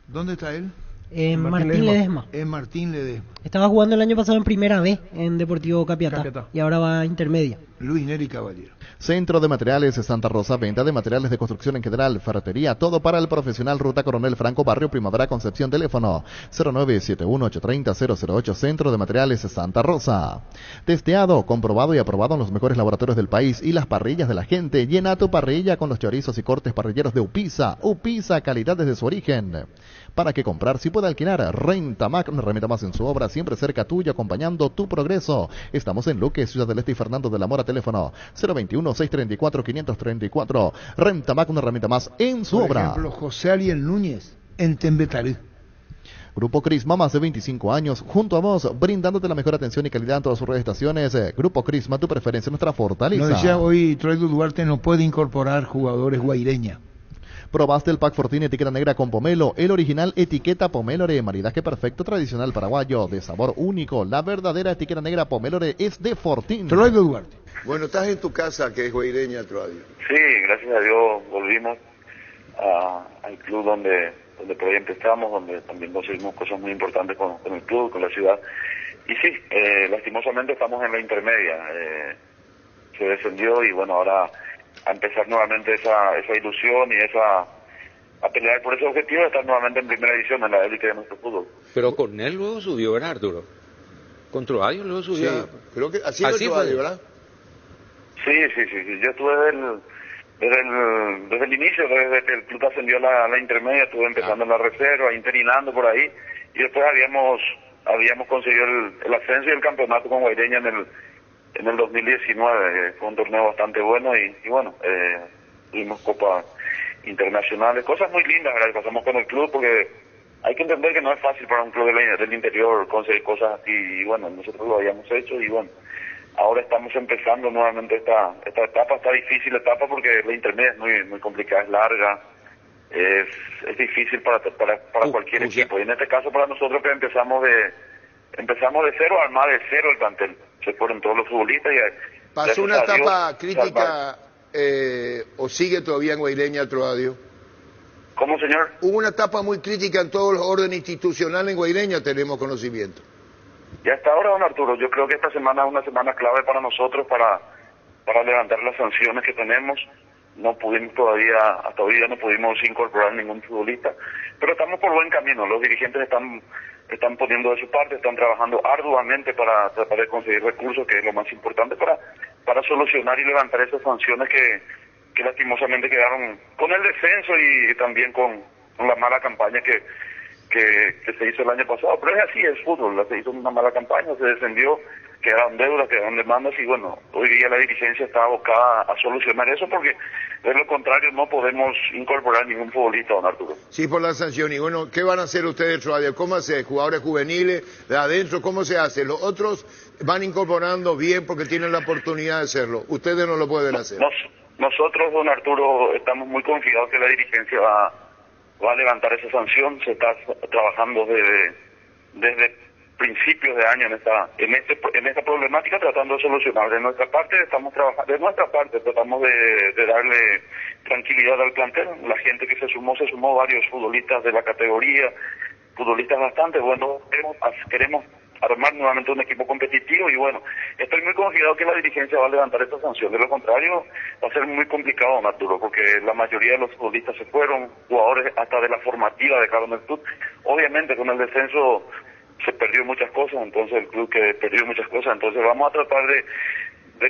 ¿Dónde está él? En Martín Ledesma. En Martín Ledesma. Estaba jugando el año pasado en Primera B, en Deportivo Capiatá. Y ahora va a Intermedia. Luis Neri Caballero. Centro de Materiales Santa Rosa, venta de materiales de construcción en general, ferretería, todo para el profesional. Ruta Coronel Franco, Barrio Primavera, Concepción. Teléfono 0971-830-008. Centro de Materiales Santa Rosa. Testeado, comprobado y aprobado en los mejores laboratorios del país y las parrillas de la gente. Llena tu parrilla con los chorizos y cortes parrilleros de Upisa. Upisa, calidad desde su origen. ¿Para qué comprar? Si puede alquilar. Rentamac, una herramienta más en su obra, siempre cerca tuyo, acompañando tu progreso. Estamos en Luque, Ciudad del Este y Fernando de la Mora. Teléfono 021-634-534. Rentamac, una herramienta más en su obra. Por ejemplo, José Ariel Núñez, en Tembetarí. Grupo Crisma, más de 25 años, junto a vos, brindándote la mejor atención y calidad en todas sus estaciones. Grupo Crisma, tu preferencia, nuestra fortaleza. Nos decía hoy, Troy Duarte no puede incorporar jugadores guaireña. Probaste el Pack Fortín etiqueta negra con pomelo, el original etiqueta Pomélore, maridaje perfecto tradicional paraguayo, de sabor único. La verdadera etiqueta negra Pomélore es de Fortín. Troy Duarte. Bueno, estás en tu casa, que es guaireña, Troy. Sí, gracias a Dios volvimos al club donde por ahí empezamos, donde también conseguimos cosas muy importantes con el club, con la ciudad. Y sí, lastimosamente estamos en la intermedia. Se descendió y bueno, ahora a empezar nuevamente esa ilusión y a pelear por ese objetivo de estar nuevamente en primera división en la élite de nuestro fútbol. Pero con él luego subió, ¿verdad, Arturo? Con Trovadio luego subió. Sí, creo que así fue Trovadio, ¿verdad? Sí. Yo estuve desde el inicio, desde que el club ascendió a la intermedia, estuve empezando en la reserva, interinando por ahí, y después habíamos conseguido el ascenso y el campeonato con Guaireña en el 2019. Fue un torneo bastante bueno y bueno, tuvimos copas internacionales, cosas muy lindas, ¿verdad? Que pasamos con el club, porque hay que entender que no es fácil para un club del interior conseguir cosas así, y bueno, nosotros lo habíamos hecho y bueno, ahora estamos empezando nuevamente esta etapa, esta difícil etapa, porque la intermedia es muy complicada, es larga, es difícil para cualquier equipo, y en este caso para nosotros que empezamos de cero, armar de cero el plantel. Se fueron todos los futbolistas y pasó una etapa crítica, o sigue todavía en Guaireña el Trovadio. ¿Cómo, señor? Hubo una etapa muy crítica en todos los órdenes institucionales en Guaireña, tenemos conocimiento. Ya hasta ahora, don Arturo, yo creo que esta semana es una semana clave para nosotros para levantar las sanciones que tenemos. no pudimos todavía, hasta hoy día no pudimos incorporar ningún futbolista, pero estamos por buen camino. Los dirigentes están poniendo de su parte, están trabajando arduamente para tratar de conseguir recursos, que es lo más importante para solucionar y levantar esas sanciones que lastimosamente quedaron con el descenso y también con la mala campaña que se hizo el año pasado. Pero es así, es fútbol, se hizo una mala campaña, se descendió, quedaron deudas, quedaron demandas y bueno, hoy día la dirigencia está abocada a solucionar eso porque de lo contrario no podemos incorporar ningún futbolista, don Arturo. Sí, por la sanción. Y bueno, ¿qué van a hacer ustedes, todavía? ¿Cómo hace? ¿Jugadores juveniles de adentro? ¿Cómo se hace? Los otros van incorporando bien porque tienen la oportunidad de hacerlo. Ustedes no lo pueden hacer. Nosotros, don Arturo, estamos muy confiados que la dirigencia va a levantar esa sanción. Se está trabajando desde principios de año en esta problemática, tratando de solucionar. De nuestra parte tratamos de darle tranquilidad al plantel. La gente que se sumó varios futbolistas de la categoría, futbolistas bastante buenos. Queremos armar nuevamente un equipo competitivo y bueno, estoy muy confiado que la dirigencia va a levantar esta sanción. De lo contrario, va a ser muy complicado, don Arturo, porque la mayoría de los futbolistas se fueron, jugadores hasta de la formativa dejaron el club. Obviamente con el descenso se perdió muchas cosas, entonces el club que perdió muchas cosas, entonces vamos a tratar de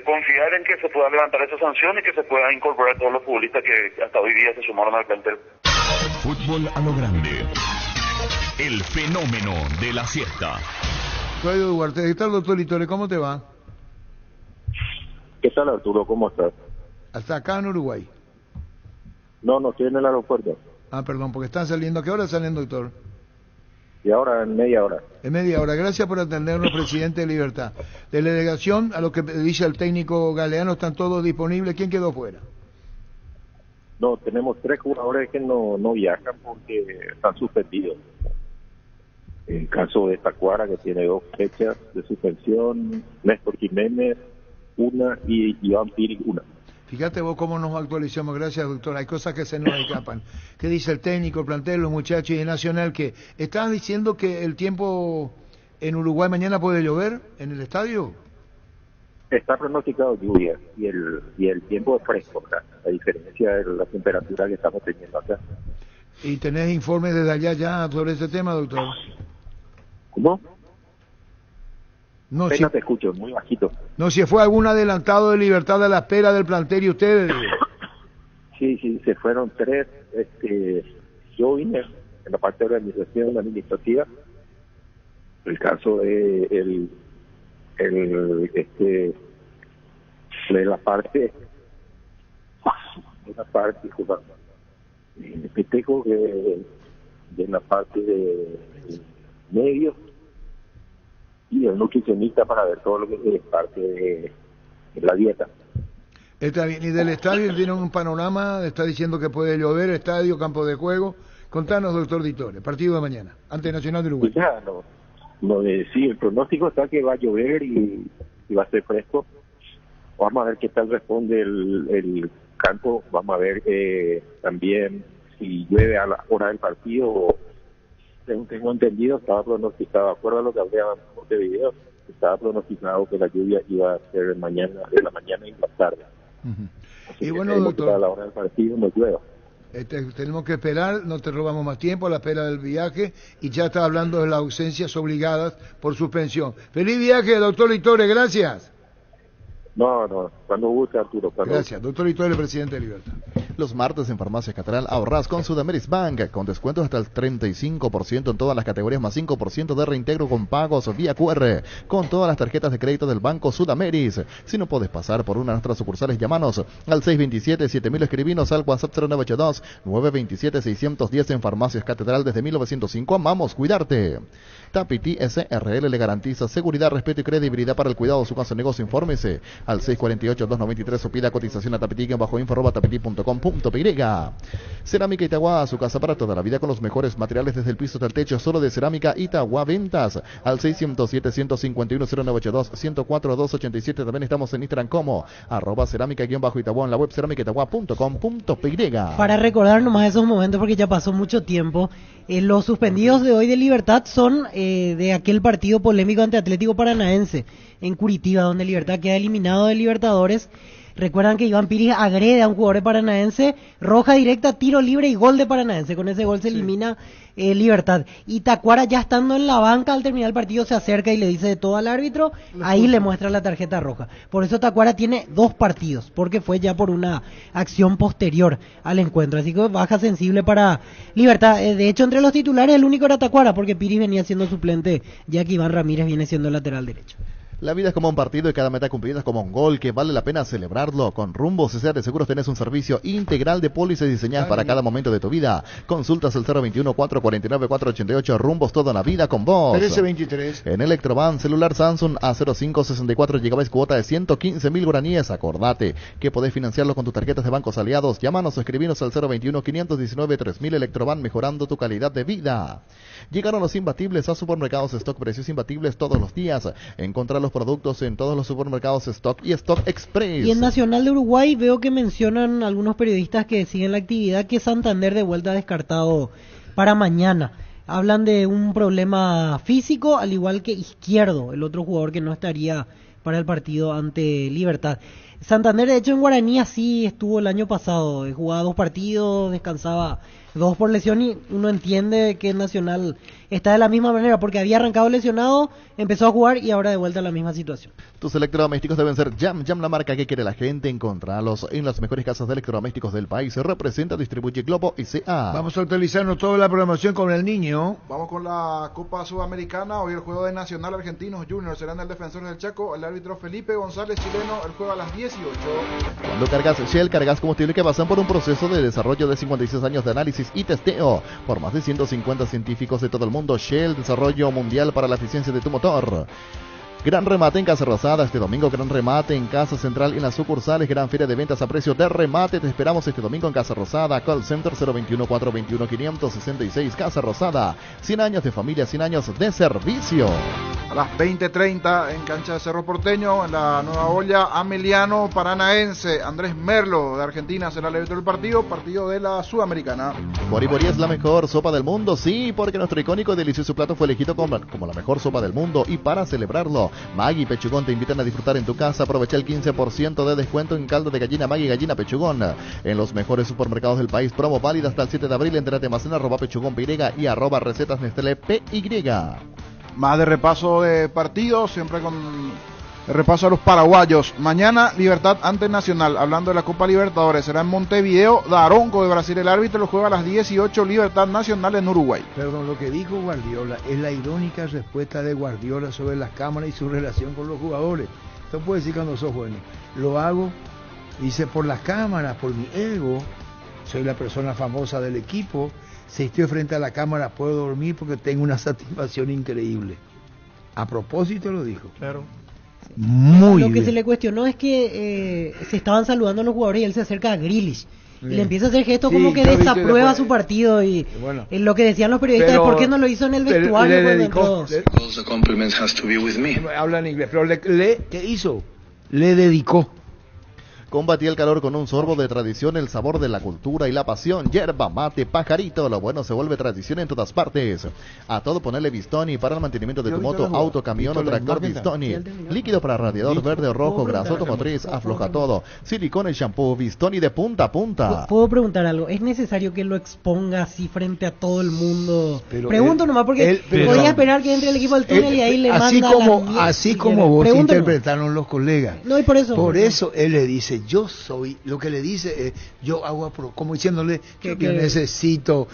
confiar en que se pueda levantar esa sanción y que se pueda incorporar todos los futbolistas que hasta hoy día se sumaron al plantel. Fútbol a lo grande. El fenómeno de la siesta. Soy Duarte. ¿Qué tal, doctor Litore? ¿Cómo te va? ¿Qué tal, Arturo? ¿Cómo estás? Hasta acá en Uruguay. No, estoy en el aeropuerto. Ah, perdón, porque están saliendo. ¿A qué hora salen, doctor? Y ahora en media hora. En media hora. Gracias por atendernos, presidente de Libertad. De la delegación, a lo que dice el técnico Galeano, están todos disponibles. ¿Quién quedó fuera? No, tenemos 3 jugadores que no viajan porque están suspendidos. El caso de Tacuara, que tiene 2 fechas de suspensión, Néstor Jiménez, 1, y Iván Piri, 1. Fíjate vos cómo nos actualizamos. Gracias, doctor. Hay cosas que se nos escapan. ¿Qué dice el técnico, el plantel, los muchachos y el Nacional? Que estaban diciendo que el tiempo en Uruguay mañana puede llover en el estadio. Está pronosticado lluvia y el tiempo es fresco acá, a diferencia de la temperatura que estamos teniendo acá. ¿Y tenés informes desde allá ya sobre ese tema, doctor? ¿Cómo? No, si te escucho, muy bajito. No, si fue algún adelantado de Libertad a la espera del plantel y ustedes. Sí, se fueron 3. Yo vine en la parte de organización administrativa. El caso de de la parte festejo de la parte de medios y el nutricionista para ver todo lo que es parte de la dieta. Está bien, y del estadio tienen un panorama, está diciendo que puede llover, estadio, campo de juego. Contanos, doctor Ditore, partido de mañana, ante Nacional de Uruguay. Ya, sí, el pronóstico está que va a llover y va a ser fresco. Vamos a ver qué tal responde el campo, vamos a ver también si llueve a la hora del partido. Tengo entendido, estaba pronosticado, de acuerdo a lo que hablábamos de video, estaba pronosticado que la lluvia iba a ser de la mañana y la tarde. Y bueno, doctor, a la hora del partido no llueva. Tenemos que esperar, no te robamos más tiempo a la espera del viaje, y ya está hablando de las ausencias obligadas por suspensión. ¡Feliz viaje, doctor Litore! Gracias. No, cuando guste, Arturo. Gracias, doctor Litore, presidente de Libertad. Los martes en Farmacia Catedral ahorrás con Sudameris Bank, con descuentos hasta el 35% en todas las categorías, más 5% de reintegro con pagos vía QR, con todas las tarjetas de crédito del Banco Sudameris. Si no puedes pasar por una de nuestras sucursales, llámanos al 627-7000, escribinos al WhatsApp 0982-927-610 en Farmacias Catedral desde 1905. Amamos cuidarte. Tapiti SRL le garantiza seguridad, respeto y credibilidad para el cuidado de su casa o negocio. Infórmese al 648-293 o pida cotización a tapiti@tapiti.com.py. Cerámica Itagua, su casa para toda la vida con los mejores materiales desde el piso hasta el techo. Solo de Cerámica Itagua, ventas al 607-151-0982, 104-287. También estamos en Instagram como @cerámica_Itagua, en la web cerámicaitagua.com.py. Para recordar nomás esos momentos, porque ya pasó mucho tiempo, los suspendidos de hoy de Libertad son de aquel partido polémico ante Atlético Paranaense en Curitiba, donde Libertad queda eliminado de Libertadores. Recuerdan que Iván Piris agrede a un jugador de Paranaense, roja directa, tiro libre y gol de Paranaense. Con ese gol se elimina Libertad. Y Tacuara, ya estando en la banca al terminar el partido, se acerca y le dice de todo al árbitro, ahí le muestra la tarjeta roja. Por eso Tacuara tiene 2 partidos, porque fue ya por una acción posterior al encuentro. Así que baja sensible para Libertad. De hecho, entre los titulares el único era Tacuara, porque Piris venía siendo suplente, ya que Iván Ramírez viene siendo lateral derecho. La vida es como un partido y cada meta cumplida es como un gol que vale la pena celebrarlo. Con Rumbo CCR de Seguros tenés un servicio integral de pólizas diseñadas para cada momento de tu vida. Consultas el 021-449-488. Rumbos toda la vida con vos. 1323. En Electroban, celular Samsung A05 64 GB, cuota de 115.000 guaraníes. Acordate que podés financiarlo con tus tarjetas de bancos aliados. Llámanos o escribinos al 021-519-3000. Electroban, mejorando tu calidad de vida. Llegaron los imbatibles a Supermercados Stock, precios imbatibles todos los días. Encontrar los productos en todos los supermercados Stock y Stock Express. Y en Nacional de Uruguay veo que mencionan algunos periodistas que siguen la actividad que Santander de vuelta descartado para mañana. Hablan de un problema físico, al igual que Izquierdo, el otro jugador que no estaría para el partido ante Libertad. Santander, de hecho, en Guaraní así estuvo el año pasado. Jugaba 2 partidos, descansaba 2 por lesión, y uno entiende que Nacional está de la misma manera, porque había arrancado lesionado, empezó a jugar y ahora de vuelta a la misma situación. Tus electrodomésticos deben ser Jam, la marca que quiere la gente. Encontralos en las mejores casas de electrodomésticos del país. Representa, distribuye Globo y CA. Vamos a actualizarnos toda la programación con el niño. Vamos con la Copa Sudamericana. Hoy el juego de Nacional Argentinos Juniors serán el Defensor del Chaco, el árbitro Felipe González, chileno. El juego a las 18. Cuando cargas Shell, cargas combustible que pasan por un proceso de desarrollo de 56 años de análisis y testeo por más de 150 científicos de todo el mundo. Shell, desarrollo mundial para la eficiencia de tu motor. Gran remate en Casa Rosada este domingo, gran remate en Casa Central en las sucursales, gran feria de ventas a precio de remate. Te esperamos este domingo en Casa Rosada. Call Center 021-421-566. Casa Rosada, 100 años de familia, 100 años de servicio. A las 20:30 en cancha de Cerro Porteño, en la Nueva Olla, Ameliano Paranaense. Andrés Merlo de Argentina será el árbitro del partido de la Sudamericana. Boriborí es la mejor sopa del mundo, sí, porque nuestro icónico y delicioso plato fue elegido como la mejor sopa del mundo. Y para celebrarlo, Maggi Pechugón te invitan a disfrutar en tu casa. Aprovecha el 15% de descuento en caldo de gallina Maggi Gallina Pechugón en los mejores supermercados del país. Promo válida hasta el 7 de abril. Entérate más en @pechugón.py y @recetas Nestlé PY. Más de repaso de partidos, siempre con el repaso a los paraguayos. Mañana Libertad ante Nacional, hablando de la Copa Libertadores, será en Montevideo. Daronco de Brasil el árbitro, lo juega a las 18. Libertad Nacional en Uruguay. Perdón, lo que dijo Guardiola es la irónica respuesta de Guardiola sobre las cámaras y su relación con los jugadores. Esto puede decir cuando sos bueno. Lo hago, dice, por las cámaras, por mi ego. Soy la persona famosa del equipo. Si estoy frente a la cámara puedo dormir porque tengo una satisfacción increíble. A propósito lo dijo. Claro. Muy Lo que bien. se le cuestionó es que se estaban saludando los jugadores y él se acerca a Grealish. Y le empieza a hacer gestos como que desaprueba su partido. Y bueno, lo que decían los periodistas es por qué no lo hizo en el vestuario cuando entró. Habla en inglés, pero ¿qué hizo? Le dedicó. Combatí el calor con un sorbo de tradición, el sabor de la cultura y la pasión. Yerba mate, pajarito, lo bueno se vuelve tradición en todas partes. A todo ponerle Bistoni para el mantenimiento de tu moto, auto, camión o tractor. Bistoni. Líquido para radiador verde o rojo, grasa automotriz, afloja todo. Silicona y shampoo, Bistoni de punta a punta. ¿Puedo preguntar algo? ¿Es necesario que lo exponga así frente a todo el mundo? Pero Pregunto nomás porque podía esperar que entre el equipo del túnel y ahí le manda así como vos interpretaron los colegas. No, y por eso. Por eso él le dice, yo soy, lo que le dice, yo hago, como diciéndole que yo necesito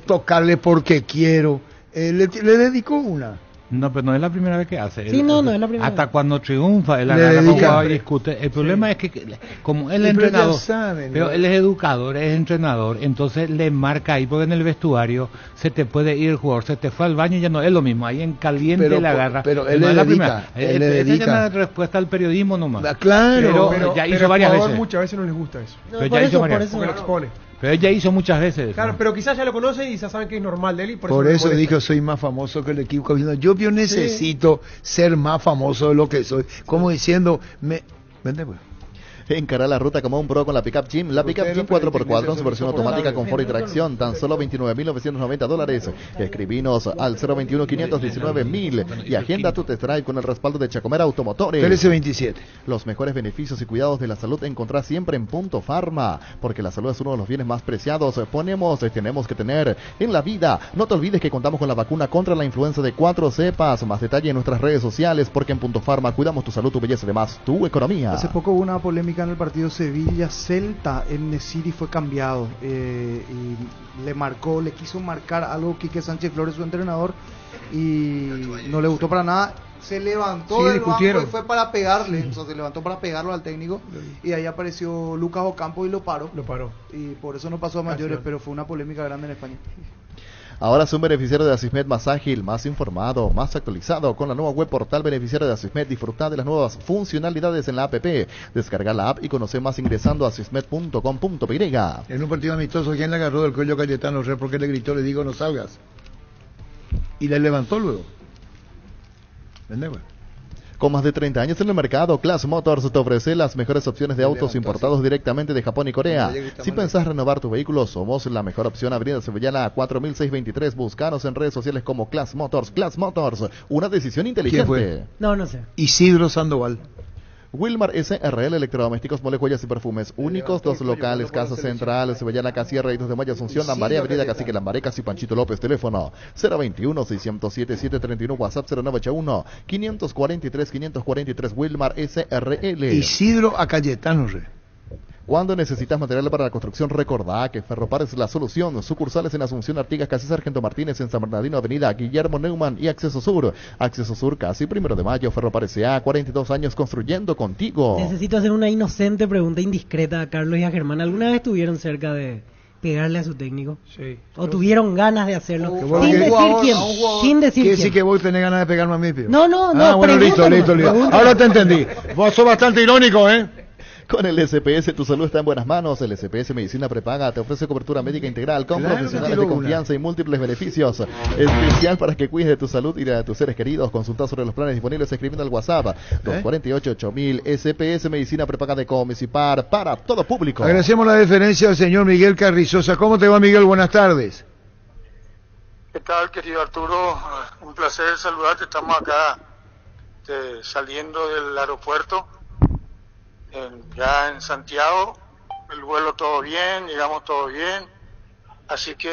tocarle porque quiero. Le dedicó una. No, pero no es la primera vez que hace. Sí, no es la primera hasta vez. Cuando triunfa, él agarra con jugador y discute. El problema es que, como él es entrenador, pero él es educador, es entrenador, entonces le marca ahí, porque en el vestuario se te puede ir el jugador, se te fue al baño y ya no es lo mismo, ahí en caliente le agarra. Pero él no le es la dedica. primera. Él le dedica. Esa es una respuesta al periodismo nomás. Claro. Pero ya hizo varias veces. Muchas veces no les gusta eso. No, Pero por ya eso, hizo varias por veces. eso. Porque lo expone. Pero ella hizo muchas veces. Claro, ¿no? pero quizás ya lo conoce y ya saben que es normal de él y por Por eso molesta. dijo, soy más famoso que el equipo. Yo necesito ser más famoso de lo que soy. Como diciendo, vente pues. Encara la ruta como un pro con la Pickup Jim. La Pickup Jim 4x4 en su versión automática con foro y tracción, tan solo $29,990. Escribinos al 021-519-1000 y agenda tu test drive con el respaldo de Chacomer Automotores. 1327. Los mejores beneficios y cuidados de la salud encontrás siempre en Punto Farma, porque la salud es uno de los bienes más preciados. Tenemos que tener en la vida. No te olvides que contamos con la vacuna contra la influenza de 4 cepas. Más detalle en nuestras redes sociales, porque en Punto Farma cuidamos tu salud, tu belleza y además tu economía. Hace poco hubo una polémica en el partido Sevilla-Celta. El Nesiri fue cambiado y le quiso marcar algo Quique Sánchez Flores, su entrenador, y no le gustó para nada. Se levantó del banco y fue para pegarle. Entonces se levantó para pegarlo al técnico y ahí apareció Lucas Ocampo y lo paró. Y por eso no pasó a mayores, pero fue una polémica grande en España. Ahora es un beneficiario de Asismed más ágil, más informado, más actualizado. Con la nueva web portal beneficiario de Asismed, disfruta de las nuevas funcionalidades en la app. Descarga la app y conoce más ingresando a asismed.com.py. En un partido amistoso, ¿quién le agarró del cuello a Cayetano? Porque le gritó, le digo, no salgas. Y le levantó luego. Con más de 30 años en el mercado, Class Motors te ofrece las mejores opciones de autos importados directamente de Japón y Corea. Si pensás renovar tu vehículo, somos la mejor opción. Avenida Sevillana 4623. Búscanos en redes sociales como Class Motors. Class Motors, una decisión inteligente. ¿Quién fue? No sé. Isidro Sandoval. Wilmar SRL, electrodomésticos, mole, joyas y perfumes únicos, 2 locales, Casa Central, Sevillana, Casierra y 2 de Mayo, Asunción, Lambaré, Avenida Cacique Lambaré, Casi Panchito López, teléfono 021-607-731, WhatsApp 0981-543-543, Wilmar SRL. Isidro a Cayetano, Cuando necesitas material para la construcción, recordá que Ferropar es la solución. Sucursales en Asunción, Artigas, casi Sargento Martínez, en San Bernardino, Avenida Guillermo Neumann y Acceso Sur. Acceso Sur, casi 1 de Mayo. Ferropar S.A., 42 años construyendo contigo. Necesito hacer una inocente pregunta indiscreta a Carlos y a Germán. ¿Alguna vez estuvieron cerca de pegarle a su técnico? Sí. ¿O tuvieron ganas de hacerlo? Sin decir quién. Sí que vos tenés ganas de pegarme a mí, Pío. No. Bueno, listo. Ahora te entendí. Vos sos bastante irónico, ¿eh? Con el SPS tu salud está en buenas manos. El SPS Medicina Prepaga te ofrece cobertura médica integral con profesionales de confianza y múltiples beneficios. Especial para que cuides de tu salud y de tus seres queridos. Consulta sobre los planes disponibles escribiendo al WhatsApp 248-8000. SPS Medicina Prepaga de Comisipar para todo público. Agradecemos la deferencia al señor Miguel Carrizosa. ¿Cómo te va, Miguel? Buenas tardes. ¿Qué tal, querido Arturo? Un placer saludarte. Estamos acá saliendo del aeropuerto. Ya en Santiago, el vuelo todo bien, llegamos todo bien, así que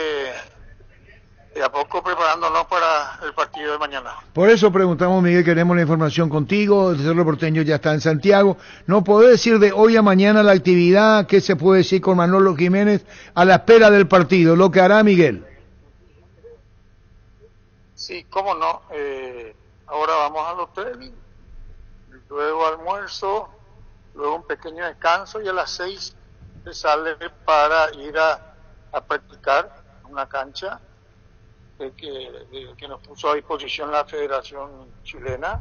de a poco preparándonos para el partido de mañana. Por eso preguntamos, Miguel, queremos la información contigo. El Cerro Porteño ya está en Santiago. ¿No podés decir de hoy a mañana la actividad? ¿Qué se puede decir con Manolo Jiménez a la espera del partido? ¿Lo que hará Miguel? Sí, cómo no. Ahora vamos al hotel, luego almuerzo, luego un pequeño descanso y a las 6 se sale para ir a practicar una cancha que nos puso a disposición la Federación Chilena.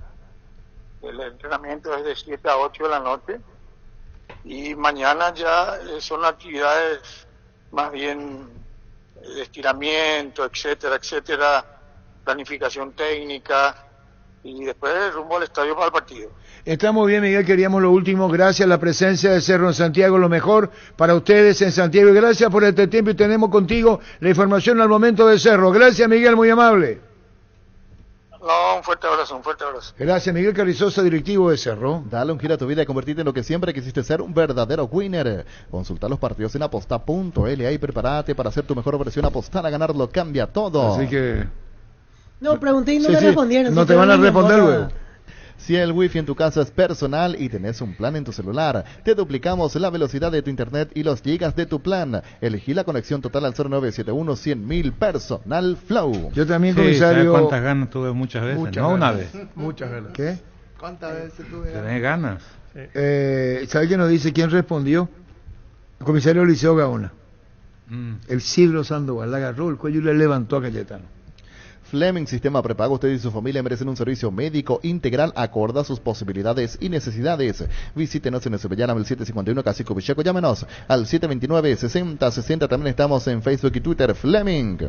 El entrenamiento es de 7 a 8 de la noche y mañana ya son actividades más bien de estiramiento, etcétera, planificación técnica y después rumbo al estadio para el partido. Estamos bien, Miguel, queríamos lo último, gracias a la presencia de Cerro en Santiago, lo mejor para ustedes en Santiago, y gracias por este tiempo, y tenemos contigo la información al momento de Cerro. Gracias, Miguel, muy amable. No, un fuerte abrazo. Gracias, Miguel Carrizosa, directivo de Cerro. Dale un giro a tu vida y convertirte en lo que siempre quisiste ser, un verdadero winner. Consulta los partidos en aposta.la y prepárate para hacer tu mejor versión. Apostar a ganar lo cambia todo. Así que... No, pregunté y no me respondieron. No te van a responder luego. Si el wifi en tu casa es personal y tenés un plan en tu celular, te duplicamos la velocidad de tu internet y los gigas de tu plan. Elegí la conexión total al 0971-100.000 Personal Flow. Yo también, comisario... ¿Sabes cuántas ganas tuve muchas veces? Una vez. Muchas ganas. ¿Qué? ¿Cuántas veces tuve ganas? ¿Tenés ganas? ¿Sabe qué nos dice? ¿Quién respondió? El comisario Liceo Gaona. El Isidro Sandoval le agarró el cuello y le levantó a Cayetano. Fleming Sistema Prepago, usted y su familia merecen un servicio médico integral acorde a sus posibilidades y necesidades. Visítenos en Ezebellana 1751 Cacico Vicheco, llámenos al 729-6060, también estamos en Facebook y Twitter. Fleming.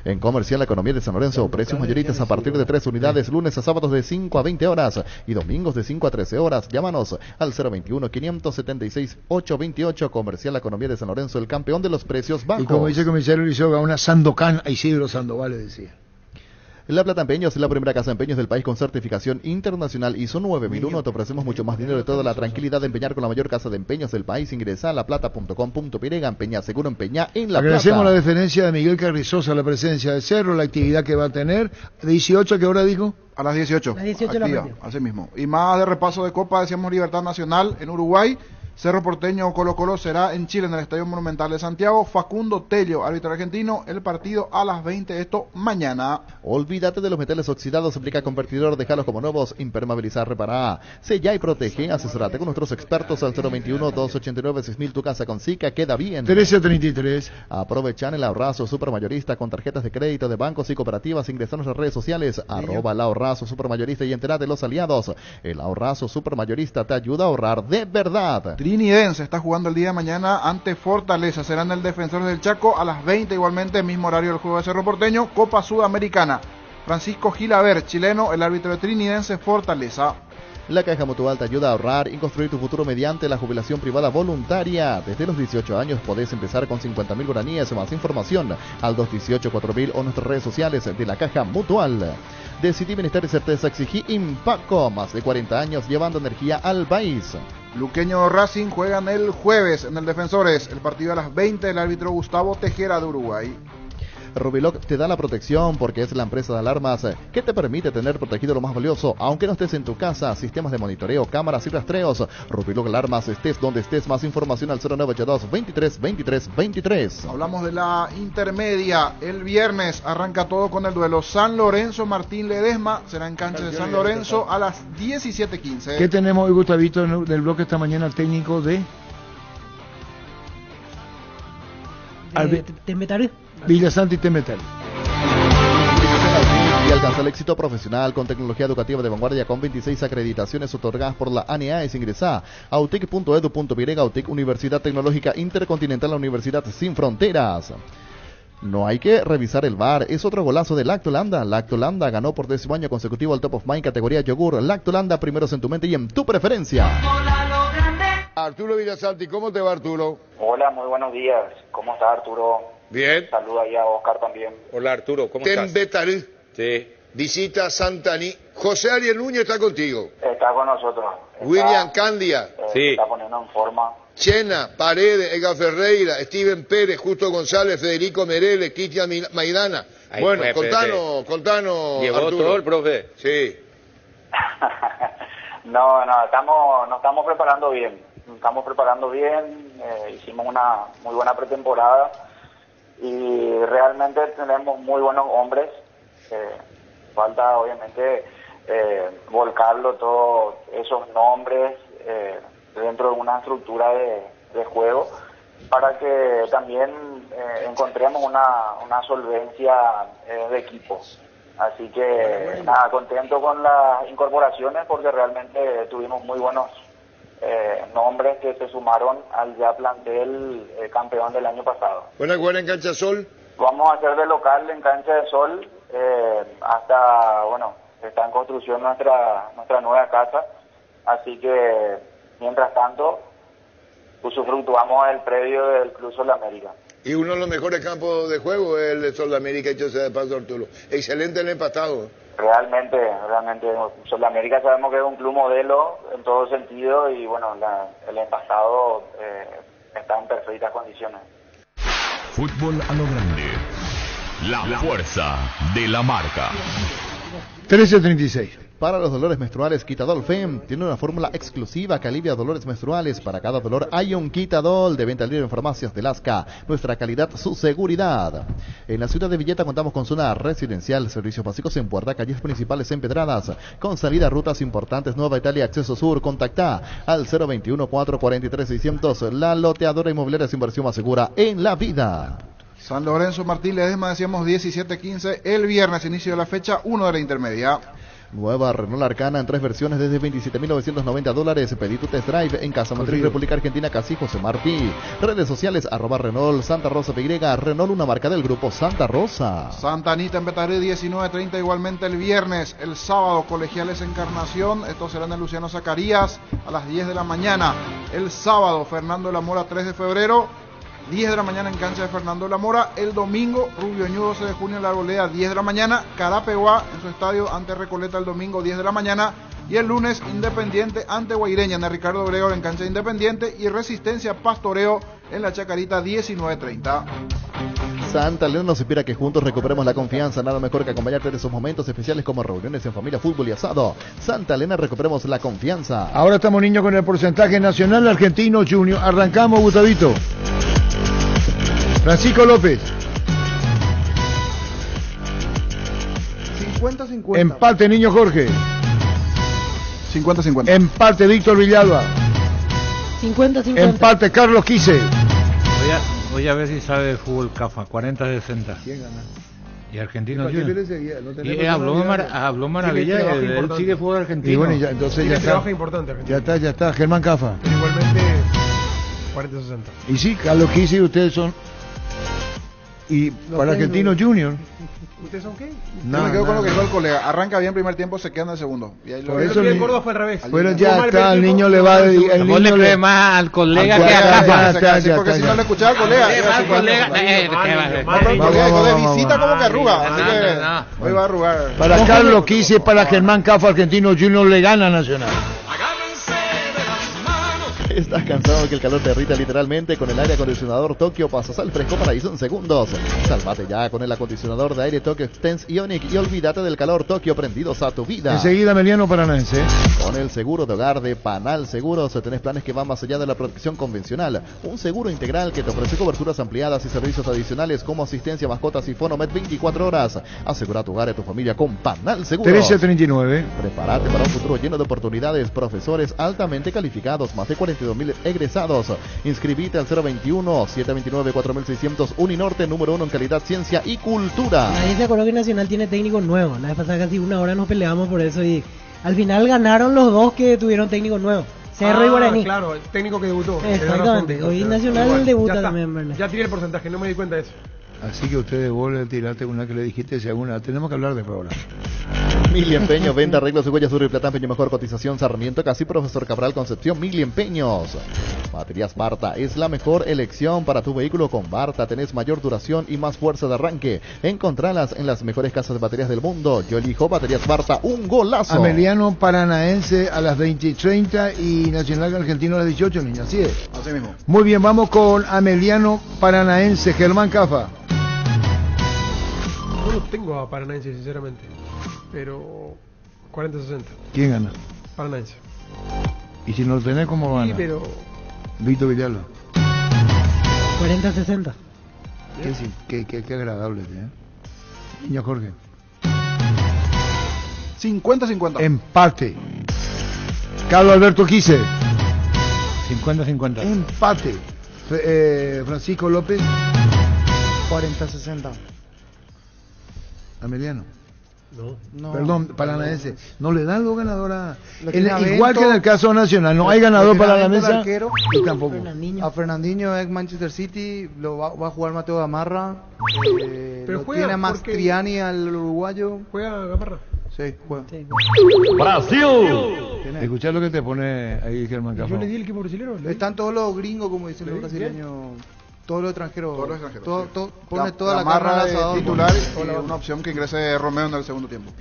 En Comercial La Economía de San Lorenzo, precios mayoristas a partir de 3 unidades, lunes a sábados de 5 a 20 horas y domingos de 5 a 13 horas. Llámanos al 021-576-828. Comercial La Economía de San Lorenzo, el campeón de los precios bajos. Y como dice el comisario Lizoga, una Sandokan a Isidro Sandoval le decía. La Plata Empeños es la primera casa de empeños del país con certificación internacional ISO 9001. Te ofrecemos mucho más dinero de toda la tranquilidad de empeñar con la mayor casa de empeños del país. Ingresa a laplata.com.py. Empeña seguro, empeña en La Agradecemos Plata. la deferencia de Miguel Carrizosa, la presencia de Cerro, la actividad que va a tener. ¿De 18 a qué hora dijo? A las 18. A las 18 de la Activa, mañana. así mismo. Y más de repaso de Copa, decíamos Libertad Nacional en Uruguay. Cerro Porteño o Colo Colo será en Chile, en el Estadio Monumental de Santiago. Facundo Tello, árbitro argentino. El partido a las 20, esto mañana. Olvídate de los metales oxidados, aplica convertidor, déjalos como nuevos, impermeabilizar, repará. Sella y protege, asesorate con nuestros expertos al 021-289-6000. Tu casa con SICA queda bien. 1333. Aprovechan el ahorrazo supermayorista con tarjetas de crédito de bancos y cooperativas. Ingresá a nuestras redes sociales, @ el ahorrazo supermayorista y entérate de los aliados. El ahorrazo supermayorista te ayuda a ahorrar de verdad. Trinidense está jugando el día de mañana ante Fortaleza. Serán el Defensores del Chaco a las 20, igualmente, mismo horario del juego de Cerro Porteño. Copa Sudamericana. Francisco Gilaver, chileno, el árbitro de Trinidense Fortaleza. La Caja Mutual te ayuda a ahorrar y construir tu futuro mediante la jubilación privada voluntaria. Desde los 18 años podés empezar con 50.000 guaraníes. Más información al 218-4000 o nuestras redes sociales de la Caja Mutual. Decidí bienestar y certeza, exigí Impaco. Más de 40 años llevando energía al país. Luqueño Racing juegan el jueves en el Defensores. El partido a las 20, el árbitro Gustavo Tejera de Uruguay. Rubiloc te da la protección porque es la empresa de alarmas que te permite tener protegido lo más valioso, aunque no estés en tu casa. Sistemas de monitoreo, cámaras y rastreos. Rubiloc Alarmas, estés donde estés. Más información al 0982-23-23-23. Hablamos de la intermedia. El viernes arranca todo con el duelo San Lorenzo Martín Ledesma. Será en cancha de San Lorenzo a las 17:15. ¿Qué tenemos hoy, Gustavito, en el bloque esta mañana técnico de Temetaré. Villa Santa y Temetal? Y alcanza el éxito profesional con tecnología educativa de vanguardia con 26 acreditaciones otorgadas por la ANEAES. Ingresa a utec.edu.py. UTEC, Universidad Tecnológica Intercontinental, la Universidad Sin Fronteras. No hay que revisar el VAR, es otro golazo de Lactolanda. Lactolanda ganó por 10º año consecutivo al Top of Mind categoría yogur. Lactolanda, primeros en tu mente y en tu preferencia. Arturo Villasanti, ¿cómo te va, Arturo? Hola, muy buenos días. ¿Cómo está, Arturo? Bien. Saluda ahí a Oscar también. Hola, Arturo, ¿cómo estás? Tembetaré. Sí. Visita Santaní. José Ariel Núñez está contigo. Está con nosotros. William Candia. Se está poniendo en forma. Chena, Paredes, Edgar Ferreira, Steven Pérez, Justo González, Federico Mereles, Cristian Maidana. Ay, bueno, Pepe, contanos, ¿Llegó Arturo. todo el profe? Sí. No, nos estamos preparando bien. Hicimos una muy buena pretemporada y realmente tenemos muy buenos hombres. Falta, obviamente, volcarlo todos esos nombres dentro de una estructura de juego para que también encontremos una solvencia de equipo. Así que nada, contento con las incorporaciones porque realmente tuvimos muy buenos nombres que se sumaron al ya plantel campeón del año pasado. ¿Van a jugar en Cancha Sol? Vamos a hacer de local en Cancha de Sol hasta, está en construcción nuestra nueva casa, así que mientras tanto usufructuamos el predio del Club Sol América. Y uno de los mejores campos de juego es el de Sol de América, hecho sea de paso, Arturo. Excelente el empastado. Realmente, Sol América sabemos que es un club modelo en todo sentido y el empastado está en perfectas condiciones. Fútbol a lo grande. La fuerza de la marca. 13:36. Para los dolores menstruales, Quitadol Fem tiene una fórmula exclusiva que alivia dolores menstruales. Para cada dolor hay un Quitadol, de venta libre en farmacias de Lasca. Nuestra calidad, su seguridad. En la ciudad de Villeta contamos con zona residencial, servicios básicos en Puerta, calles principales empedradas, con salida a rutas importantes, Nueva Italia, Acceso Sur. Contactá al 021-443-600. La loteadora inmobiliaria es inversión más segura en la vida. San Lorenzo Martín Ledesma, decíamos 17-15. El viernes, inicio de la fecha 1 de la intermedia. Nueva Renault Arcana en 3 versiones desde $27.990. Pedí tu test drive en Casa Motriz República Argentina, Casi José Martí. Redes sociales, @Renault Santa Rosa PY. Renault, una marca del grupo Santa Rosa. Santa Anita en Betaré, 19:30 igualmente el viernes. El sábado, Colegiales Encarnación. Estos serán en Luciano Zacarías a las 10 de la mañana. El sábado, Fernando de la Mora, 3 de febrero. 10 de la mañana en cancha de Fernando de la Mora. El domingo, Rubio Ñu, 12 de junio en la Arboleda, 10 de la mañana. Carapeguá en su estadio ante Recoleta el domingo, 10 de la mañana. Y el lunes, Independiente ante Guaireña en el Ricardo Obregón en cancha de Independiente. Y Resistencia Pastoreo en la Chacarita, 19:30. Santa Elena nos inspira que juntos recuperemos la confianza. Nada mejor que acompañarte en esos momentos especiales como reuniones en familia, fútbol y asado. Santa Elena, recuperemos la confianza. Ahora estamos, niños, con el porcentaje nacional argentino junior. Arrancamos, Gustavito. Francisco López. 50-50. Empate, niño Jorge. 50-50. Empate, Víctor Villalba. 50-50. Empate, Carlos Quise. Voy a ver si sabe de fútbol CAFA. 40-60. ¿Quién gana? Y Argentino ¿Y Junior. no Y habló maravilla. Él sigue fútbol argentino. Y bueno, ya, entonces ya está. Importante, Ya está. Germán Cafa. Igualmente 40-60. Y sí, Carlos Quise y ustedes son. Y para Argentino Junior. ¿Ustedes son qué? Yo me quedo con lo que dijo el colega. Arranca bien primer tiempo, se queda en el segundo. Y ahí Por eso el Córdoba fue al revés. Pero ya está, el niño le va a dedicar. Vos le crees más al colega que a Cafa. Porque si no le escuchaba al colega. De visita como que arruga. Así que hoy va a arrugar. Para Carlos Quise, para Germán Cafa, Argentino Junior le gana Nacional. ¿Estás cansado de que el calor te derrita literalmente? Con el aire acondicionador Tokio pasas al fresco paraíso en segundos. Sálvate ya con el acondicionador de aire Tokio Extense Ionic y olvídate del calor. Tokio, prendidos a tu vida. Enseguida, Emiliano Paranaense. Con el seguro de hogar de Panal Seguros tenés planes que van más allá de la protección convencional. Un seguro integral que te ofrece coberturas ampliadas y servicios adicionales como asistencia, mascotas y Fonomed 24 horas. Asegura tu hogar y tu familia con Panal Seguros. 1339. Prepárate para un futuro lleno de oportunidades. Profesores altamente calificados, más de 42.000 egresados. Inscribite al 021-729-4600 Uninorte, número 1 en calidad, ciencia y cultura. Nadie se acordó que Nacional tiene técnico nuevo. La vez pasada casi una hora nos peleamos por eso y al final ganaron los dos que tuvieron técnico nuevo. Cerro y Guaraní. Claro, el técnico que debutó. Exactamente. Hoy Nacional debuta ya también, ¿verdad? Ya tiré el porcentaje, no me di cuenta de eso. Así que ustedes vuelven a tirarte una que le dijiste, si alguna. Tenemos que hablar de ahora. Mil Empeños, venta, arreglos de huellas, sur y Platán, Peño Mejor, cotización, Sarmiento, Casi, Profesor Cabral, Concepción, Mil Empeños. Baterías Barta es la mejor elección para tu vehículo. Con Barta tenés mayor duración y más fuerza de arranque. Encontralas en las mejores casas de baterías del mundo. Yo elijo Baterías Barta, un golazo. Ameliano Paranaense a las 20:30 y Nacional Argentino a las 18, niña, así es. Así mismo. Muy bien, vamos con Ameliano Paranaense, Germán Cafa. No lo tengo a Paranaense, sinceramente. Pero 40-60. ¿Quién gana? Paranaense. Y si no lo tenés, ¿cómo gana? Sí, pero... Víctor Villalba. 40-60. Qué agradable, ¿eh? Niño Jorge. 50-50. Empate. Carlos Alberto Quise. 50-50. Empate. Francisco López. 40-60. Ameliano. No. Perdón, Paranaense. No le dan los ganadores igual que en el caso nacional. No hay ganador para la mesa. Y tampoco. A Fernandinho es Manchester City. Lo va a jugar Mateo Gamarra. Pero juega, tiene a Mastriani al uruguayo. ¿Juega Gamarra? Sí, juega. Sí. ¡Brasil! Escuchá lo que te pone ahí Germán Cafá. Yo le di el equipo brasileño. Están todos los gringos, como dicen los brasileños. Todos los extranjeros. Todos los extranjeros. Pone toda la marra carne al de asador. titular y una opción que ingrese Romeo en el segundo tiempo.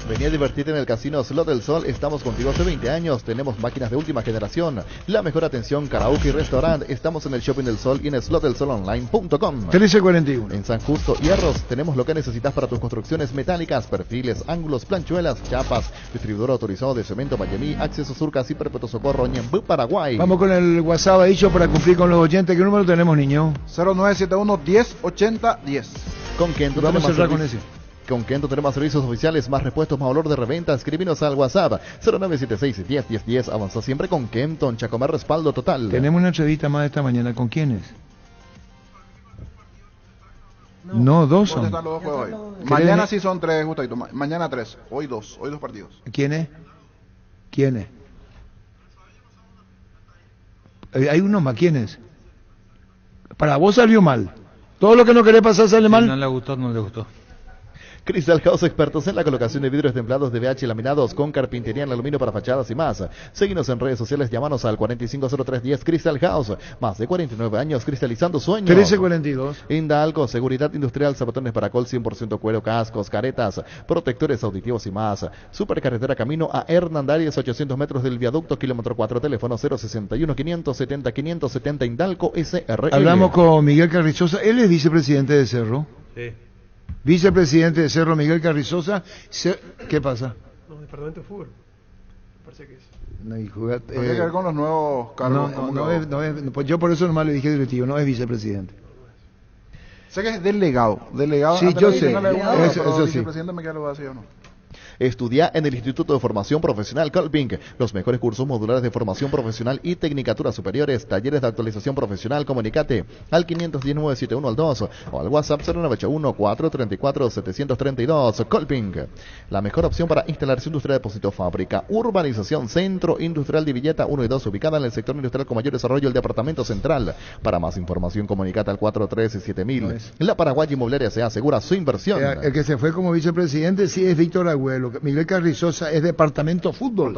Vení a divertirte en el casino Slot del Sol. Estamos contigo hace 20 años. Tenemos máquinas de última generación. La mejor atención, karaoke y restaurante. Estamos en el Shopping del Sol y en slotdelsolonline.com. 1341. En San Justo y Arros tenemos lo que necesitas para tus construcciones metálicas, perfiles, ángulos, planchuelas, chapas. Distribuidor autorizado de cemento Miami, Acceso Surcas y Perpetuo Socorro, Ñembú, Paraguay. Vamos con el WhatsApp dicho para cumplir con los oyentes. ¿Qué número tenemos, niño? 0971-1080-10. Con Kento Vamos a tenemos cerrar con ese. Con Kento tenemos servicios oficiales, más repuestos, más valor de reventa. Escribinos al WhatsApp 0976-101010. Avanza siempre con Kenton, Chacomar, respaldo total. Tenemos una entrevista más esta mañana. ¿Con quiénes? No, 2 ¿Dónde son. están los dos juegos hoy? Mañana sí son 3, justito. Mañana 3. Hoy 2 partidos. ¿Quién es? Hay uno más, ¿quién es? Para vos salió mal. Todo lo que no querés pasar sale mal. No le gustó. Crystal House, expertos en la colocación de vidrios templados de VH laminados con carpintería en aluminio para fachadas y más. Seguinos en redes sociales, llámanos al 450310 Crystal House. Más de 49 años cristalizando sueños. 1342. Indalco, seguridad industrial, zapatones para col 100% cuero, cascos, caretas, protectores auditivos y más. Supercarretera camino a Hernandarias, 800 metros del viaducto, kilómetro 4, teléfono 061 570 570 Indalco SRL. Hablamos con Miguel Carrizosa, él es vicepresidente de Cerro. Sí. Vicepresidente de Cerro, Miguel Carrizosa. ¿Qué pasa? No, departamento de fútbol. Parece que es. No, y juega, Tiene que ver con los nuevos cargos. Pues yo por eso nomás le dije directivo, no es vicepresidente. Sé que es delegado. Sí, yo sé. Eso sí. Vicepresidente me queda lo así o no. Estudia en el Instituto de Formación Profesional Colping. Los mejores cursos modulares de formación profesional y tecnicaturas superiores. Talleres de actualización profesional. Comunicate al 519-71 al 2 o al WhatsApp 0981-434-732. Colping. La mejor opción para instalarse industria de depósito fábrica. Urbanización Centro Industrial de Villeta 1 y 2. Ubicada en el sector industrial con mayor desarrollo, el Departamento Central. Para más información, comunicate al 413-7000. La Paraguay Inmobiliaria se asegura su inversión. El que se fue como vicepresidente sí es Víctor Agüelo. Miguel Carrizosa es Departamento Fútbol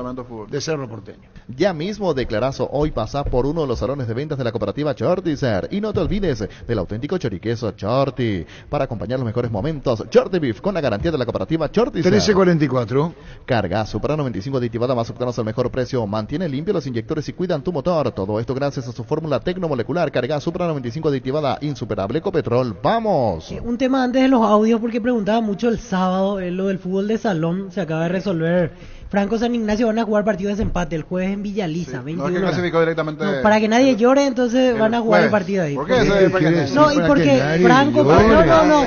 de Cerro Porteño. Ya mismo declarazo, hoy pasa por uno de los salones de ventas de la cooperativa Chortizer y no te olvides del auténtico choriqueso Chorti para acompañar los mejores momentos. Chorti Beef con la garantía de la cooperativa Chortizer. 1344. Carga Supra 95 aditivada más octanos al mejor precio. Mantiene limpio los inyectores y cuidan tu motor. Todo esto gracias a su fórmula tecnomolecular. Carga Supra 95 aditivada insuperable Ecopetrol. ¡Vamos! Un tema antes de los audios, porque preguntaba mucho el sábado, lo del fútbol de salón se acaba de resolver. Franco San Ignacio van a jugar partido de desempate el jueves en Villaliza. Sí. 21 No es que clasificó directamente. No, para que nadie llore, entonces van a jugar el partido ahí. ¿Por qué? No, y porque Franco... No,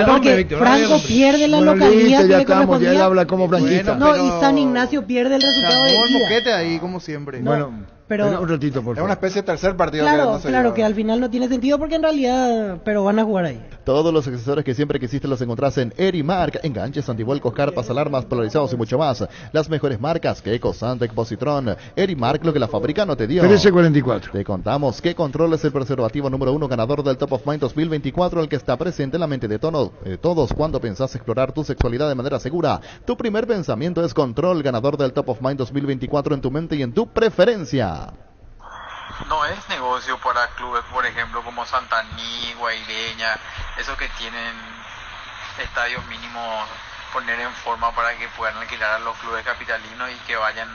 porque Franco pierde la localidad que le correspondía. Ya habla como franquista. No, y San Ignacio pierde el resultado de el moquete ahí, como siempre. Bueno, pero un ratito, por favor. Es una especie de tercer partido. Claro, que al final no tiene sentido porque en realidad, pero van a jugar ahí. Todos los accesorios que siempre quisiste los encontrás en Erimark, enganches, antivuelcos, carpas, alarmas, polarizados y mucho más. Las mejores marcas, Keiko, Santec, Positron. Erimark, lo que la fábrica no te dio. 1344. Te contamos que Control es el preservativo número 1 ganador del Top of Mind 2024, el que está presente en la mente de todos cuando pensás explorar tu sexualidad de manera segura. Tu primer pensamiento es Control, ganador del Top of Mind 2024 en tu mente y en tu preferencia. No es negocio para clubes, por ejemplo, como Santaní, Guaireña, esos que tienen estadios mínimos, poner en forma para que puedan alquilar a los clubes capitalinos y que vayan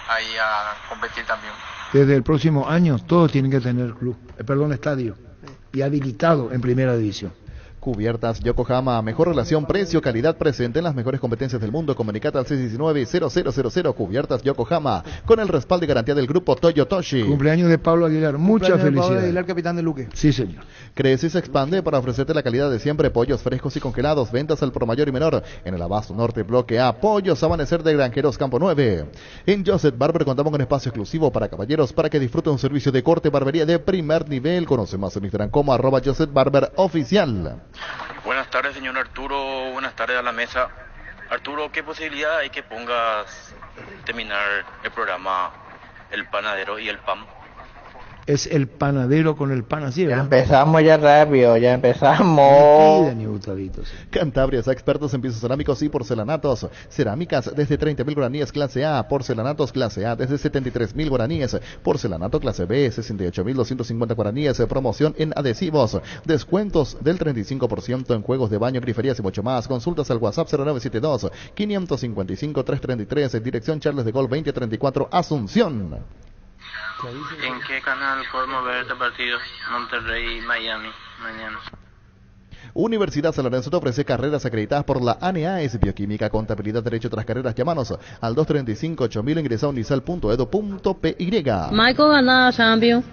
ahí a competir también. Desde el próximo año todos tienen que tener estadio y habilitado en primera división. Cubiertas Yokohama, mejor relación precio-calidad presente en las mejores competencias del mundo. Comunicate al 619-0000. Cubiertas Yokohama, con el respaldo y garantía del grupo Toyotoshi. Cumpleaños de Pablo Aguilar, muchas felicidades. Pablo Aguilar, capitán de Luque. Sí, señor. Crece y se expande para ofrecerte la calidad de siempre. Pollos frescos y congelados, ventas al por mayor y menor. En el Abasto Norte, Bloque A, Pollos Amanecer de Granjeros Campo 9. En Joseph Barber contamos con espacio exclusivo para caballeros para que disfruten un servicio de corte y barbería de primer nivel. Conoce más en Instagram como @JosephBarberOficial. Buenas tardes, señor Arturo. Buenas tardes a la mesa. Arturo, ¿qué posibilidad hay que pongas terminar el programa El Panadero y el Pan? Es el panadero con el pan así, ¿verdad? Empezamos ya rápido, ya empezamos. Cantabria es expertos en pisos cerámicos y porcelanatos. Cerámicas desde 30.000 guaraníes clase A, porcelanatos clase A desde 73.000 guaraníes, porcelanato clase B 68.250 guaraníes, promoción en adhesivos, descuentos del 35% en juegos de baño, griferías y mucho más. Consultas al WhatsApp 0972 555 333, dirección Charles de Gaulle 2034 Asunción. ¿En qué canal podemos ver este partido? Monterrey y Miami mañana. Universidad San Lorenzo te ofrece carreras acreditadas por la ANEAES, Bioquímica, Contabilidad, Derecho, otras carreras. Llámanos al 235-8000, ingresa a unisal.edu.py. Michael ganaba Champions.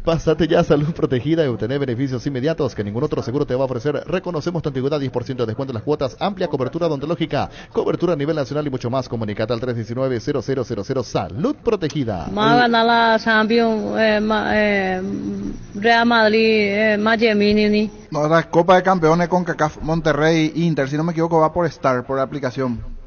Pásate ya a Salud Protegida y obtener beneficios inmediatos que ningún otro seguro te va a ofrecer. Reconocemos tu antigüedad, 10% de descuento en las cuotas, amplia cobertura odontológica, cobertura a nivel nacional y mucho más. Comunicate al 319-0000. Salud Protegida. Más ganar la Champions Real Madrid, Miami. No, la Copa de Campeones con CACAF Monterrey Inter, si no me equivoco va por Star, por la aplicación.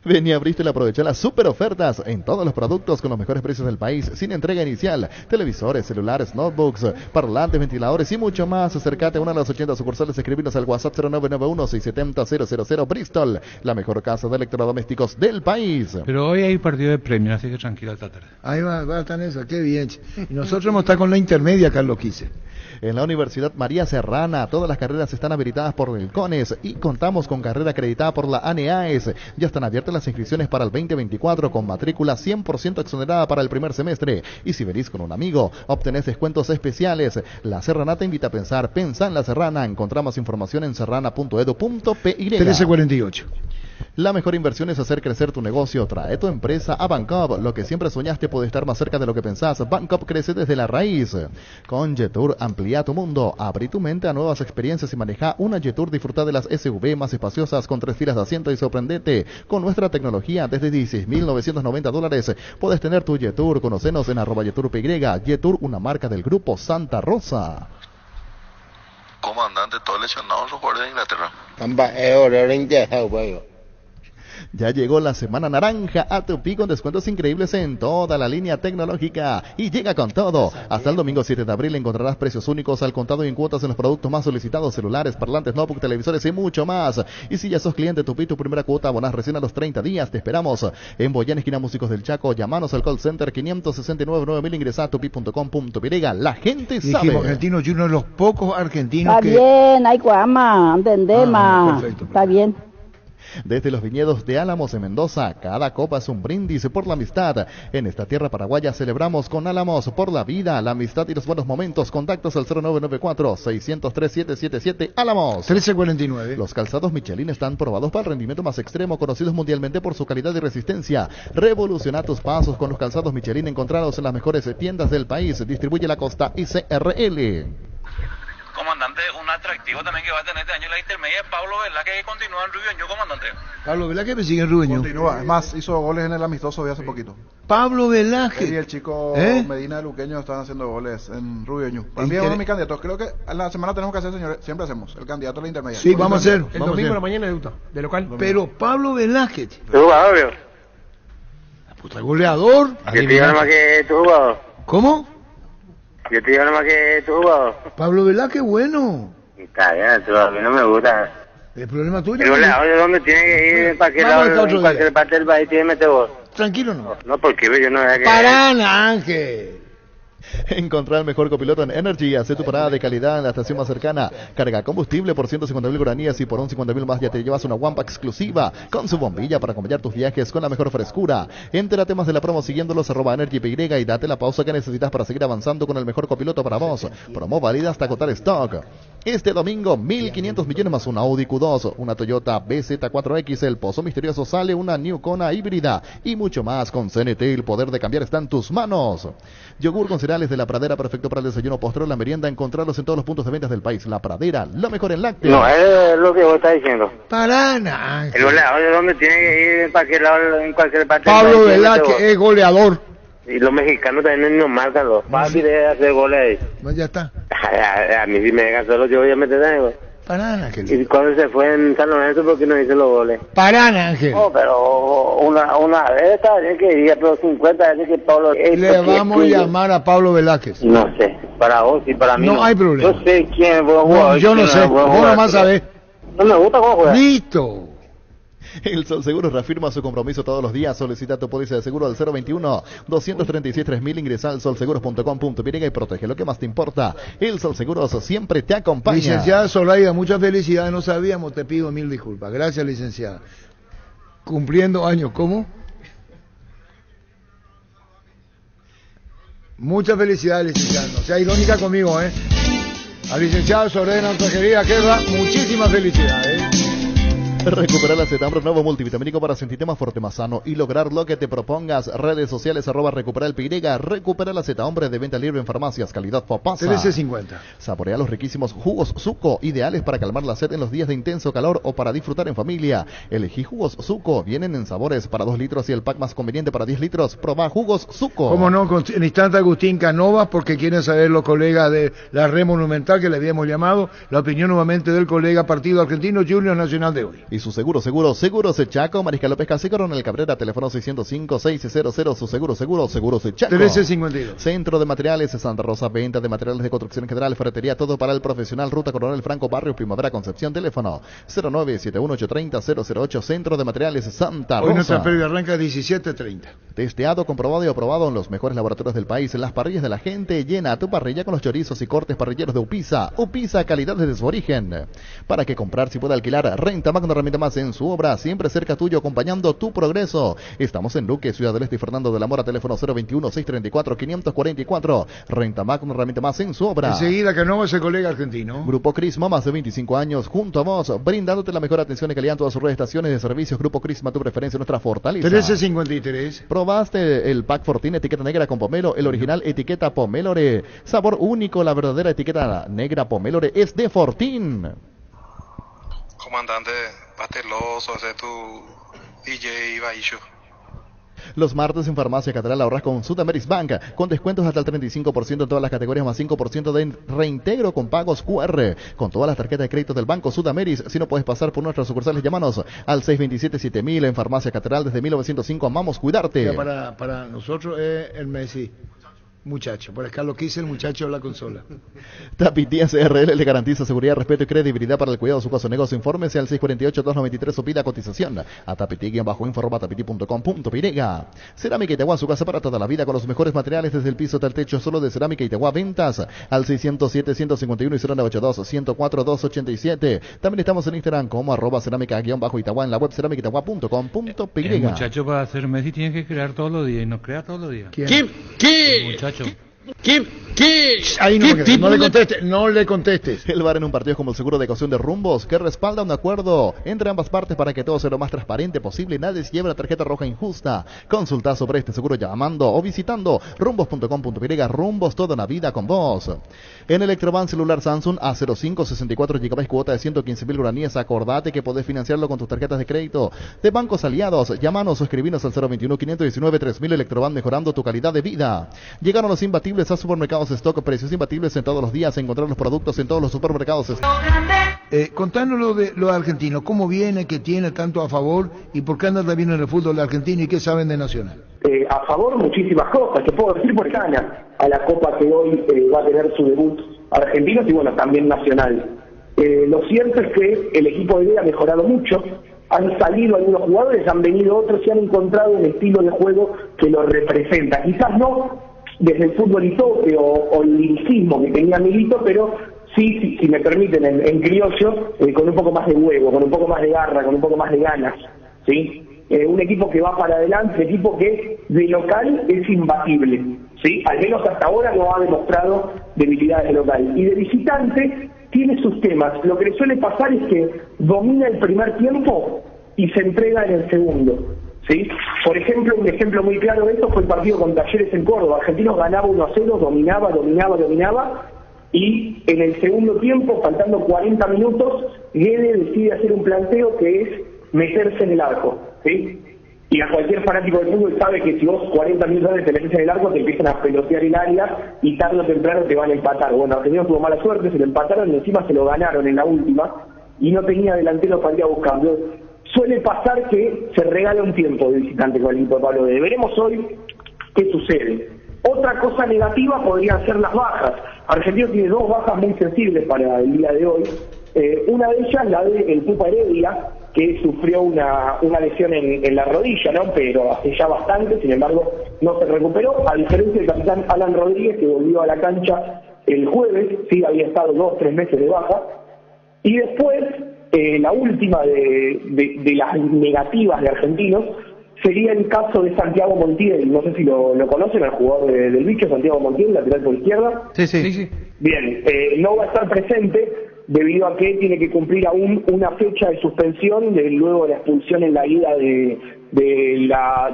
Ven y a Bristol aprovecha las super ofertas en todos los productos con los mejores precios del país, sin entrega inicial, televisores, celulares, notebooks, parlantes, ventiladores y mucho más. Acércate a una de las 80 sucursales, escribinos al WhatsApp 0991-670-000 Bristol, la mejor casa de electrodomésticos del país. Pero hoy hay partido de premio, así que tranquilo esta tarde. Ahí va a estar eso, qué bien. Y nosotros hemos estado con la intermedia, Carlos Quise. En la Universidad María Serrana, todas las carreras están habilitadas por el CONES y contamos con carrera acreditada por la ANEAES. Ya están abiertas las inscripciones para el 2024 con matrícula 100% exonerada para el primer semestre. Y si venís con un amigo, obtenés descuentos especiales. La Serrana te invita a pensar. Pensa en la Serrana. Encontrá más información en serrana.edu.py. 1348. La mejor inversión es hacer crecer tu negocio. Trae tu empresa a Bancop. Lo que siempre soñaste puede estar más cerca de lo que pensás. Bancop crece desde la raíz. Con Jetour amplía tu mundo. Abrí tu mente a nuevas experiencias y maneja una Jetour. Disfruta de las SUV más espaciosas con 3 filas de asiento y sorprendete. Con nuestra tecnología desde $16,990 puedes tener tu Jetour. Conocenos en @JetourPY. Jetour, una marca del grupo Santa Rosa. Comandante, todos lesionados los jugadores de Inglaterra. Ya llegó la semana naranja a Tupi con descuentos increíbles en toda la línea tecnológica y llega con todo. Hasta el domingo 7 de abril encontrarás precios únicos al contado y en cuotas en los productos más solicitados: celulares, parlantes, notebook, televisores y mucho más. Y si ya sos cliente Tupi, tu primera cuota abonás recién a los 30 días. Te esperamos en Boyán, esquina Músicos del Chaco. Llamanos al call center 569-9000. Ingresá a tupi.com.py. La gente sabe. Dijimos Argentino Junior, los pocos argentinos está que... bien, hay cuama, entendé, perfecto. Está bien. Desde los viñedos de Álamos en Mendoza, cada copa es un brindis por la amistad. En esta tierra paraguaya celebramos con Álamos por la vida, la amistad y los buenos momentos. Contactos al 0994-603-777 Álamos. 1349. Los calzados Michelin están probados para el rendimiento más extremo, conocidos mundialmente por su calidad y resistencia. Revoluciona tus pasos con los calzados Michelin, encontrados en las mejores tiendas del país. Distribuye la Costa ICRL. Comandante, un atractivo también que va a tener este año la intermedia es Pablo Velázquez, que continúa en Rubiño, comandante. Pablo Velázquez me sigue en Rubiño. Continúa, es más, hizo goles en el amistoso hoy hace poquito. Pablo Velázquez. Él y el chico Medina de Luqueño están haciendo goles en Rubiño. Para mí es uno de mis candidatos. Creo que en la semana tenemos que hacer, señores, siempre hacemos, el candidato a la intermedia. Sí, vamos a hacer. El domingo de la mañana debuta, de local. Pero Pablo Velázquez. ¿Tu jugador? Puta, goleador. Yo te digo nomás que tu jugador. ¿Cómo? Yo te digo nomás que tu jugador. Pablo Velázquez, bueno. Está bien, a mí no me gusta. El problema tuyo. El goleador de dónde tiene que ir, para qué lado, en cualquier parte del país tiene que meter gol. Tranquilo, no. No, porque yo no sé que... Parana, Ángel. Encontrar el mejor copiloto en Energy. Haz tu parada de calidad en la estación más cercana. Carga combustible por 150.000 guaraníes y por 50.000 más ya te llevas una Wampa exclusiva con su bombilla para acompañar tus viajes con la mejor frescura. Entérate más de la promo siguiéndolos @EnergyPY y date la pausa que necesitas para seguir avanzando con el mejor copiloto para vos. Promo válida hasta agotar stock. Este domingo 1.500 millones más un Audi Q2, una Toyota BZ4X, el Pozo Misterioso sale, una New Kona híbrida y mucho más. Con CNT el poder de cambiar está en tus manos. Yogur con cereales de La Pradera, perfecto para el desayuno, postre, la merienda. Encontrarlos en todos los puntos de ventas del país. La Pradera, lo mejor en lácteos. No, es lo que vos estás diciendo. Parana, Ángel. El goleador de dónde tiene que ir, para qué lado, en cualquier parte Pablo del país. Velázquez es goleador. Y los mexicanos también nos marcan los fáciles de hacer goles ahí. Pues ya está. A mí si me dejan solo yo voy a meter algo. Parana, Ángel. Y cuando se fue en San Lorenzo, ¿por qué no hizo los goles? Parana, Ángel. No, pero una vez está bien que diga, pero 50 veces que Pablo... Le vamos a llamar a Pablo Velázquez. No sé, para vos y para mí no. No hay problema. Yo sé quién es buen jugador. No, yo no sé, vos nomás sabés. No me gusta cómo juega. Listo. El Sol Seguros reafirma su compromiso todos los días. Solicita tu póliza de seguro al 021-236-3000. Ingresa al solseguros.com.py y protege lo que más te importa. El Sol Seguros siempre te acompaña. Licenciada Zoraida, muchas felicidades. No sabíamos, te pido 1000 disculpas. Gracias, licenciada. Cumpliendo años, ¿cómo? Muchas felicidades, licenciada. No sea irónica conmigo, ¿eh? Al licenciado Zoraida, nuestra querida Kerra, muchísimas felicidades. Recupera la Cetambre, nuevo multivitamínico para sentirte más fuerte, más sano y lograr lo que te propongas. Redes sociales, @recupera el Pirega. Recupera la Cetambre, de venta libre en farmacias, calidad Fopasa. 13.50. Saborea los riquísimos jugos Zuco, ideales para calmar la sed en los días de intenso calor o para disfrutar en familia. Elegí jugos Zuco, vienen en sabores para 2 litros y el pack más conveniente para 10 litros. Probá jugos Zuco. Cómo no, en instante Agustín Canovas, porque quieren saber los colegas de la Red Monumental, que le habíamos llamado, la opinión nuevamente del colega Partido Argentino Junior Nacional de hoy. Y su Seguros Chaco, Mariscal López Casi, Coronel Cabrera, teléfono 605-600, su Seguros Chaco. 13.52. Centro de Materiales Santa Rosa, venta de materiales de construcción en general, ferretería, todo para el profesional, Ruta Coronel Franco, Barrio Primavera, Concepción, teléfono 0971-830-008, Centro de Materiales Santa Rosa. Hoy nuestra previa arranca 17:30. Testeado, comprobado y aprobado en los mejores laboratorios del país. En las parrillas de la gente, llena tu parrilla con los chorizos y cortes parrilleros de Upisa. Upisa, calidad desde su origen. ¿Para qué comprar si puede alquilar? Renta Mac, una herramienta más en su obra, siempre cerca tuyo, acompañando tu progreso. Estamos en Luque, Ciudad del Este y Fernando de la Mora, teléfono 021-634-544. Renta Mac, una herramienta más en su obra. Enseguida Canova es el colega argentino. Grupo Crisma, más de 25 años junto a vos, brindándote la mejor atención y calidad en todas sus redes, estaciones de servicios. Grupo Crisma, tu preferencia, nuestra fortaleza. 13.53. ¿Probaste el pack Fortín etiqueta negra con pomelo? El original etiqueta Pomelore. Sabor único, la verdadera etiqueta negra Pomelore es de Fortín. Comandante Pasteloso, ese es tu DJ Baillo. Los martes en Farmacia Catedral ahorras con Sudameris Bank, con descuentos hasta el 35% en todas las categorías, más 5% de reintegro con pagos QR, con todas las tarjetas de crédito del Banco Sudameris. Si no puedes pasar por nuestras sucursales, llámanos al 627-7000 en Farmacia Catedral desde 1905. Amamos cuidarte. Para nosotros es el Messi. Muchacho, por acá lo que hice el muchacho de la consola. Tapiti SRL le garantiza seguridad, respeto y credibilidad para el cuidado de su caso de negocio. Infórmese al 648-293 o pida cotización a tapiti-info@tapiti.com.pirega. Cerámica Itagua, su casa para toda la vida con los mejores materiales desde el piso hasta el techo, solo de Cerámica Itagua. Ventas al 607-151 y 0982-104-287. También estamos en Instagram como @cerámica-itagua, en la web cerámicaitagua.com.pirega. El muchacho para hacer Messi tiene que crear todos los días y no crea todos los días. ¿Quién? El muchacho. ¿Qué? Ahí no le contestes. El VAR en un partido es como el seguro de caución de Rumbos, que respalda un acuerdo entre ambas partes para que todo sea lo más transparente posible y nadie se lleve la tarjeta roja injusta. Consulta sobre este seguro llamando o visitando rumbos.com.pirega. Rumbos, toda una vida con vos. En Electroban celular Samsung A05, 64 GB, cuota de 115.000 guaraníes. Acordate que podés financiarlo con tus tarjetas de crédito de bancos aliados. Llámanos o escribinos al 021-519-3000. Electroban, mejorando tu calidad de vida. Llegaron los imbatibles a Supermercados Stock, precios imbatibles en todos los días. Encontrar los productos en todos los supermercados. Contanos lo de argentino, cómo viene, que tiene tanto a favor y por qué anda también en el fútbol argentino y qué saben de Nacional. A favor muchísimas cosas, te puedo decir, porque gana a la Copa que hoy va a tener su debut Argentinos y bueno, también Nacional. Lo cierto es que el equipo de B ha mejorado mucho, han salido algunos jugadores, han venido otros y han encontrado un estilo de juego que los representa. Quizás no desde el fútbol y toque o el dirigismo que tenía Milito, pero sí, si me permiten, en criollo, con un poco más de huevo, con un poco más de garra, con un poco más de ganas, ¿sí? Un equipo que va para adelante, un equipo que de local es imbatible, ¿sí? Al menos hasta ahora no ha demostrado debilidades de local. Y de visitante tiene sus temas. Lo que le suele pasar es que domina el primer tiempo y se entrega en el segundo, ¿sí? Por ejemplo, un ejemplo muy claro de esto fue el partido con Talleres en Córdoba. Argentinos ganaba 1-0, dominaba, y en el segundo tiempo, faltando 40 minutos, Guede decide hacer un planteo que es meterse en el arco, ¿sí? Y a cualquier fanático del fútbol sabe que si vos 40 minutos te metes en el arco, te empiezan a pelotear el área y tarde o temprano te van a empatar. Bueno, Argentinos tuvo mala suerte, se lo empataron y encima se lo ganaron en la última y no tenía delantero para ir a buscarlo. Suele pasar que se regala un tiempo de visitante con el equipo de Pablo Guede. Veremos hoy qué sucede. Otra cosa negativa podrían ser las bajas. Argentina tiene 2 bajas muy sensibles para el día de hoy. Una de ellas, la de el Pupa Heredia, que sufrió una lesión en la rodilla, ¿no? Pero hace ya bastante, sin embargo, no se recuperó, a diferencia del capitán Alan Rodríguez, que volvió a la cancha el jueves, sí, había estado 2-3 meses de baja. Y después, la última de las negativas de Argentinos sería el caso de Santiago Montiel. No sé si lo conocen, el jugador del Bicho, Santiago Montiel, lateral por izquierda. Sí. Bien, no va a estar presente debido a que tiene que cumplir aún una fecha de suspensión luego de la expulsión en la ida de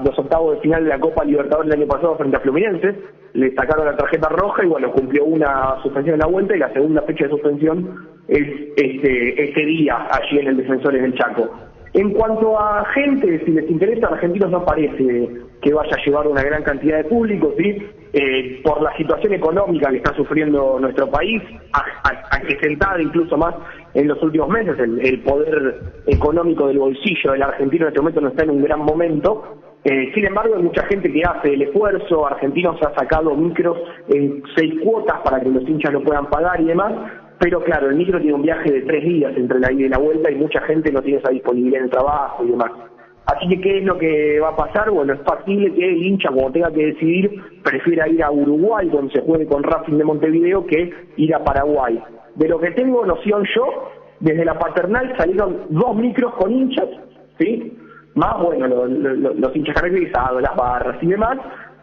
los octavos de final de la Copa Libertadores el año pasado frente a Fluminense. Le sacaron la tarjeta roja y bueno, cumplió una suspensión en la vuelta, y la segunda fecha de suspensión es este día allí en el Defensores del Chaco. En cuanto a gente, si les interesa, Argentinos no parece que vaya a llevar una gran cantidad de público, ¿sí? Por la situación económica que está sufriendo nuestro país, acrecentada incluso más en los últimos meses. El poder económico del bolsillo del argentino en este momento no está en un gran momento. Sin embargo, hay mucha gente que hace el esfuerzo. Argentinos ha sacado micros en 6 cuotas para que los hinchas lo puedan pagar y demás. Pero claro, el micro tiene un viaje de 3 días entre la ida y la vuelta, y mucha gente no tiene esa disponibilidad en el trabajo y demás. Así que, ¿qué es lo que va a pasar? Bueno, es factible que el hincha, cuando tenga que decidir, prefiera ir a Uruguay, donde se juegue con Racing de Montevideo, que ir a Paraguay. De lo que tengo noción yo, desde la Paternal salieron 2 micros con hinchas, ¿sí? Más, bueno, los hinchas caracterizados, las barras y demás.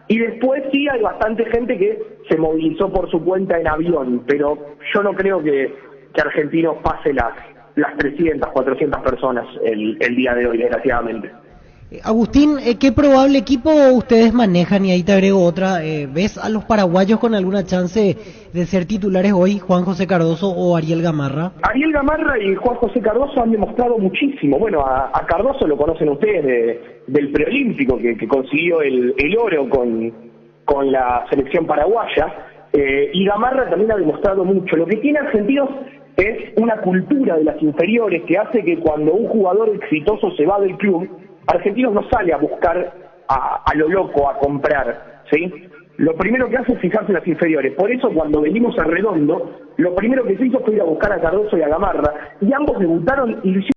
Y después sí hay bastante gente que se movilizó por su cuenta en avión, pero yo no creo que Argentinos pase las 300, 400 personas el día de hoy, desgraciadamente. Agustín, ¿qué probable equipo ustedes manejan? Y ahí te agrego otra. ¿Ves a los paraguayos con alguna chance de ser titulares hoy, Juan José Cardoso o Ariel Gamarra? Ariel Gamarra y Juan José Cardoso han demostrado muchísimo. Bueno, a Cardoso lo conocen ustedes del preolímpico que consiguió el oro con la selección paraguaya. Y Gamarra también ha demostrado mucho. Lo que tiene Argentinos es una cultura de las inferiores que hace que cuando un jugador exitoso se va del club, Argentinos no sale a buscar a lo loco, a comprar, ¿sí? Lo primero que hace es fijarse en las inferiores. Por eso, cuando venimos a Redondo, lo primero que se hizo fue ir a buscar a Cardoso y a Gamarra, y ambos debutaron y lo hicieron